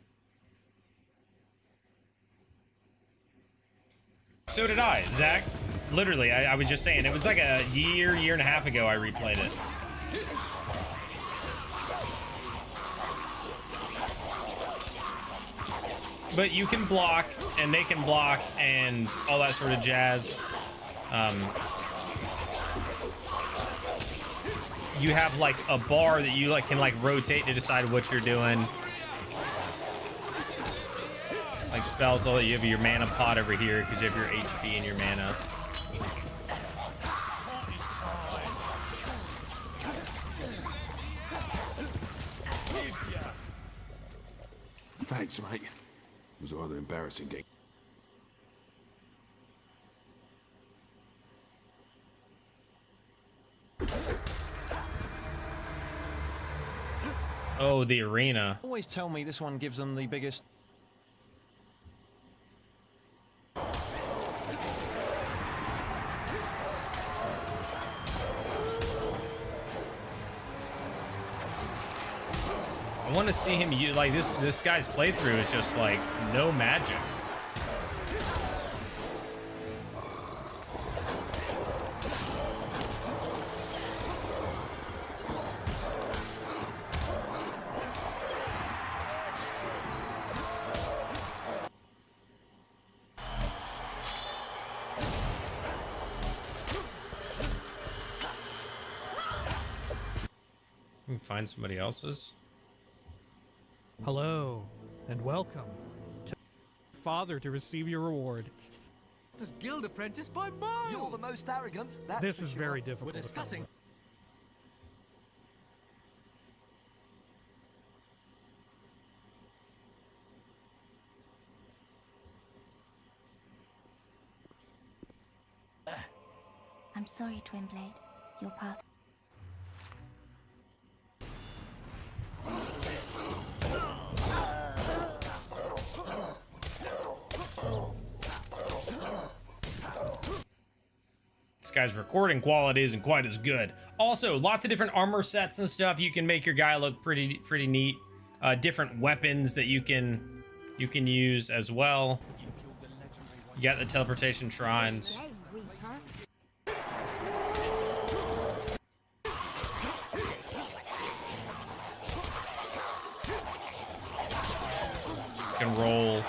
So did I, Zach. Literally, I was just saying, it was like a year and a half ago I replayed it. but you can block, and they can block, and all that sort of jazz. You have like a bar that you like can like rotate to decide what you're doing. Like spells, all that you have your mana pot over here because you have your HP and your mana. Thanks, mate. It was rather embarrassing getting... Oh, the arena. Always tell me this one gives them the biggest... I want to see him use like this guy's playthrough is just like no magic. Let me find somebody else's. Hello, and welcome to Father to receive your reward. This guild apprentice by miles. You're the most arrogant. That's This is very difficult. We're discussing. I'm sorry, Twinblade. Your path. This guy's recording quality isn't quite as good. Also, lots of different armor sets and stuff. You can make your guy look pretty neat. Different weapons that you can use as well. You got the teleportation shrines. You can roll.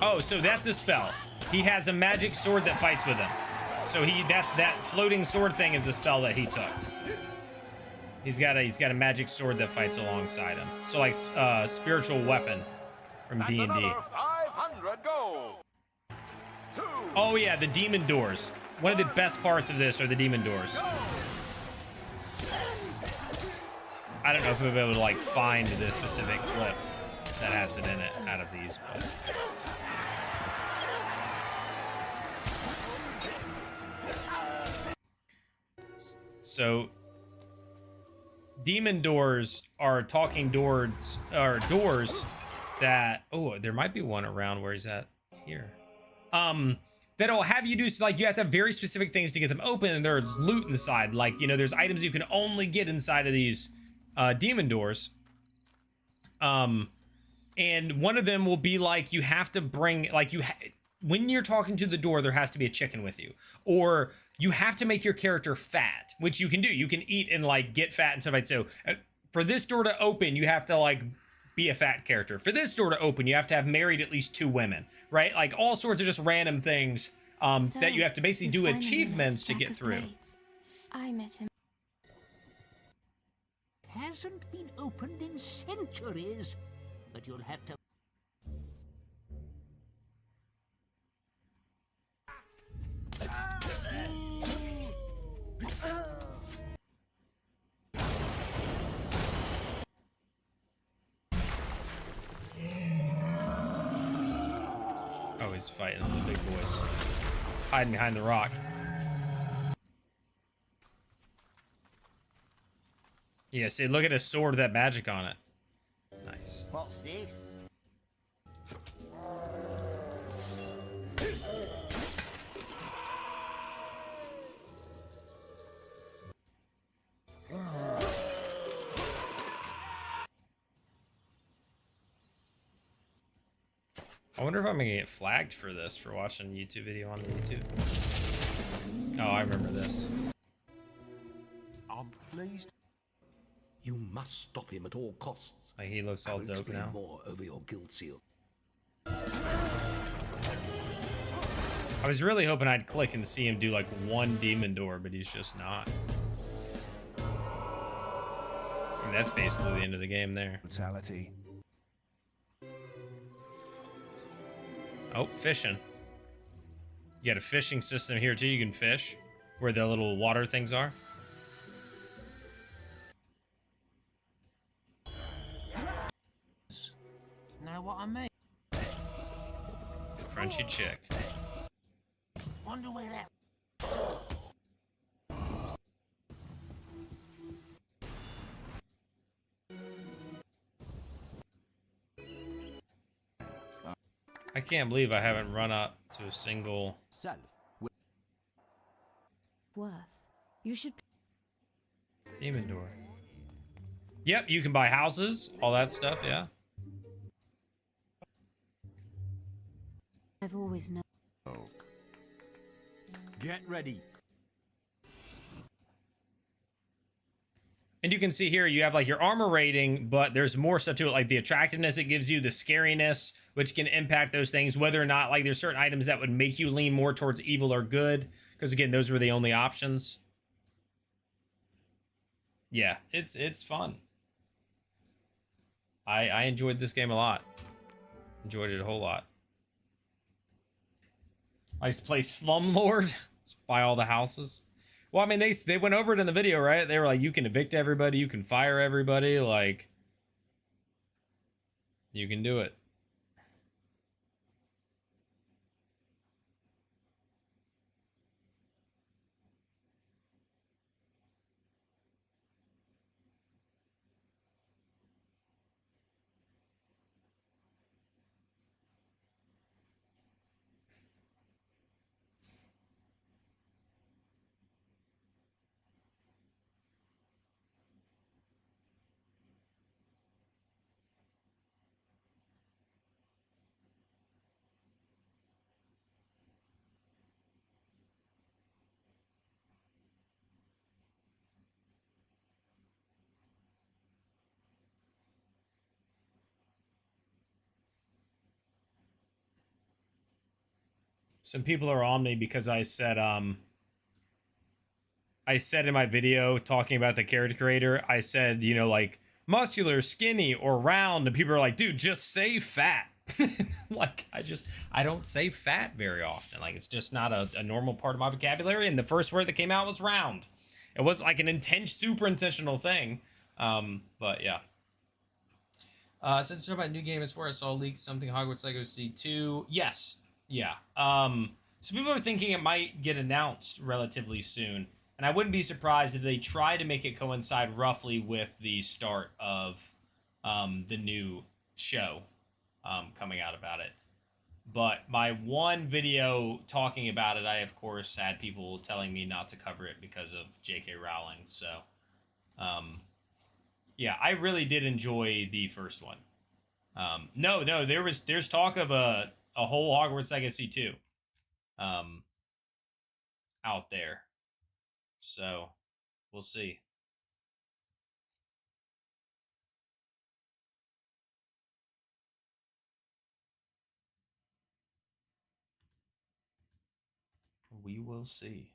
Oh, so that's a spell. He has a magic sword that fights with him. So that floating sword thing is a spell that he took. He's got a magic sword that fights alongside him. So like spiritual weapon from D&D. 500 gold. Oh yeah, the demon doors. One of the best parts of this are the demon doors. I don't know if we'll be able to like find this specific clip that has it in it out of these, but. So, demon doors are talking doors, or doors that, oh, there might be one around where he's at here. That'll have you do, like, you have to have very specific things to get them open, and there's loot inside. Like, you know, there's items you can only get inside of these demon doors. And one of them will be like, you have to bring, like, when you're talking to the door, there has to be a chicken with you. Or you have to make your character fat, which you can do. You can eat and like get fat and stuff like that. So for this door to open, you have to like be a fat character. For this door to open, you have to have married at least 2 women, right? Like all sorts of just random things that you have to basically do achievements to get through. I met him. Hasn't been opened in centuries, but you'll have to. Oh, he's fighting the big boys. Hiding behind the rock. Yeah, see, look at his sword with that magic on it. Nice. What's this? I wonder if I'm gonna get flagged for this, for watching a YouTube video on the YouTube. Oh, I remember this. I'm pleased. You must stop him at all costs. Like, he looks all I'll dope explain now. more over your guild seal. I was really hoping I'd click and see him do like one demon door, but he's just not. I mean, that's basically the end of the game there. Brutality. Oh, fishing. You got a fishing system here too. You can fish where the little water things are. Know what I mean? Crunchy chick. Wonder where that. I can't believe I haven't run up to a single Worth. You should. demon door. Yep, you can buy houses, all that stuff, yeah. I've always known. Get ready. And you can see here, you have like your armor rating, but there's more stuff to it, like the attractiveness it gives you, the scariness, which can impact those things, whether or not like there's certain items that would make you lean more towards evil or good, because again, those were the only options. Yeah, it's fun. I enjoyed this game a lot. Enjoyed it a whole lot. I used to play Slumlord, buy all the houses. Well, I mean, they went over it in the video, right? They were like, you can evict everybody, you can fire everybody, like, you can do it. Some people are on me because I said in my video talking about the character creator, I said, you know, like muscular, skinny, or round, and people are like, dude, just say fat. Like, I don't say fat very often. Like, it's just not a normal part of my vocabulary. And the first word that came out was round. It was like an super intentional thing. But yeah. Since talking about new game, as far as I saw leak something Hogwarts Legacy 2. Yes. Yeah. So people are thinking it might get announced relatively soon. And I wouldn't be surprised if they try to make it coincide roughly with the start of the new show coming out about it. But my one video talking about it, I, of course, had people telling me not to cover it because of J.K. Rowling. So, yeah, I really did enjoy the first one. No, there's talk of a whole Hogwarts Legacy 2 out there. So, we'll see. We will see.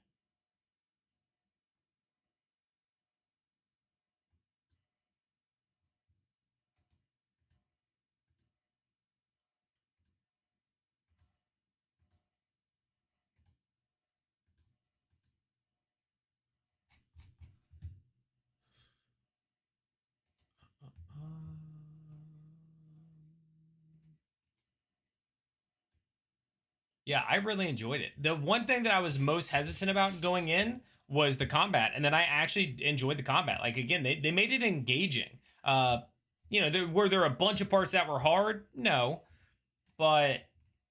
Yeah, I really enjoyed it. The one thing that I was most hesitant about going in was the combat, and then I actually enjoyed the combat. Like, again, they made it engaging. You know, were there a bunch of parts that were hard? No, but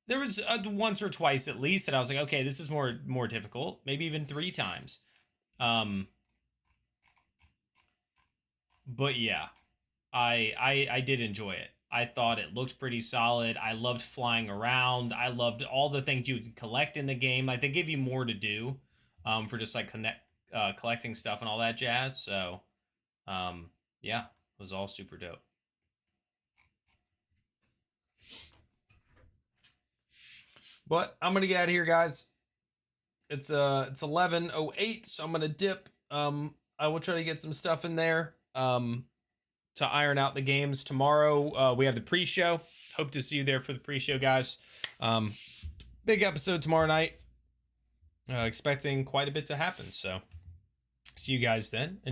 there was once or twice at least that I was like, okay, this is more difficult. Maybe even 3 times. But yeah, I did enjoy it. I thought it looked pretty solid. I loved flying around. I loved all the things you could collect in the game. Like, they give you more to do for just like collecting stuff and all that jazz. So yeah, it was all super dope. But I'm gonna get out of here, guys. It's 11:08, so I'm gonna dip. I will try to get some stuff in there to iron out the games tomorrow. We have the pre-show. Hope to see you there for the pre-show, guys. Big episode tomorrow night. Expecting quite a bit to happen. So see you guys then.